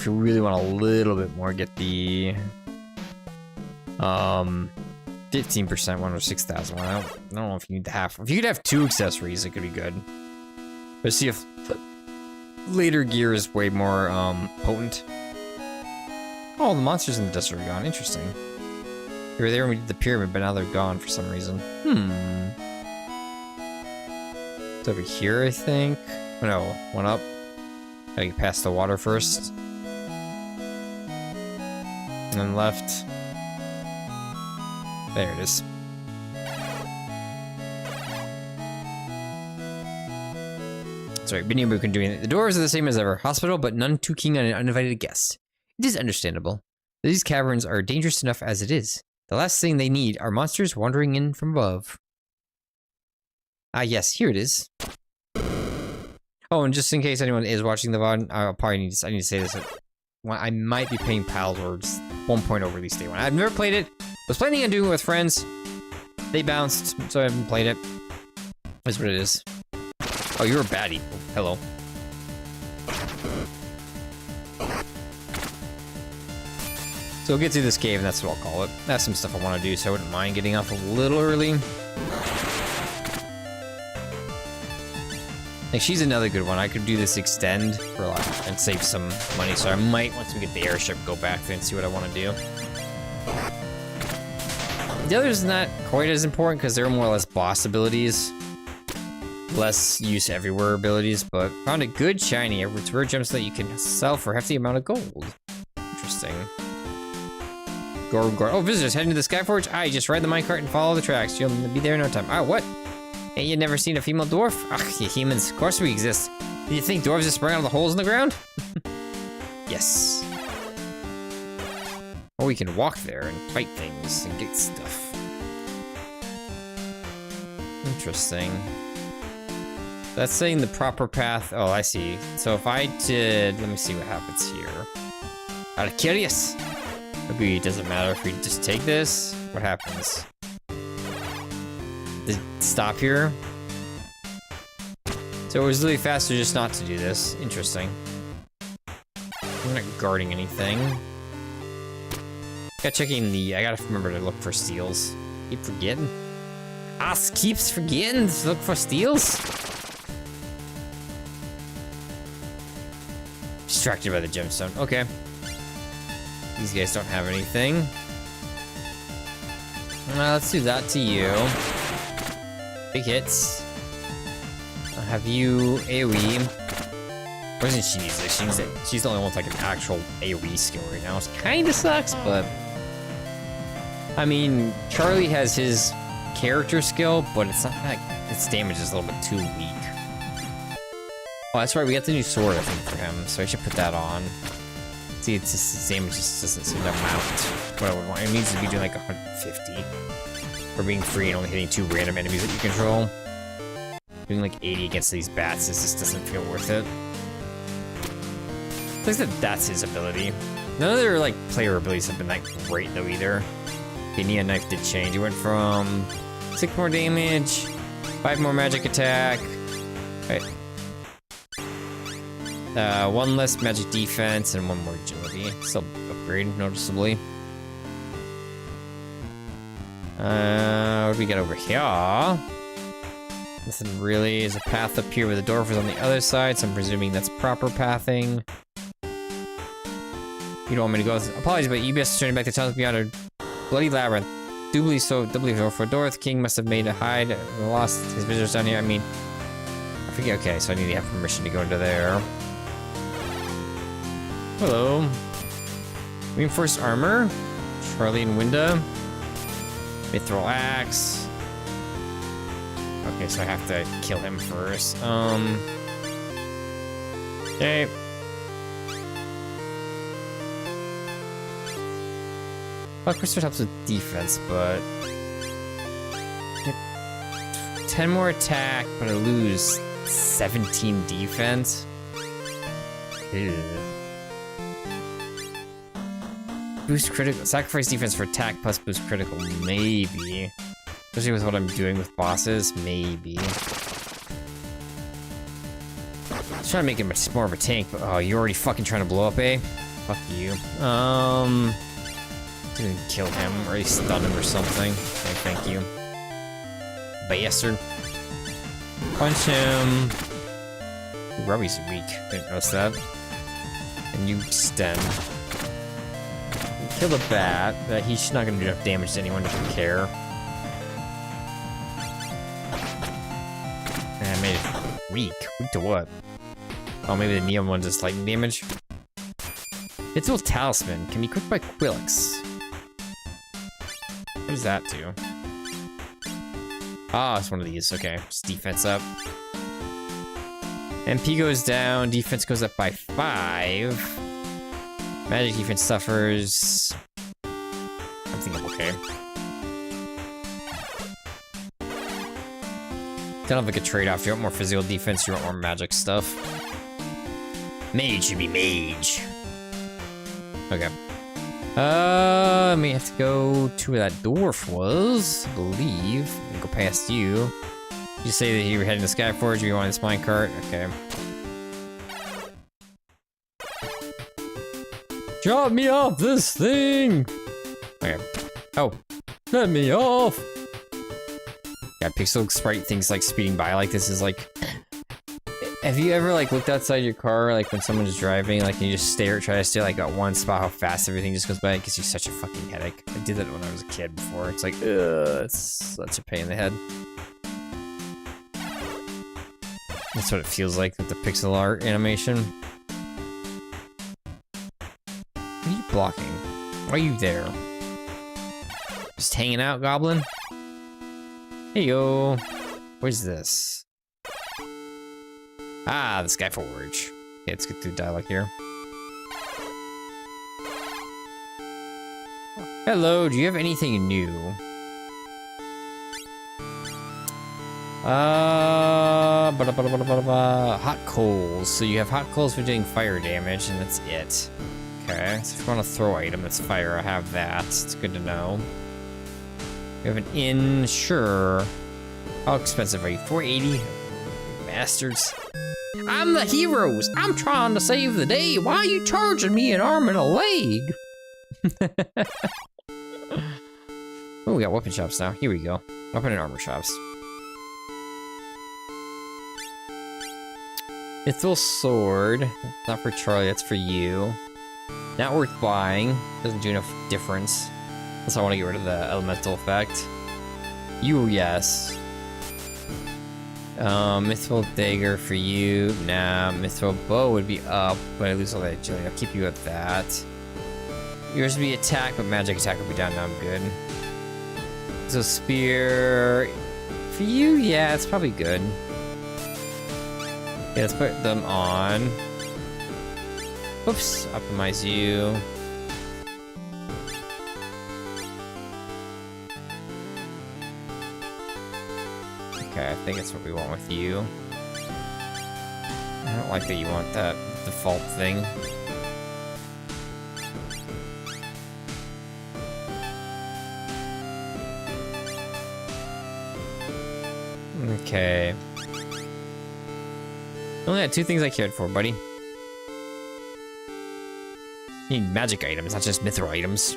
Speaker 1: if you really want a little bit more, get the 15% one or 6,000 one. I don't know if you need the half. If you could have 2 accessories, it could be good. But see if later gear is way more potent. Oh, the monsters in the desert are gone. Interesting. They were there when we did the pyramid, but now they're gone for some reason. It's over here, I think. Oh, no, one up. Gotta get past the water first. And then left. There it is. Sorry, Binny Boo can do anything. The doors are the same as ever. Hospital, but none too keen on an uninvited guest. It is understandable. These caverns are dangerous enough as it is. The last thing they need are monsters wandering in from above. Ah, yes, here it is. Oh, and just in case anyone is watching the VOD, I need to say this. I might be playing Palwords 1.0 release day 1. I've never played it. Was planning on doing it with friends. They bounced, so I haven't played it. That's what it is. Oh, you're a baddie. Oh, hello. So we'll get through this cave, and that's what I'll call it. That's some stuff I want to do, so I wouldn't mind getting off a little early. Like, she's another good one. I could do this extend for like, and save some money, so I might, once we get the airship, go back there and see what I want to do. The other's not quite as important because they're more or less boss abilities. Less use everywhere abilities, but found a good shiny. It's rare gems that you can sell for a hefty amount of gold. Interesting. Oh, visitors heading to the Skyforge. Just ride the minecart and follow the tracks. You'll be there in no time. What? Ain't you never seen a female dwarf? Ugh, you humans. Of course we exist. Do you think dwarves just spring out of the holes in the ground? Yes. Or we can walk there and fight things and get stuff. Interesting. That's saying the proper path. Oh, I see. So if I did, let me see what happens here. Out of curious. Maybe it doesn't matter if we just take this. What happens? Does it stop here? So it was really faster just not to do this. Interesting. I'm not guarding anything. I gotta remember to look for steals. Keep forgetting. Keeps forgetting to look for steals. Distracted by the gemstone. Okay. These guys don't have anything. Let's do that to you. Big hits. I'll have you AoE. Why doesn't she use this? She's the only one with like an actual AoE skill right now. It kinda sucks, but... I mean, Charlie has his character skill, but it's not like its damage is a little bit too weak. Oh, that's right, we got the new sword, I think, for him, so I should put that on. See, it's just his damage just doesn't seem to mount what I would want. It needs to be doing like 150. For being free and only hitting 2 random enemies that you control. Doing like 80 against these bats, this just doesn't feel worth it. I think that's his ability. None of their like player abilities have been that great though either. Okay, Nia Knife did change. It went from 6 more damage, 5 more magic attack. Right. 1 less magic defense and 1 more agility. Still upgrade noticeably. What do we got over here? Nothing really. There's a path up here with the dwarf is on the other side, so I'm presuming that's proper pathing. You don't want me to go. Apologies, but UBS is turning back the tunnels beyond a bloody labyrinth. Doubly so for Dorth. The king must have made a hide and lost his visitors down here. I mean, I forget. Okay, so I need to have permission to go into there. Hello. Reinforced armor. Charlie and Winda. Mithril axe. Okay, so I have to kill him first. Okay. Well, Crystal helps with defense, but 10 more attack, but I lose 17 defense. Ew. Boost critical, sacrifice defense for attack plus boost critical, maybe. Especially with what I'm doing with bosses, maybe. I was trying to make it much more of a tank, but oh, you're already fucking trying to blow up, eh? fuck you. Didn't kill him, or at least stun him or something. Okay, thank you. Bastard. Punch him. Ooh, Robbie's weak. Didn't notice that. And you extend. Kill the bat. He's not gonna do enough damage to anyone to care. And I made it weak. Weak to what? Oh, maybe the neon one does lightning damage? It's a talisman. Can be equipped by Quillix. What does that do? Ah, it's one of these. Okay, just defense up. MP goes down, defense goes up by 5. Magic defense suffers. I think I'm okay. Kind of like a trade-off. You want more physical defense, you want more magic stuff. Mage should be mage. Okay. May have to go to where that dwarf was, I believe. And go past you. You say that you were heading to Skyforge, or you want this minecart? Okay. Drop me off this thing! Okay. Oh. Let me off! Yeah, pixel sprite things like speeding by like this is like... Have you ever like looked outside your car like when someone's driving, like and you just try to stay like at one spot how fast everything just goes by? It gives you such a fucking headache. I did that when I was a kid before. It's like, ugh, it's such a pain in the head. That's what it feels like with the pixel art animation. What are you blocking? Why are you there? Just hanging out, Goblin? Hey yo. Where's this? Ah, the Skyforge. Okay, let's get through dialogue here. Hello, do you have anything new? Hot coals. So you have hot coals for doing fire damage, and that's it. Okay, so if you want to throw item that's fire, I have that. It's good to know. You have an inn, sure. How expensive are you? 480? Bastards. I'm the heroes. I'm trying to save the day. Why are you charging me an arm and a leg? Oh, we got weapon shops now. Here we go. Weapon and armor shops. Mithril sword. Not for Charlie, that's for you. Not worth buying. Doesn't do enough difference. Unless I want to get rid of the elemental effect. You, yes. Mithril dagger for you. Nah, mithril bow would be up, but I lose all that agility. I'll keep you at that. Yours would be attack, but magic attack would be down. Now I'm good. So spear for you, yeah, it's probably good. Yeah, let's put them on. Oops, optimize you. Okay, I think it's what we want with you. I don't like that you want that default thing. Okay. Only had 2 things I cared for, buddy. You need magic items, not just mithril items.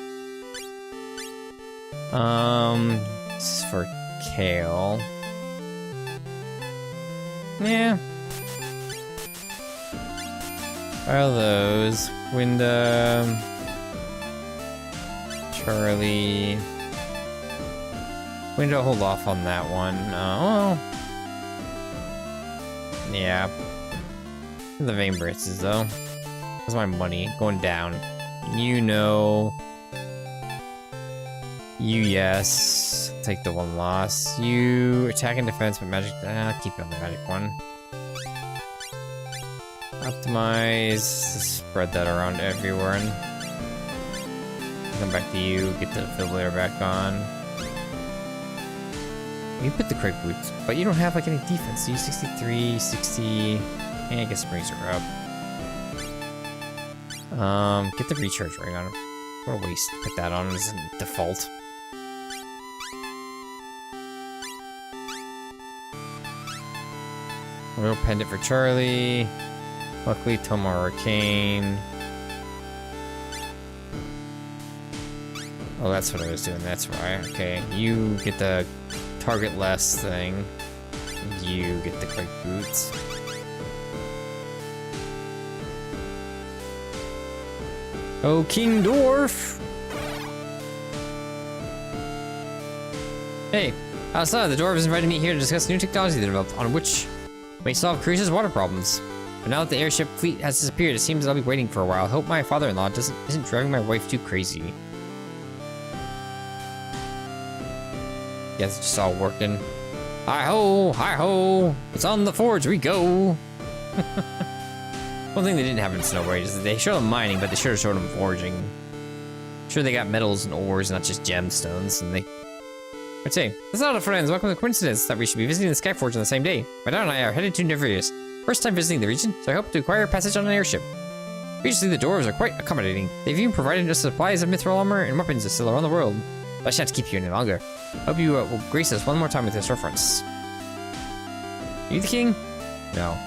Speaker 1: This is for Kale. Yeah. Are those? Wyndham. Charlie. Window, hold off on that one. Oh. Yeah. The vein braces, though. That's my money going down. You know. You, yes. Take the 1 loss. You attack and defense, but magic. Keep it on the magic one. Optimize. Spread that around everywhere. Come back to you. Get the defibrillator back on. You put the crate boots, but you don't have like any defense. So you 63, 60. I guess it brings her up. Get the recharge ring on. What a waste. Put that on as a default. Royal pendant for Charlie. Luckily, Tomar Arcane. Oh, that's what I was doing. That's right. Okay, you get the target less thing. You get the quick boots. Oh, King Dwarf! Hey, outside, the dwarf has invited me here to discuss new technology they developed, on which may solve Cruise's water problems. But now that the airship fleet has disappeared, it seems I'll be waiting for a while. I hope my father-in-law isn't driving my wife too crazy. Yeah, it's just all working. Hi-ho! Hi-ho! It's on the forge, we go! One thing they didn't have in Snow White is that they showed them mining, but they should have showed them forging. Sure, they got metals and ores, not just gemstones, and they... I'd say, that's not a friends. Welcome to the coincidence that we should be visiting the Skyforge on the same day. My dad and I are headed to Nevrieus. First time visiting the region, so I hope to acquire passage on an airship. Previously, the dwarves are quite accommodating. They've even provided us supplies of mithril armor and weapons that still around the world. But I shan't keep you any longer. Hope you will grace us one more time with your storefronts. Are you the king? No.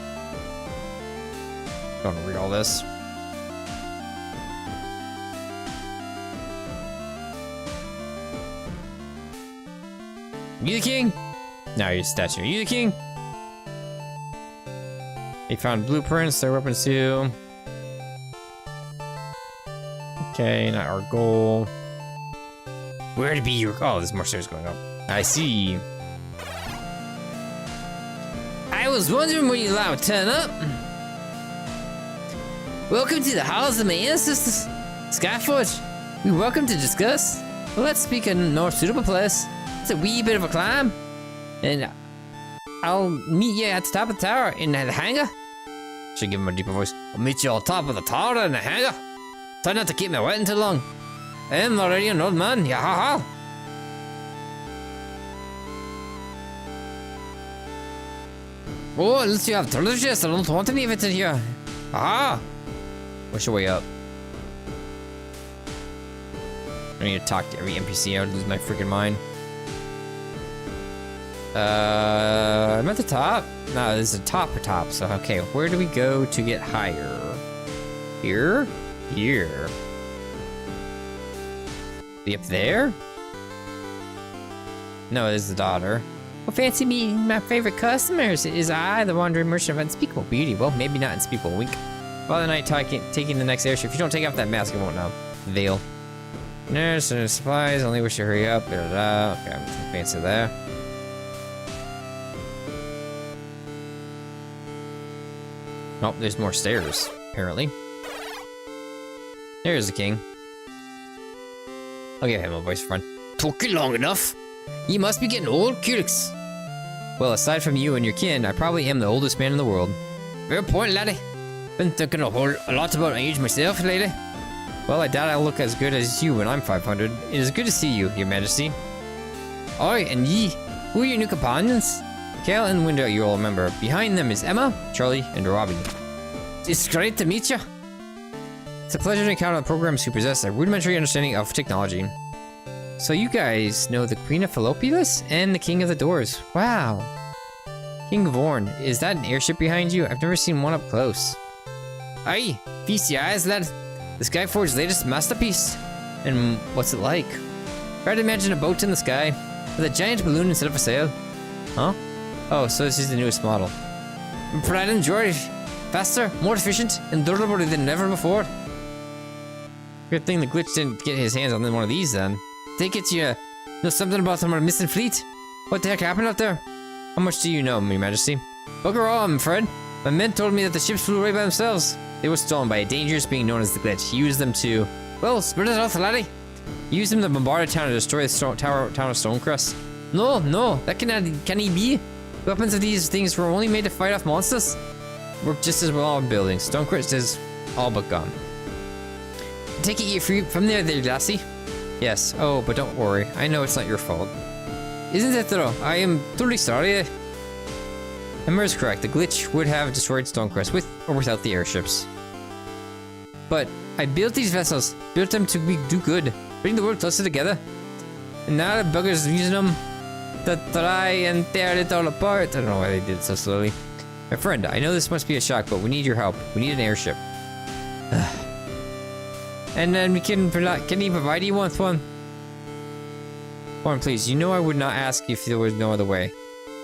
Speaker 1: Don't want to read all this. You the king? No, you're a statue. You the king? They found blueprints, their weapons too. Okay, not our goal. Where to be your... Oh, there's more stairs going up. I see. I was wondering when you allowed to turn up. Welcome to the halls of my ancestors, Skyforge. We welcome to discuss. Well, let's speak in a more suitable place. It's a wee bit of a climb, and I'll meet you at the top of the tower in the hangar. Should give him a deeper voice. I'll meet you on top of the tower in the hangar. Try not to keep me waiting too long. I am already an old man. Yeah, ha ha. Oh, unless you have treasures, I don't want any of it in here. Ah! What's your way up? I need to talk to every NPC. I would lose my freaking mind. I'm at the top. No, this is the top. So, okay, where do we go to get higher? Here? Here. Be up there? No, it is the daughter. Well, fancy meeting my favorite customers. Is I, the wandering merchant of unspeakable beauty. Well, maybe not unspeakable. Wink. Father and I taking the next airship. If you don't take off that mask, you won't know. Veil. Nurse and supplies. Only wish you hurry up. Blah, blah, blah. Okay, I'm too fancy there. Oh, there's more stairs, apparently. There's the king. I'll give him a voice friend. Took it long enough. You must be getting old, Curix. Well, aside from you and your kin, I probably am the oldest man in the world. Fair point, laddie. Been thinking a lot about age myself lately. Well, I doubt I'll look as good as you when I'm 500. It is good to see you, your majesty. Oi, and ye, who are your new companions? Cal and Window you all remember. Behind them is Emma, Charlie, and Robbie. It's great to meet you. It's a pleasure to encounter the programs who possess a rudimentary understanding of technology. So you guys know the Queen of Fallopius and the King of the Doors. Wow. King Vorn, is that an airship behind you? I've never seen one up close. Aye, feast your eyes, lad. The Skyforge's latest masterpiece. And what's it like? Try to imagine a boat in the sky with a giant balloon instead of a sail. Huh? Oh, so this is the newest model. Pride and joy. Faster, more efficient, and durable than ever before. Good thing the glitch didn't get his hands on one of these then. Take it you know something about our missing fleet? What the heck happened out there? How much do you know, your majesty? Bugger all, I'm afraid. My men told me that the ships flew away by themselves. They were stolen by a dangerous being known as the glitch. He used them to... Well, spread it out, laddie. Use them to bombard a town to destroy the town of Stonecrest. No, that can he be? Weapons of these things were only made to fight off monsters. Work just as well on buildings. Stonecrest is all but gone. Take it you're free from there, lassie. Yes. Oh, but don't worry. I know it's not your fault. Isn't it though? I am totally sorry. Emma is correct. The glitch would have destroyed Stonecrest with or without the airships. But I built these vessels. Built them to do good. Bring the world closer together. And now the buggers using them to try and tear it all apart. I don't know why they did it so slowly. My friend, I know this must be a shock, but we need your help. We need an airship. And then we can he provide you with one? Warren, please. You know I would not ask if there was no other way.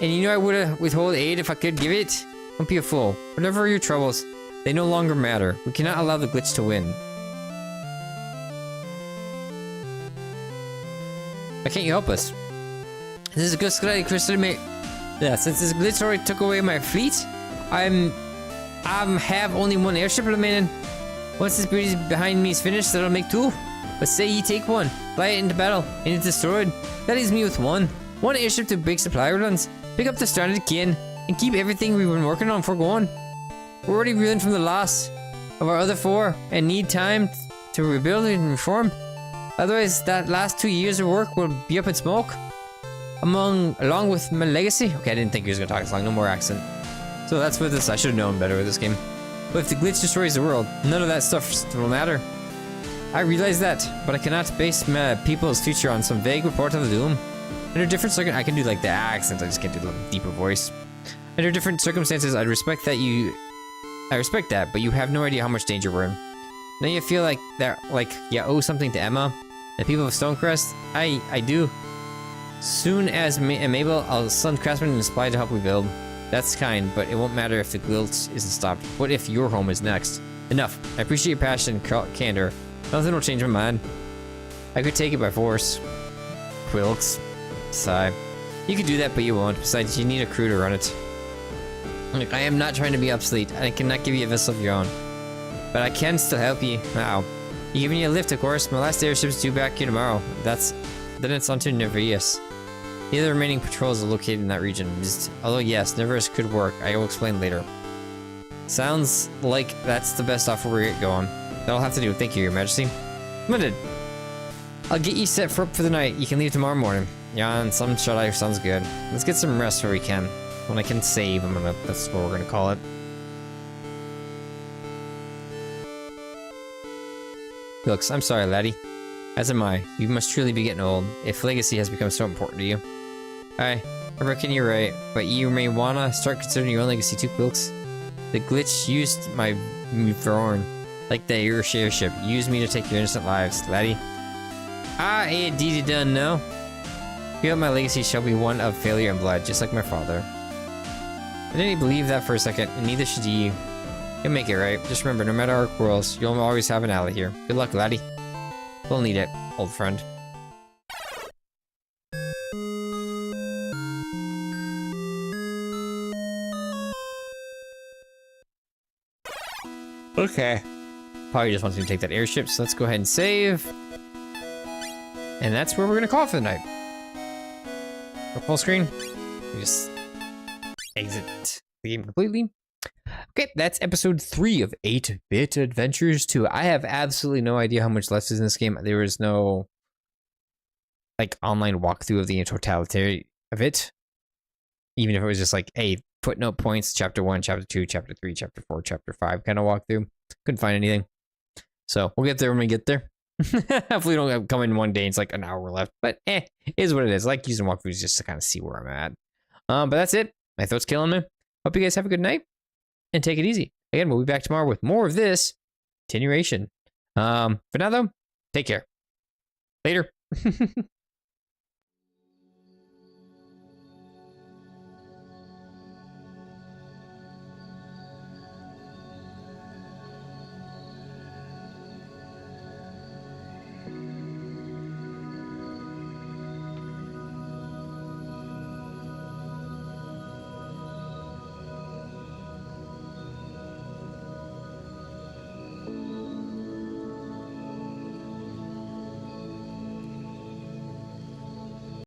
Speaker 1: And you know I would have withhold aid if I could give it? Don't be a fool. Whatever are your troubles, they no longer matter. We cannot allow the glitch to win. Why can't you help us? This is a good study, Crystal, mate. Yeah, since this glitch already took away my fleet, I have only one airship remaining. Once this beauty behind me is finished, that'll make two. But say you take one, fly it into battle, and it's destroyed. That leaves me with one. One airship to big supply runs, pick up the stranded kin, and keep everything we've been working on for going. We're already reeling from the loss of our other four, and need time to rebuild and reform. Otherwise, that last 2 years of work will be up in smoke. Along with my legacy. Okay, I didn't think he was gonna talk this long. No more accent. So that's what this. I should have known better with this game. But if the glitch destroys the world, none of that stuff will matter. I realize that, but I cannot base my people's future on some vague report of the doom. Under different circumstances, I can do like the accent. I just can't do the deeper voice. Under different circumstances, I respect that, but you have no idea how much danger we're in. Now you feel like you owe something to Emma, the people of Stonecrest. I do. Soon as Mabel, I'll send craftsmen and supply to help rebuild. That's kind, but it won't matter if the glitch isn't stopped. What if your home is next? Enough. I appreciate your passion and candor. Nothing will change my mind. I could take it by force. Quilks. Sigh. You could do that, but you won't. Besides, you need a crew to run it. Look, I am not trying to be obsolete. I cannot give you a vessel of your own. But I can still help you. Wow. You giving you a lift, of course. My last airship's due back here tomorrow. Then it's on to Nereus. The other remaining patrols are located in that region. Although yes, Nereus could work. I will explain later. Sounds like that's the best offer we're going. That'll have to do. Thank you, Your Majesty. Splendid. I'll get you set up for the night. You can leave tomorrow morning. Yeah, and some shut-eye sounds good. Let's get some rest where we can. When I can save, that's what we're gonna call it. Looks, I'm sorry, laddie. As am I. You must truly be getting old, if legacy has become so important to you. I reckon you're right, but you may wanna start considering your own legacy too, Quilks. The glitch used my Vorn, like the airship, used me to take your innocent lives, laddie. I indeed done no. Feel my legacy shall be one of failure and blood, just like my father. I didn't believe that for a second, and neither should you. You'll make it right. Just remember, no matter our quarrels, you'll always have an ally here. Good luck, laddie. We'll need it, old friend. Okay. Probably just wants me to take that airship, so let's go ahead and save. And that's where we're gonna call it for the night. Go full screen. We just exit the game completely. Okay, that's episode 3 of 8-Bit Adventures 2. I have absolutely no idea how much left is in this game. There is no like online walkthrough of the totality of it. Even if it was just like, hey, footnote points, chapter 1, chapter 2, chapter 3, chapter 4, chapter 5 kind of walkthrough. Couldn't find anything. So we'll get there when we get there. Hopefully we don't come in one day and it's like an hour left. But it is what it is. I like using walkthroughs just to kind of see where I'm at. But that's it. My throat's killing me. Hope you guys have a good night. And take it easy. Again, we'll be back tomorrow with more of this continuation. For now, though, take care. Later.